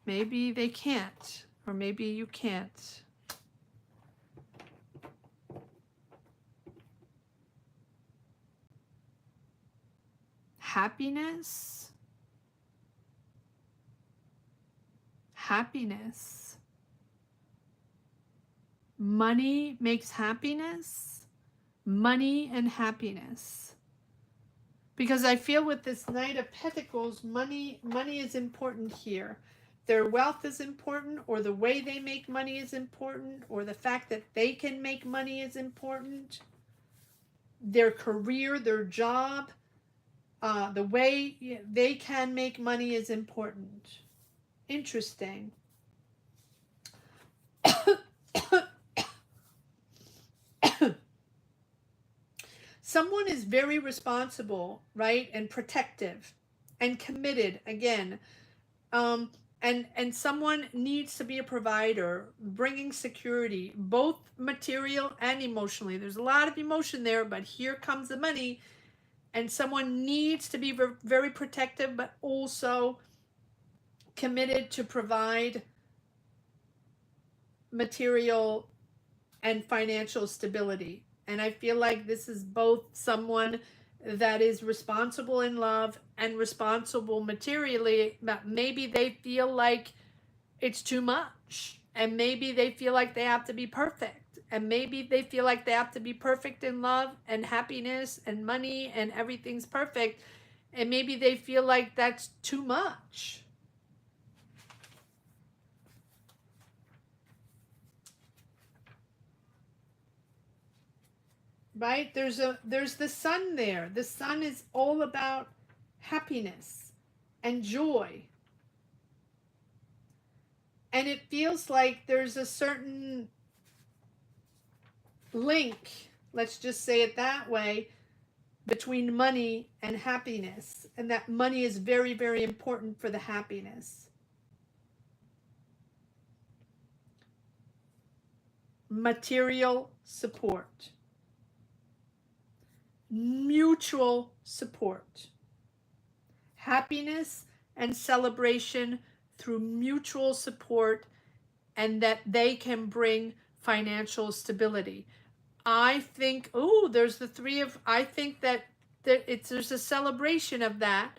Maybe they can't, or maybe you can't. Happiness. Happiness. Money makes happiness. Money and happiness. Because I feel with this Knight of Pentacles, money is important here. Their wealth is important, or the way they make money is important, or the fact that they can make money is important. Their career, their job, the way they can make money is important. Interesting. Someone is very responsible, right, and protective and committed, again. And someone needs to be a provider, bringing security, both material and emotionally. There's a lot of emotion there, but here comes the money. And someone needs to be very protective, but also committed to provide material and financial stability. And I feel like this is both someone that is responsible in love and responsible materially, but maybe they feel like it's too much. And maybe they feel like they have to be perfect. And maybe they feel like they have to be perfect in love and happiness and money and everything's perfect. And maybe they feel like that's too much. Right? There's the sun there. The sun is all about happiness and joy. And it feels like there's a certain link, let's just say it that way, between money and happiness, and that money is very, very important for the happiness. Material support, mutual support, happiness and celebration through mutual support, and that they can bring financial stability. I think, oh, there's the three of, I think that there's a celebration of that,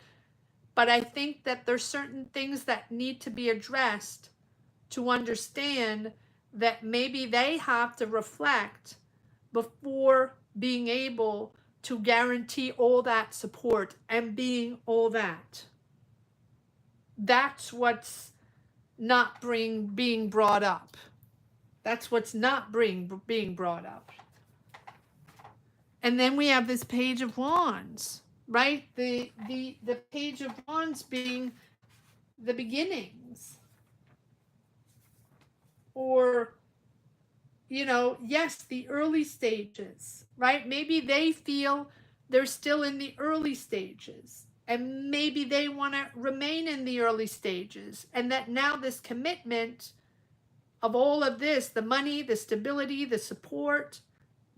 but I think that there's certain things that need to be addressed to understand that maybe they have to reflect before being able to guarantee all that support and being all that. That's what's not being brought up. That's what's not being brought up. And then we have this Page of Wands, right? The Page of Wands being the beginnings. Or, you know, yes, the early stages, right? Maybe they feel they're still in the early stages, and maybe they want to remain in the early stages, and that now this commitment of all of this, the money, the stability, the support,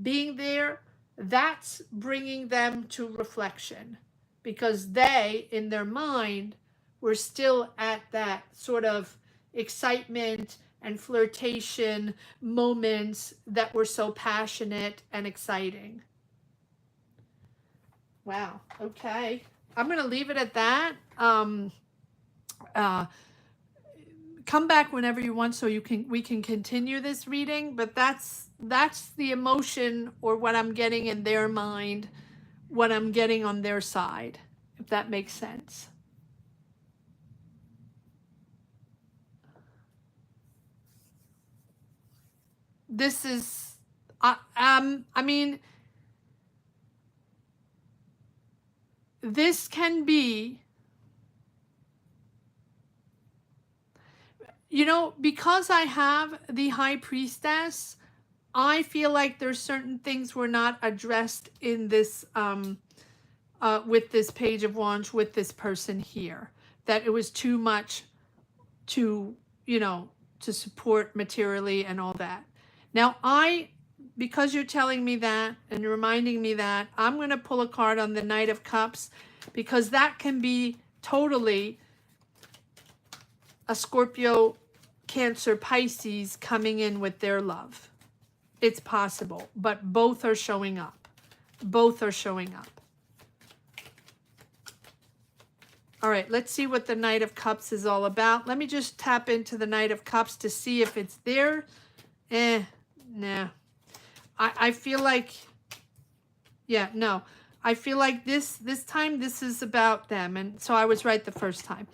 being there, that's bringing them to reflection, because they, in their mind, were still at that sort of excitement and flirtation moments that were so passionate and exciting. Wow. Okay. I'm going to leave it at that. Come back whenever you want so we can continue this reading, but that's the emotion, or what I'm getting in their mind, what I'm getting on their side, if that makes sense. This is I mean, this can be, you know, because I have the High Priestess, I feel like there's certain things were not addressed in this with this Page of Wands, with this person here, that it was too much to, you know, to support materially and all that. Now because you're telling me that and you're reminding me that, I'm going to pull a card on the Knight of Cups, because that can be totally a Scorpio, Cancer, Pisces coming in with their love. It's possible, but both are showing up. Both are showing up. All right, let's see what the Knight of Cups is all about. Let me just tap into the Knight of Cups to see if it's there. Nah. I feel like, yeah, no. I feel like this time this is about them, and so I was right the first time.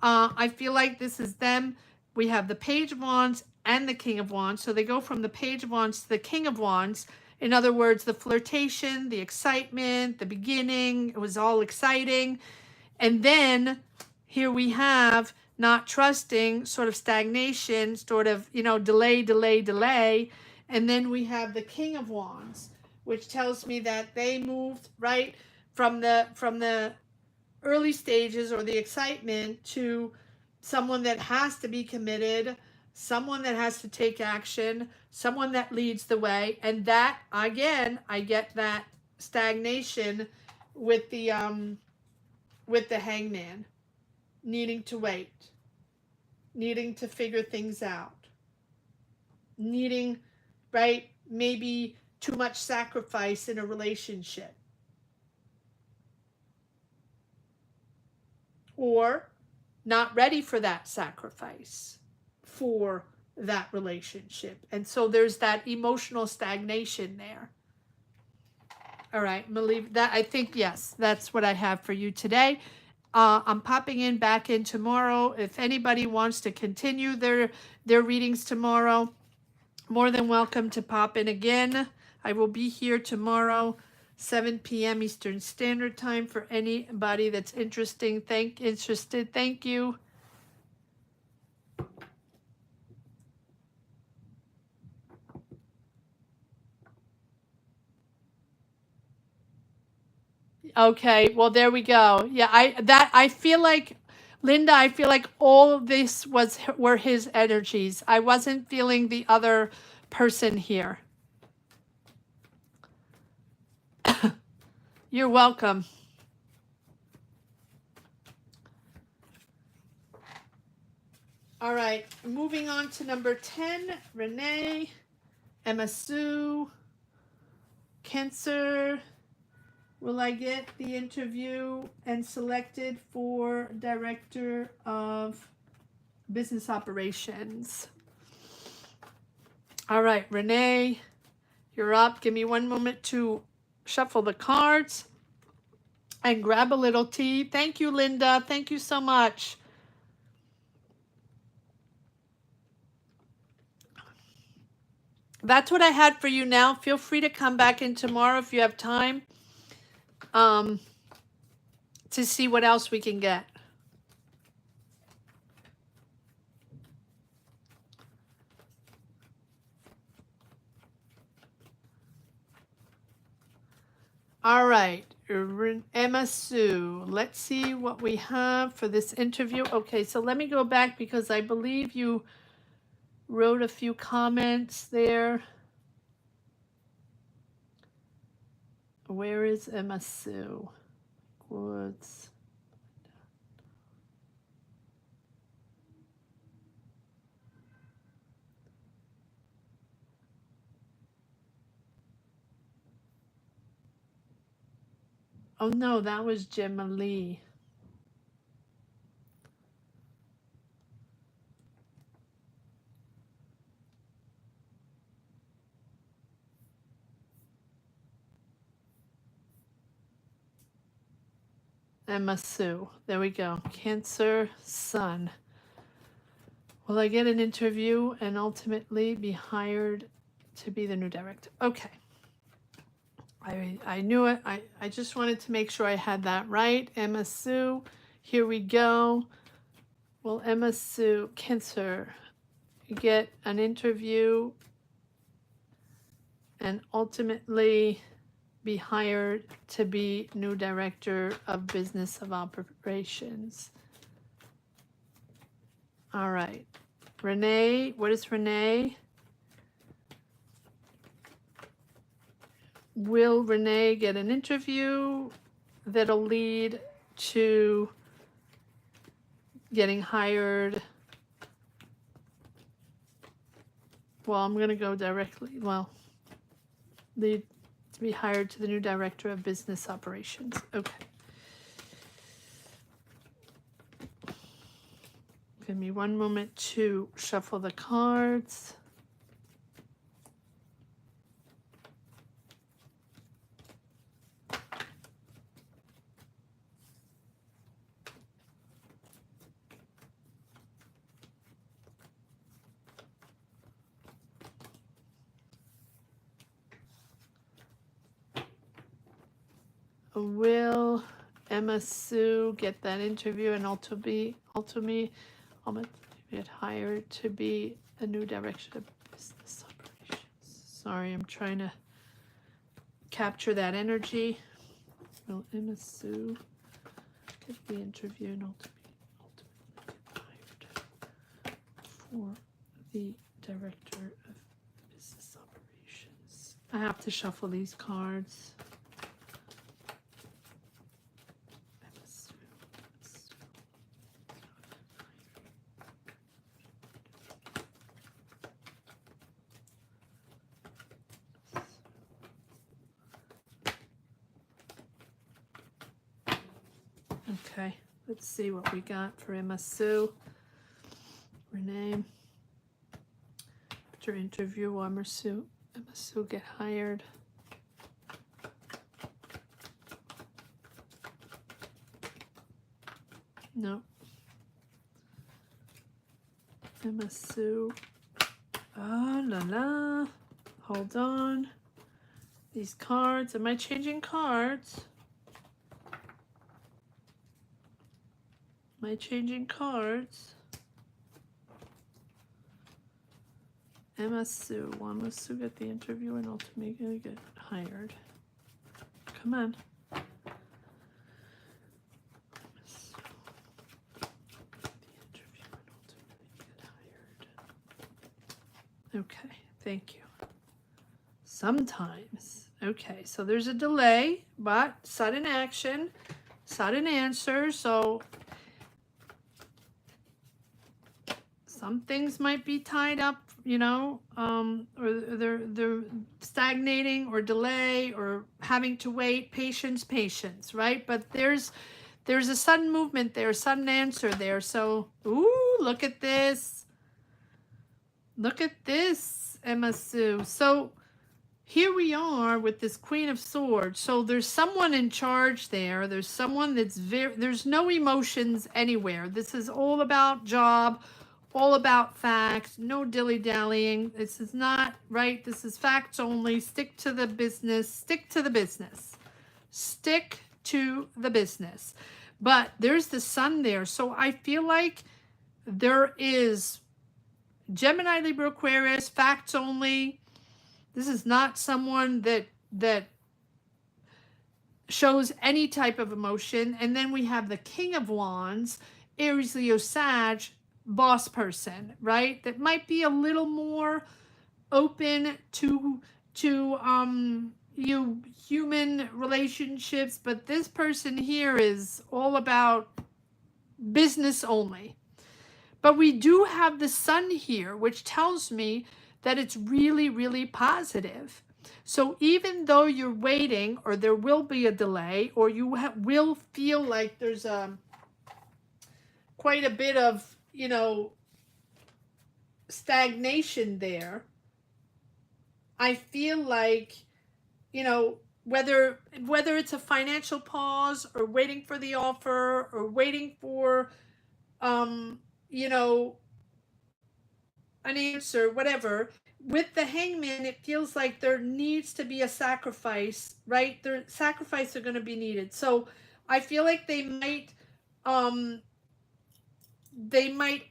I feel like this is them. We have the Page of Wands and the King of Wands. So they go from the Page of Wands to the King of Wands. In other words, the flirtation, the excitement, the beginning, it was all exciting. And then here we have not trusting, sort of stagnation, sort of, you know, delay. And then we have the King of Wands, which tells me that they moved right from the early stages, or the excitement, to someone that has to be committed, someone that has to take action, someone that leads the way. And that, again, I get that stagnation with the Hangman, needing to wait, needing to figure things out, needing, right, maybe too much sacrifice in a relationship, or not ready for that sacrifice for that relationship. And so there's that emotional stagnation there. All right, I'm gonna leave that. I think, yes, that's what I have for you today. I'm popping in back in tomorrow. If anybody wants to continue their readings tomorrow, more than welcome to pop in again. I will be here tomorrow, 7 p.m. Eastern Standard Time, for anybody that's interested. Thank you. Okay, well there we go. Yeah, I feel like Linda, I feel like all of this were his energies. I wasn't feeling the other person here. You're welcome. All right, moving on to number 10, Renee, Emma Sue, Cancer. Will I get the interview and selected for Director of Business Operations? All right, Renee, you're up. Give me one moment to shuffle the cards and grab a little tea. Thank you, Linda. Thank you so much. That's what I had for you now. Feel free to come back in tomorrow if you have time to see what else we can get. All right, Emma Sue, let's see what we have for this interview. Okay, so let me go back because I believe you wrote a few comments there. Where is Emma Sue? Woods. Oh no, that was Gemma Lee. Emma Sue. There we go. Cancer Sun. Will I get an interview and ultimately be hired to be the new director? Okay. I knew it. I just wanted to make sure I had that right. Emma Sue. Here we go. Will Emma Sue, Cancer, get an interview and ultimately be hired to be new director of business of operations? All right. Renee, what is Renee? Will Renee get an interview that'll lead to getting hired? Well, I'm going to go directly. Well, lead to be hired to the new director of business operations. Okay. Give me one moment to shuffle the cards. Will Emma Sue get that interview and ultimately get hired to be a new director of business operations? Sorry, I'm trying to capture that energy. Will Emma Sue get the interview and ultimately get hired for the director of business operations? I have to shuffle these cards. Okay, let's see what we got for Emma Sue. Renee. After interview, will Emma Sue get hired? No. Emma Sue. Oh la la. Hold on. These cards. Am I changing cards? Am I changing cards? Emma Sue. Will Emma Sue get the interview and ultimately get hired? Come on. Okay, thank you. Sometimes. Okay, so there's a delay, but sudden action, sudden answer. So some things might be tied up, you know, or they're stagnating or delay or having to wait. Patience, right? But there's a sudden movement there, sudden answer there. So, ooh, look at this. Look at this, Emma Sue. So here we are with this Queen of Swords. So there's someone in charge there. There's someone that's there's no emotions anywhere. This is all about job, all about facts, no dilly-dallying. This is not, right? This is facts only. Stick to the business. Stick to the business. Stick to the business. But there's the sun there. So I feel like there is Gemini, Libra, Aquarius, facts only. This is not someone that shows any type of emotion. And then we have the King of Wands, Aries, Leo, Sag, boss person, right? That might be a little more open to you human relationships, but this person here is all about business only. But we do have the sun here, which tells me that it's really, really positive. So even though you're waiting, or there will be a delay, or you will feel like there's quite a bit of, you know, stagnation there, I feel like, you know, whether it's a financial pause or waiting for the offer or waiting for, you know, an answer, whatever, with the Hangman, it feels like there needs to be a sacrifice, right? There sacrifices are going to be needed. So I feel like they might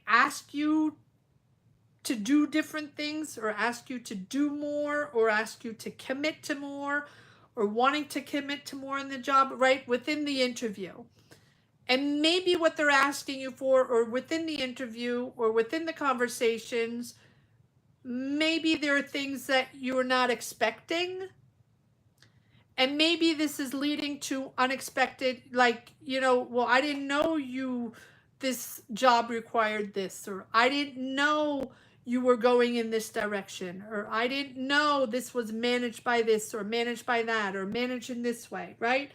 ask you to do different things, or ask you to do more, or ask you to commit to more, or wanting to commit to more in the job, right? Within the interview. And maybe what they're asking you for, or within the interview, or within the conversations, maybe there are things that you're not expecting. And maybe this is leading to unexpected, like, you know, well, I didn't know this job required this, or I didn't know you were going in this direction, or I didn't know this was managed by this, or managed by that, or managed in this way, right?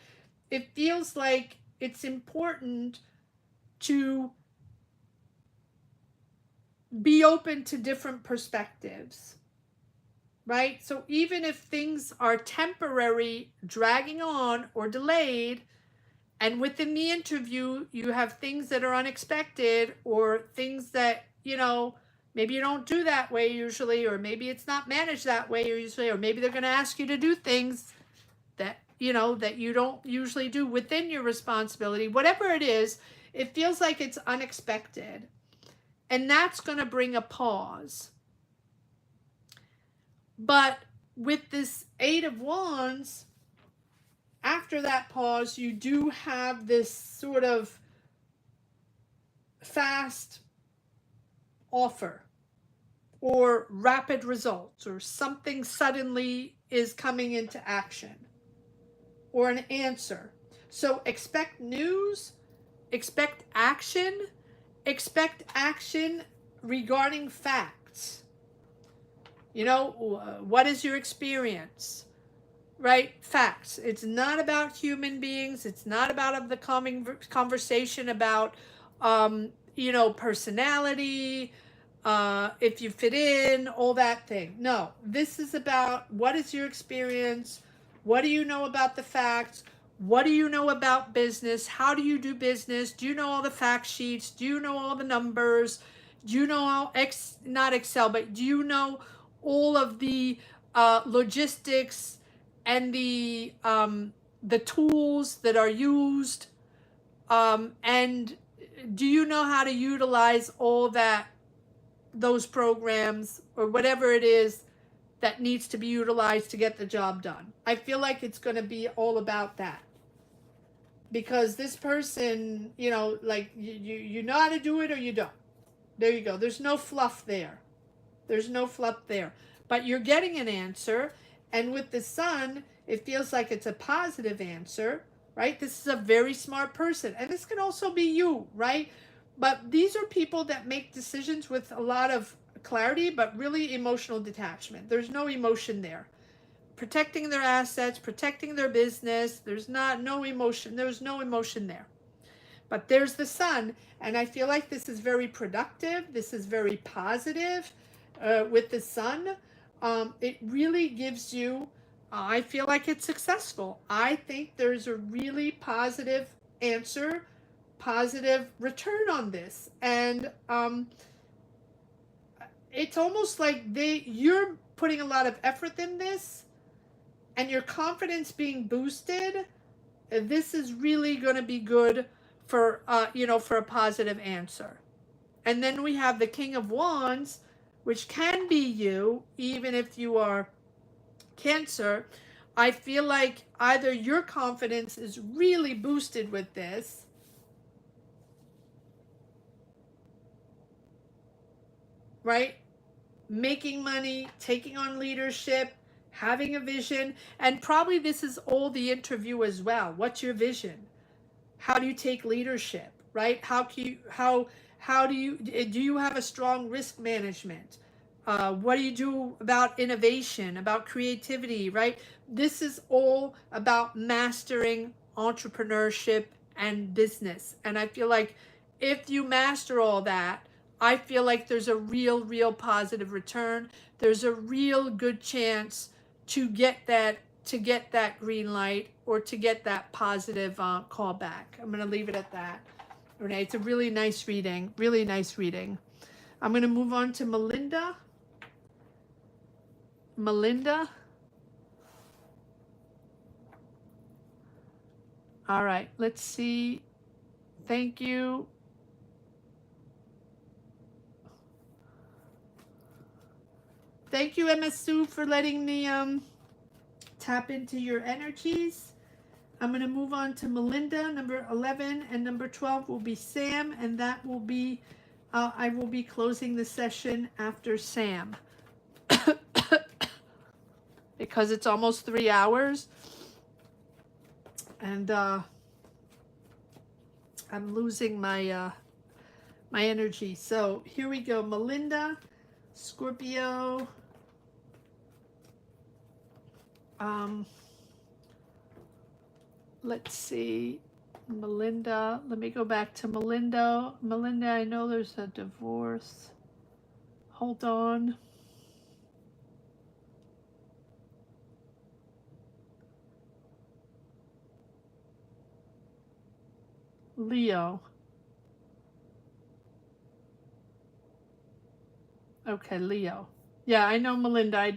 It feels like it's important to be open to different perspectives, right? So even if things are temporary, dragging on, or delayed, and within the interview, you have things that are unexpected, or things that, you know, maybe you don't do that way usually, or maybe it's not managed that way usually, or maybe they're going to ask you to do things that, you know, that you don't usually do within your responsibility. Whatever it is, it feels like it's unexpected. And that's going to bring a pause. But with this Eight of Wands, after that pause, you do have this sort of fast offer, or rapid results, or something suddenly is coming into action, or an answer. So expect news, expect action regarding facts. You know, what is your experience? Right? Facts. It's not about human beings. It's not about the conversation about, you know, personality, if you fit in, all that thing. No, this is about what is your experience? What do you know about the facts? What do you know about business? How do you do business? Do you know all the fact sheets? Do you know all the numbers? Do you know all not Excel, but do you know all of the logistics and the tools that are used? And do you know how to utilize all those programs, or whatever it is that needs to be utilized to get the job done? I feel like it's going to be all about that. Because this person, you know, like you know how to do it, or you don't. There you go. There's no fluff there. There's no fluff there. But you're getting an answer. And with the Sun, it feels like it's a positive answer, right? This is a very smart person. And this can also be you, right? But these are people that make decisions with a lot of clarity, but really emotional detachment. There's no emotion there. Protecting their assets, protecting their business. There's no emotion. There's no emotion there. But there's the Sun, and I feel like this is very productive. This is very positive with the Sun. It really gives you, I feel like it's successful. I think there's a really positive answer, positive return on this. And it's almost like you're putting a lot of effort in this, and your confidence being boosted. This is really going to be good for for a positive answer. And then we have the King of Wands, which can be you, even if you are Cancer. I feel like either your confidence is really boosted with this, right? Making money, taking on leadership, having a vision, and probably this is all the interview as well. What's your vision? How do you take leadership, right? How do you have a strong risk management? What do you do about innovation, about creativity, right? This is all about mastering entrepreneurship and business. And I feel like if you master all that, I feel like there's a real positive return. There's a real good chance to get that green light or to get that positive call back. I'm going to leave it at that. Renee, it's a really nice reading. Really nice reading. I'm going to move on to Melinda. Melinda. All right, let's see. Thank you. Thank you, Emma Sue, for letting me tap into your energies. I'm going to move on to Melinda. Number 11 and number 12 will be Sam, and that will be, I will be closing the session after Sam. Because it's almost 3 hours. And I'm losing my my energy. So here we go. Melinda, Scorpio. Let's see. Melinda. Let me go back to Melinda. Melinda, I know there's a divorce. Hold on. Leo. Okay, Leo. Yeah, I know Melinda.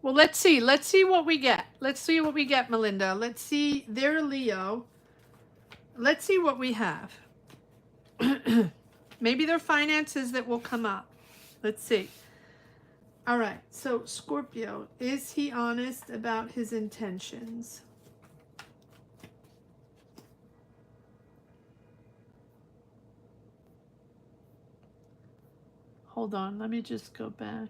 Well, let's see. Let's see what we get. Let's see what we get, Melinda. Let's see. They're Leo. Let's see what we have. Maybe they're finances that will come up. Let's see. All right. So, Scorpio, is he honest about his intentions? Hold on. Let me just go back.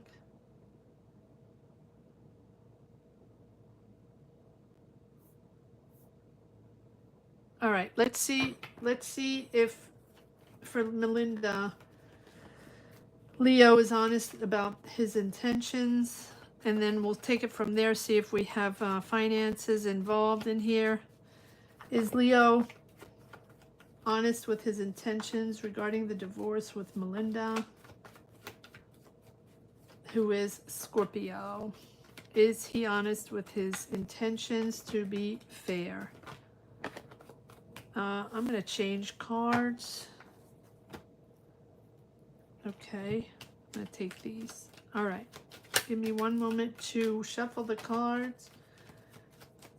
All right. Let's see if for Melinda, Leo is honest about his intentions, and then we'll take it from there, see if we have finances involved in here. Is Leo honest with his intentions regarding the divorce with Melinda, who is Scorpio? Is he honest with his intentions to be fair? I'm going to change cards. Okay, I'm going to take these. All right, give me one moment to shuffle the cards.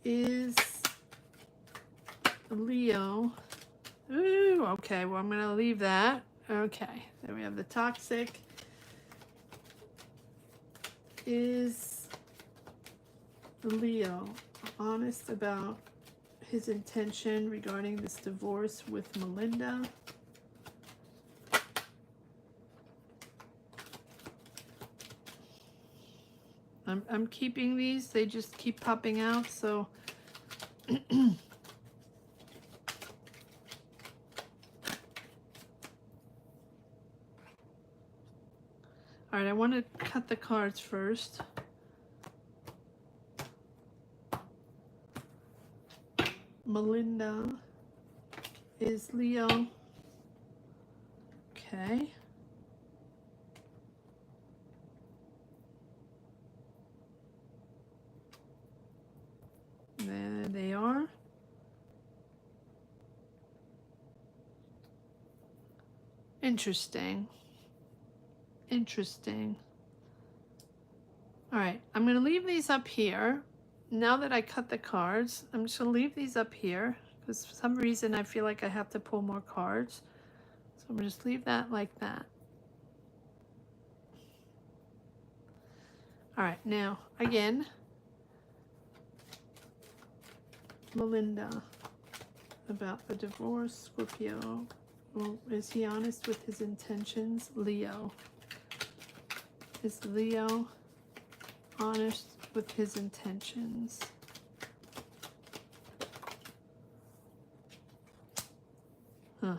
Is Leo... Ooh, okay, well, I'm going to leave that. Okay, then we have the toxic. Is Leo honest about his intention regarding this divorce with Melinda. I'm keeping these. They just keep popping out, so all right, I want to cut the cards first. Melinda is Leo. Okay. There they are. Interesting. Interesting. All right, I'm going to leave these up here. Now that I cut the cards, I'm just going to leave these up here because for some reason I feel like I have to pull more cards. So I'm going to just leave that like that. All right, now again, Melinda about the divorce, Scorpio. Well, is he honest with his intentions? Leo. Is Leo honest with his intentions? Huh.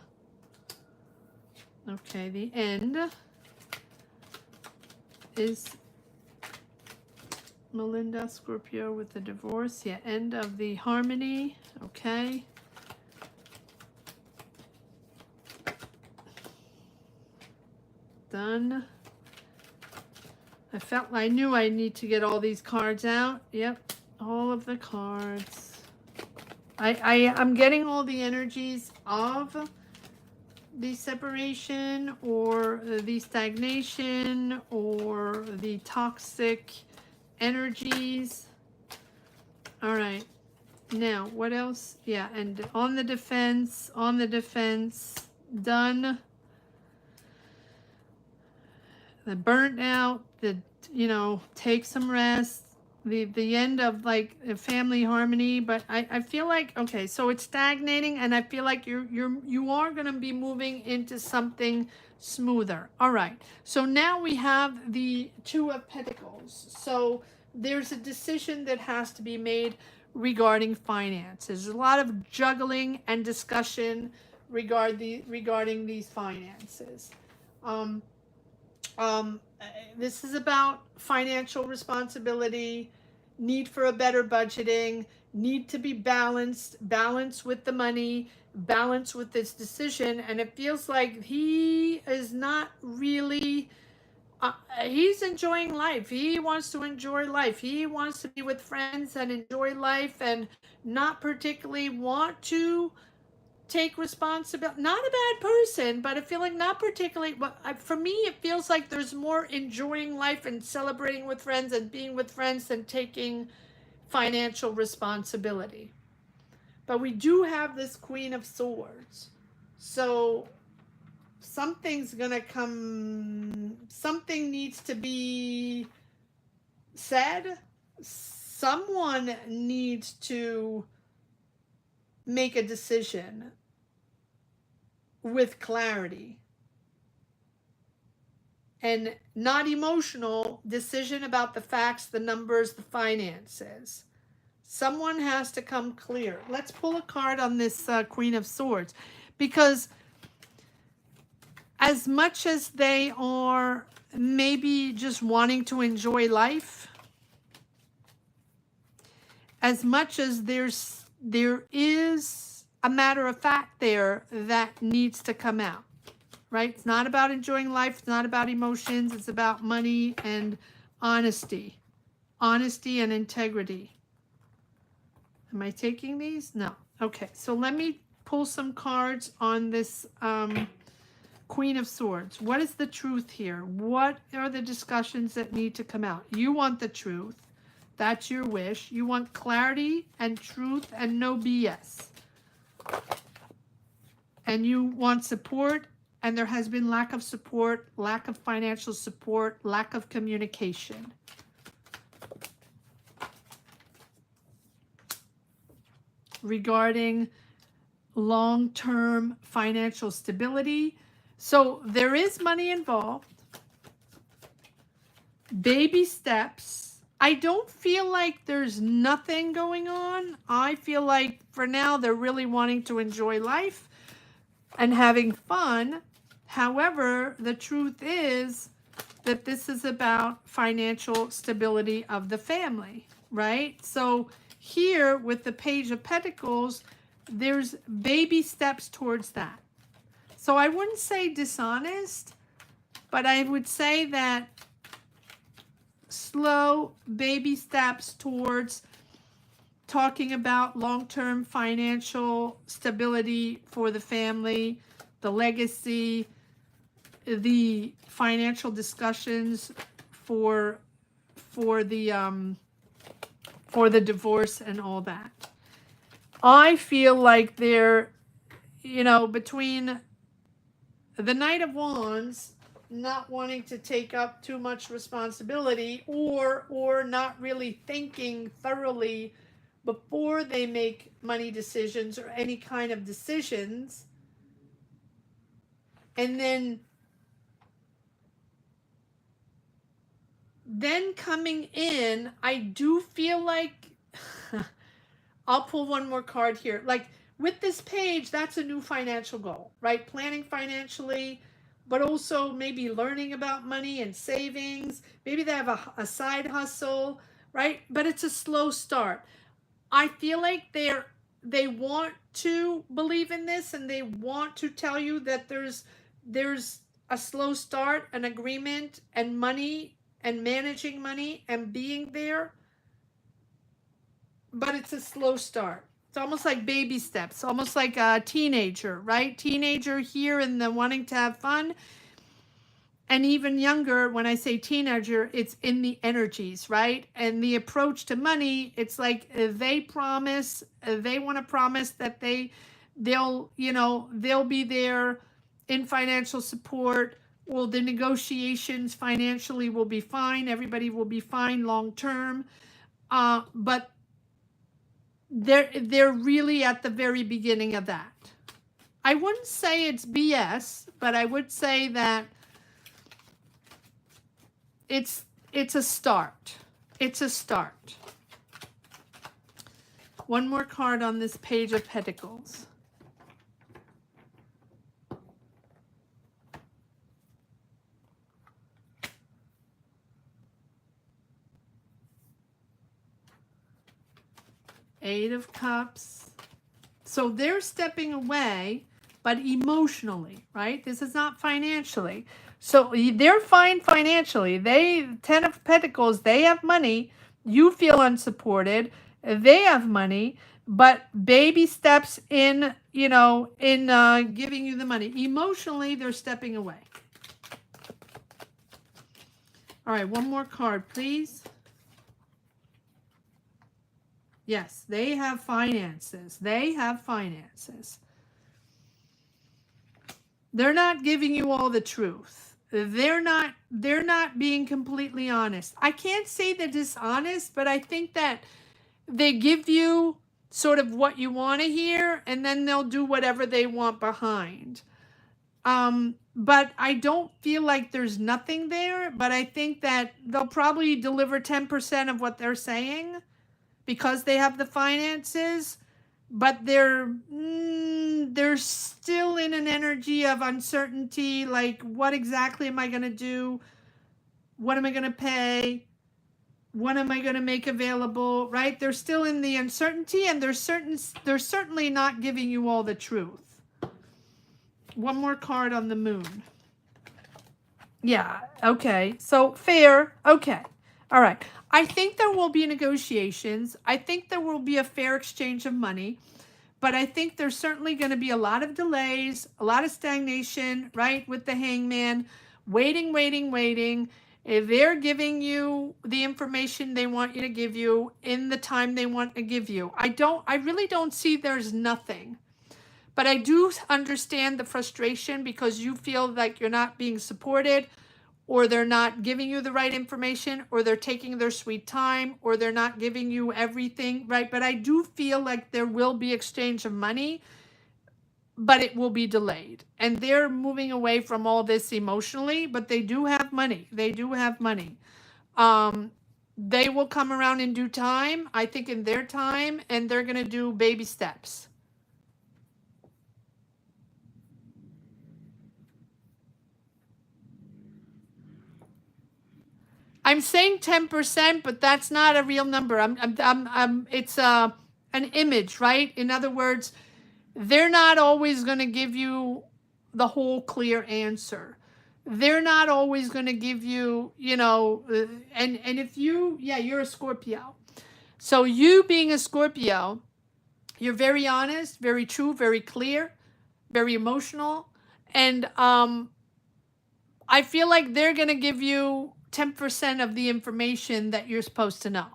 Okay, the end is Melinda, Scorpio with the divorce. Yeah, end of the harmony. Okay. Done. I knew I need to get all these cards out. Yep, all of the cards. I'm getting all the energies of the separation or the stagnation or the toxic energies. All right. Now, what else? Yeah, and on the defense, done. The burnt out, take some rest, the end of like family harmony. But I feel like, okay, so it's stagnating, and I feel like you are going to be moving into something smoother. All right, so now we have the Two of Pentacles. So there's a decision that has to be made regarding finances. There's a lot of juggling and discussion regarding these finances. This is about financial responsibility, need for a better budgeting, need to be balanced with the money, balance with this decision. And it feels like he is not really, he's enjoying life. He wants to enjoy life. He wants to be with friends and enjoy life and not particularly want to take responsibility. Not a bad person, but I feel like not particularly. But for me, it feels like there's more enjoying life and celebrating with friends and being with friends than taking financial responsibility. But we do have this Queen of Swords, so something's gonna come. Something needs to be said. Someone needs to make a decision with clarity and not emotional decision about the facts, the numbers, the finances. Someone has to come clear. Let's pull a card on this Queen of Swords, because as much as they are maybe just wanting to enjoy life, as much as there is a matter of fact there that needs to come out, right? It's not about enjoying life. It's not about emotions. It's about money and honesty and integrity. Am I taking these? No. Okay, so let me pull some cards on this Queen of Swords. What is the truth here? What are the discussions that need to come out? You want the truth. That's your wish. You want clarity and truth and no BS. And you want support, and there has been lack of support, lack of financial support, lack of communication. regarding long-term financial stability. So there is money involved. Baby steps. I don't feel like there's nothing going on. I feel like for now they're really wanting to enjoy life and having fun. However, the truth is that this is about financial stability of the family, right? So here with the Page of Pentacles, there's baby steps towards that. So I wouldn't say dishonest, but I would say that slow baby steps towards talking about long-term financial stability for the family, the legacy, the financial discussions for the divorce and all that. I feel like they're, you know, between the Knight of Wands not wanting to take up too much responsibility or not really thinking thoroughly before they make money decisions or any kind of decisions, and then coming in, I do feel like I'll pull one more card here. Like with this page, that's a new financial goal, right? Planning financially, but also maybe learning about money and savings. Maybe they have a side hustle, right? But it's a slow start. I feel like they want to believe in this and they want to tell you that there's a slow start, an agreement, and money and managing money and being there, but it's a slow start. It's almost like baby steps, almost like a teenager, right? Teenager here and then wanting to have fun. And even younger, when I say teenager, it's in the energies, right? And the approach to money, it's like they promise, they want to promise that they'll, you know, they'll be there in financial support. Well, the negotiations financially will be fine. Everybody will be fine long term. But they're really at the very beginning of that. I wouldn't say it's BS, but I would say that it's a start. It's a start. One more card on this Page of Pentacles. Eight of Cups. So they're stepping away, but emotionally, right? This is not financially. So they're fine financially. Ten of Pentacles, they have money. You feel unsupported. They have money, but baby steps in, you know, in giving you the money. Emotionally, they're stepping away. All right, one more card, please. Yes, they have finances. They have finances. They're not giving you all the truth. They're not being completely honest. I can't say they're dishonest, but I think that they give you sort of what you want to hear, and then they'll do whatever they want behind. But I don't feel like there's nothing there, but I think that they'll probably deliver 10% of what they're saying because they have the finances, but they're still in an energy of uncertainty, like what exactly am I going to do? What am I going to pay? What am I going to make available, right? They're still in the uncertainty, and they're certainly not giving you all the truth. One more card on the Moon. Yeah, okay. So fair. Okay. All right. I think there will be negotiations. I think there will be a fair exchange of money. But I think there's certainly going to be a lot of delays, a lot of stagnation, right, with the Hangman. Waiting. If they're giving you the information they want you to give you in the time they want to give you. I really don't see there's nothing. But I do understand the frustration because you feel like you're not being supported, or they're not giving you the right information, or they're taking their sweet time, or they're not giving you everything, right? But I do feel like there will be exchange of money, but it will be delayed. And they're moving away from all this emotionally, but they do have money. They do have money. They will come around in due time, I think in their time, and they're going to do baby steps. I'm saying 10%, but that's not a real number. It's an image, right? In other words, they're not always going to give you the whole clear answer. They're not always going to give you, and if you're a Scorpio. So you being a Scorpio, you're very honest, very true, very clear, very emotional, and I feel like they're going to give you 10% of the information that you're supposed to know.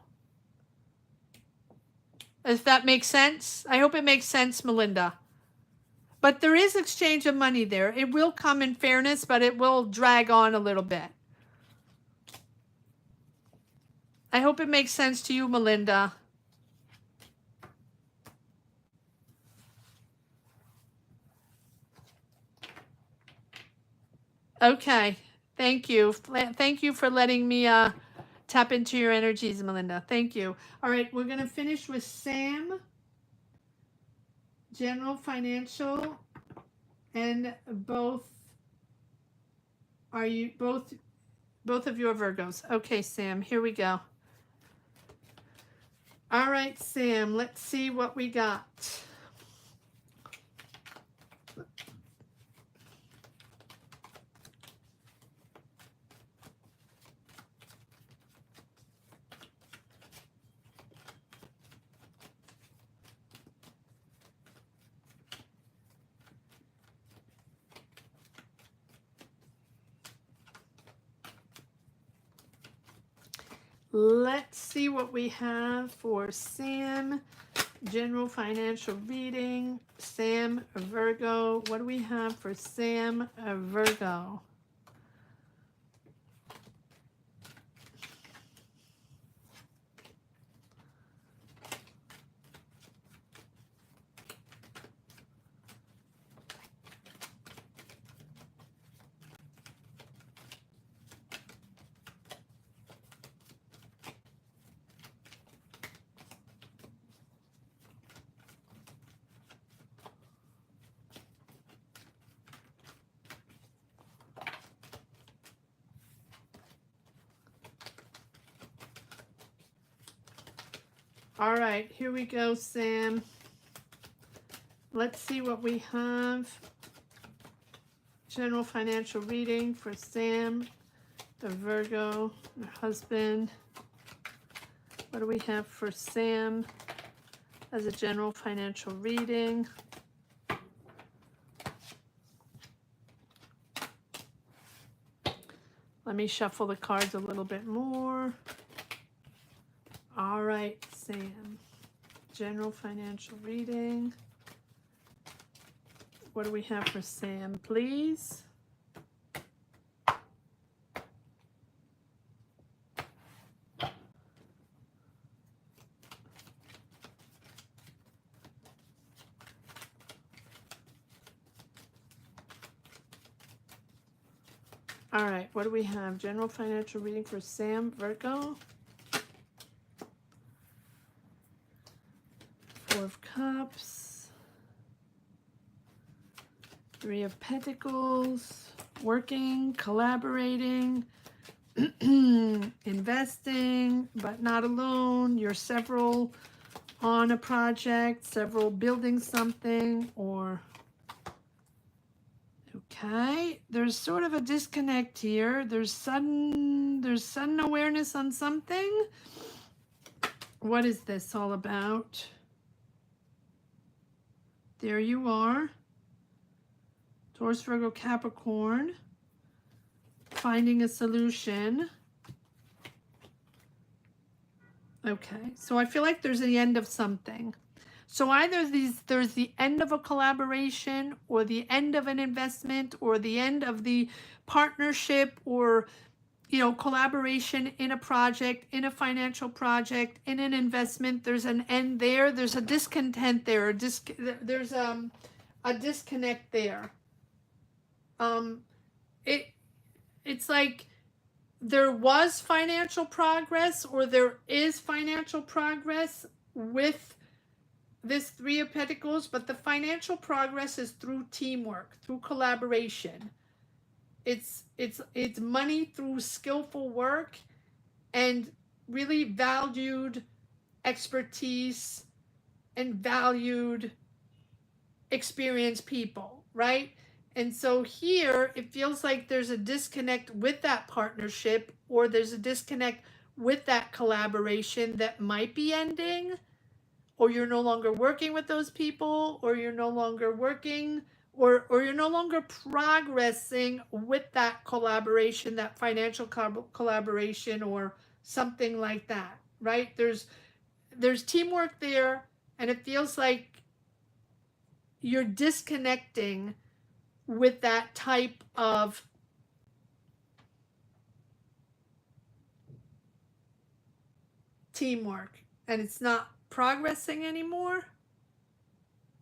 If that makes sense? I hope it makes sense, Melinda. But there is exchange of money there. It will come in fairness, but it will drag on a little bit. I hope it makes sense to you, Melinda. Okay. Thank you. Thank you for letting me tap into your energies, Melinda. Thank you. All right, we're going to finish with Sam. General financial, and both of you are Virgos. Okay, Sam, here we go. All right, Sam, let's see what we got. Let's see what we have for Sam. General financial reading. Sam Virgo. What do we have for Sam Virgo? All right, here we go, Sam. Let's see what we have. General financial reading for Sam, the Virgo, her husband. What do we have for Sam as a general financial reading? Let me shuffle the cards a little bit more. All right, Sam. General financial reading. What do we have for Sam, please? All right, what do we have? General financial reading for Sam Virgo. Four of Cups. Three of Pentacles. Working, collaborating, investing, but not alone. You're several on a project, several building something, or... Okay, there's sort of a disconnect here. There's sudden awareness on something. What is this all about? There you are. Taurus, Virgo, Capricorn. Finding a solution. Okay, so I feel like there's the end of something. So either there's the end of a collaboration or the end of an investment or the end of the partnership or collaboration in a project, in a financial project, in an investment. There's an end there. There's a discontent there. There's a disconnect there. Um, it it's like there was financial progress or there is financial progress with this Three of Pentacles, but the financial progress is through teamwork, through collaboration. It's money through skillful work and really valued expertise and valued experienced people, right? And so here it feels like there's a disconnect with that partnership, or there's a disconnect with that collaboration that might be ending, or you're no longer working with those people, or you're no longer working, or you're no longer progressing with that collaboration, that financial collaboration, or something like that, right? There's teamwork there, and it feels like you're disconnecting with that type of teamwork, and it's not progressing anymore,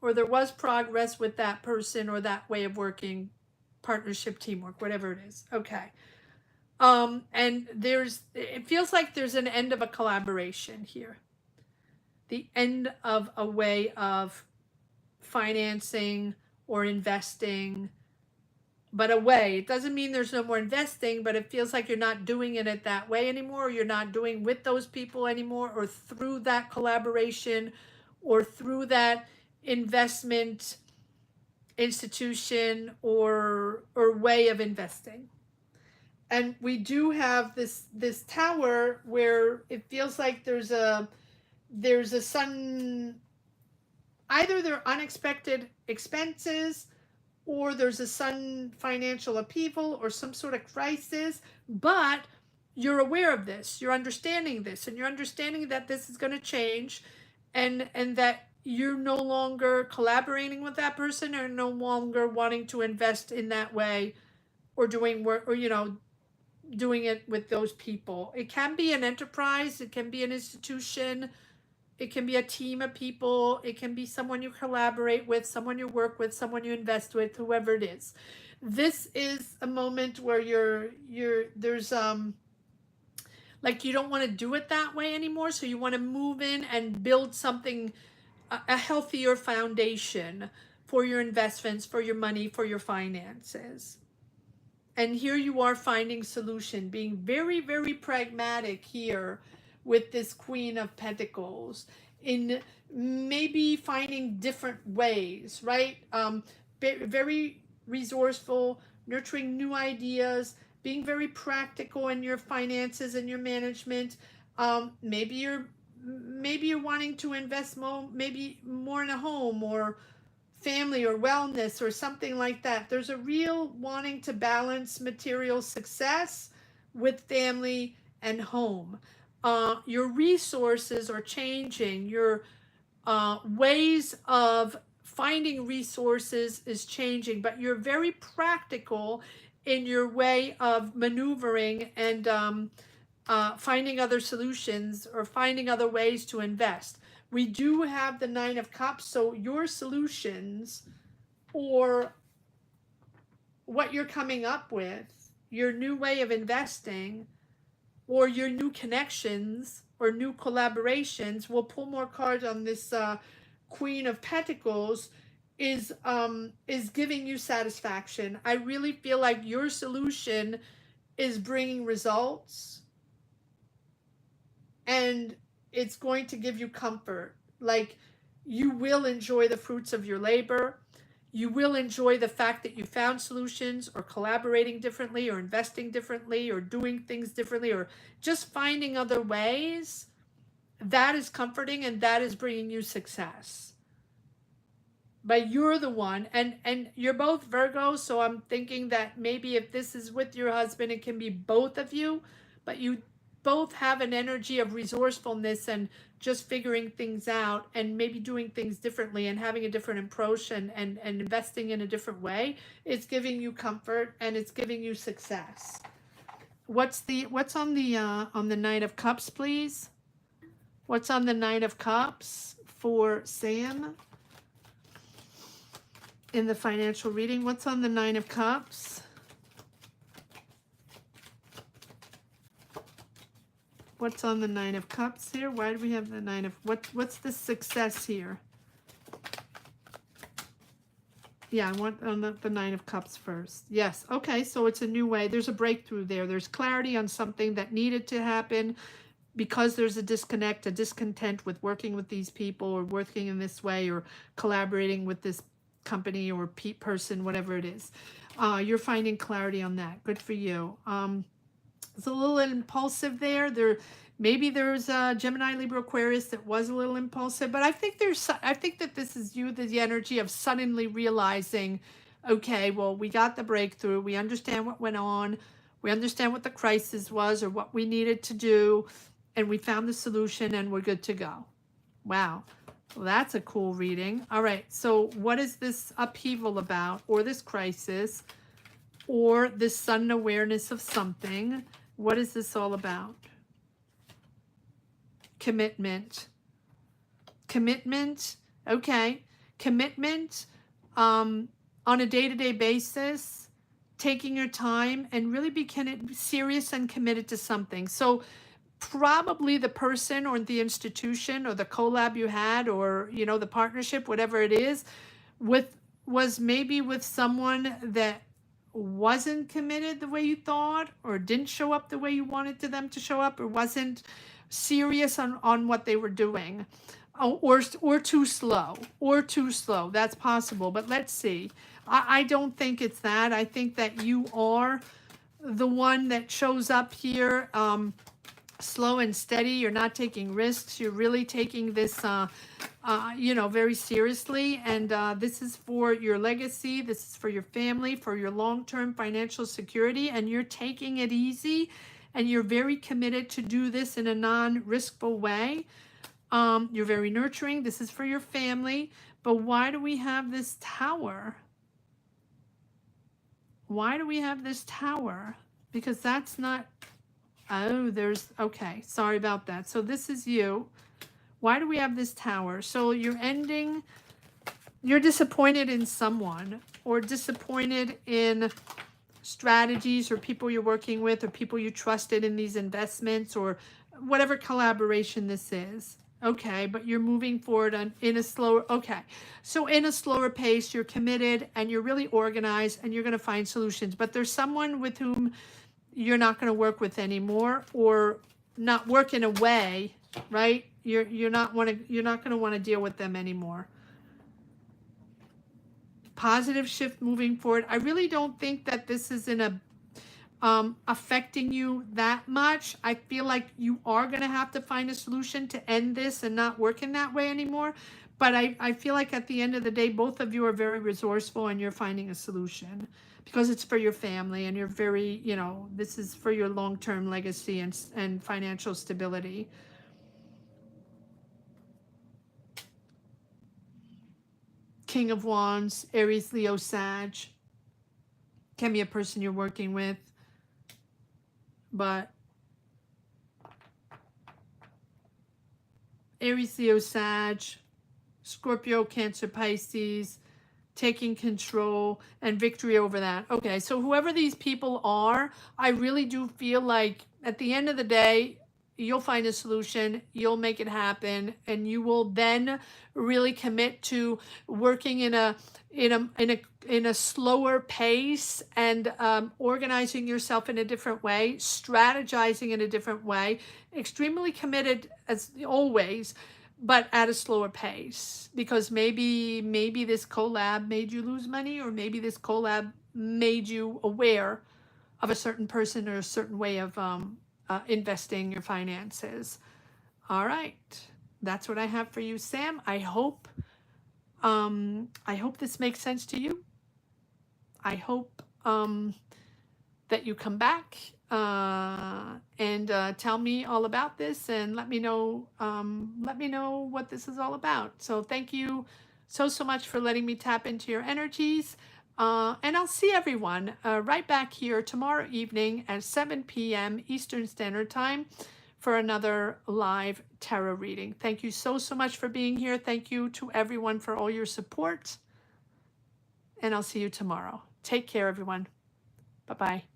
or there was progress with that person or that way of working, partnership, teamwork, whatever it is. Okay. And it feels like there's an end of a collaboration here, the end of a way of financing or investing, but a way. It doesn't mean there's no more investing, but it feels like you're not doing it that way anymore, or you're not doing with those people anymore, or through that collaboration, or through that investment institution or way of investing. And we do have this tower where it feels like there's a sudden, either there are unexpected expenses, or there's a sudden financial upheaval or some sort of crisis, but you're aware of this, you're understanding this, and you're understanding that this is going to change, and that you're no longer collaborating with that person, or no longer wanting to invest in that way, or doing work, or doing it with those people. It can be an enterprise, it can be an institution, it can be a team of people, it can be someone you collaborate with, someone you work with, someone you invest with, whoever it is. This is a moment where there's like you don't want to do it that way anymore, so you want to move in and build something, a healthier foundation for your investments, for your money, for your finances. And here you are finding solution, being very, very pragmatic here with this Queen of Pentacles, in maybe finding different ways, right? Very resourceful, nurturing new ideas, being very practical in your finances and your management. Maybe you're wanting to invest maybe more in a home or family or wellness or something like that. There's a real wanting to balance material success with family and home. Your resources are changing. Your ways of finding resources is changing, but you're very practical in your way of maneuvering and finding other solutions or finding other ways to invest. We do have the Nine of Cups, so your solutions, or what you're coming up with, your new way of investing, or your new connections or new collaborations, we'll pull more cards on this Queen of Pentacles, is giving you satisfaction. I really feel like your solution is bringing results, and it's going to give you comfort. Like, you will enjoy the fruits of your labor. You will enjoy the fact that you found solutions, or collaborating differently, or investing differently, or doing things differently, or just finding other ways. That is comforting, and that is bringing you success. But you're the one, and you're both Virgos, so I'm thinking that maybe if this is with your husband, it can be both of you, but you both have an energy of resourcefulness and just figuring things out and maybe doing things differently and having a different approach and investing in a different way. It's giving you comfort and it's giving you success. What's on the Knight of Cups, please? What's on the Knight of Cups for Sam in the financial reading? What's on the Nine of Cups? What's on the Nine of Cups here? Why do we have the Nine of... What's the success here? Yeah, I want on the Nine of Cups first. Yes, okay, so it's a new way. There's a breakthrough there. There's clarity on something that needed to happen because there's a disconnect, a discontent with working with these people or working in this way or collaborating with this company or person, whatever it is. You're finding clarity on that. Good for you. It's a little impulsive there. Maybe there's a Gemini, Libra, Aquarius that was a little impulsive, but I think that this is you, the energy of suddenly realizing, okay, well, we got the breakthrough. We understand what went on. We understand what the crisis was or what we needed to do, and we found the solution and we're good to go. Wow. Well, that's a cool reading. All right. So what is this upheaval about, or this crisis, or this sudden awareness of something? What is this all about? Commitment. Commitment. Okay. Commitment on a day-to-day basis, taking your time and really be serious and committed to something. So probably the person or the institution or the collab you had, or, you know, the partnership, whatever it is, was maybe with someone that wasn't committed the way you thought, or didn't show up the way you wanted them to show up, or wasn't serious on what they were doing, or too slow, That's possible, but let's see. I don't think it's that. I think that you are the one that shows up here, slow and steady. You're not taking risks. You're really taking this, very seriously. And this is for your legacy. This is for your family, for your long-term financial security. And you're taking it easy. And you're very committed to do this in a non-riskful way. You're very nurturing. This is for your family. But why do we have this Tower? Why do we have this Tower? Because that's not... Oh, okay, sorry about that. So this is you. Why do we have this Tower? So you're disappointed in someone, or disappointed in strategies or people you're working with, or people you trusted in these investments, or whatever collaboration this is. Okay, but you're moving forward in a slower, okay. So in a slower pace, you're committed and you're really organized and you're going to find solutions. But there's someone with whom you're not going to work with anymore, or not work in a way, right? You're not going to want to deal with them anymore. Positive shift moving forward. I really don't think that this is in a affecting you that much. I feel like you are going to have to find a solution to end this and not work in that way anymore. But I feel like at the end of the day, both of you are very resourceful and you're finding a solution, because it's for your family and you're very, this is for your long-term legacy and financial stability. King of Wands, Aries, Leo, Sag. Can be a person you're working with, but Aries, Leo, Sag, Scorpio, Cancer, Pisces, taking control and victory over that. Okay, so whoever these people are, I really do feel like at the end of the day, you'll find a solution, you'll make it happen, and you will then really commit to working in a slower pace, and organizing yourself in a different way, strategizing in a different way, extremely committed as always, but at a slower pace, because maybe this collab made you lose money, or maybe this collab made you aware of a certain person or a certain way of investing your finances. All right, that's what I have for you, Sam. I hope this makes sense to you. I hope that you come back and tell me all about this and let me know what this is all about. So thank you so much for letting me tap into your energies. And I'll see everyone right back here tomorrow evening at 7 p.m. Eastern Standard Time for another live tarot reading. Thank you so much for being here. Thank you to everyone for all your support. And I'll see you tomorrow. Take care, everyone. Bye-bye.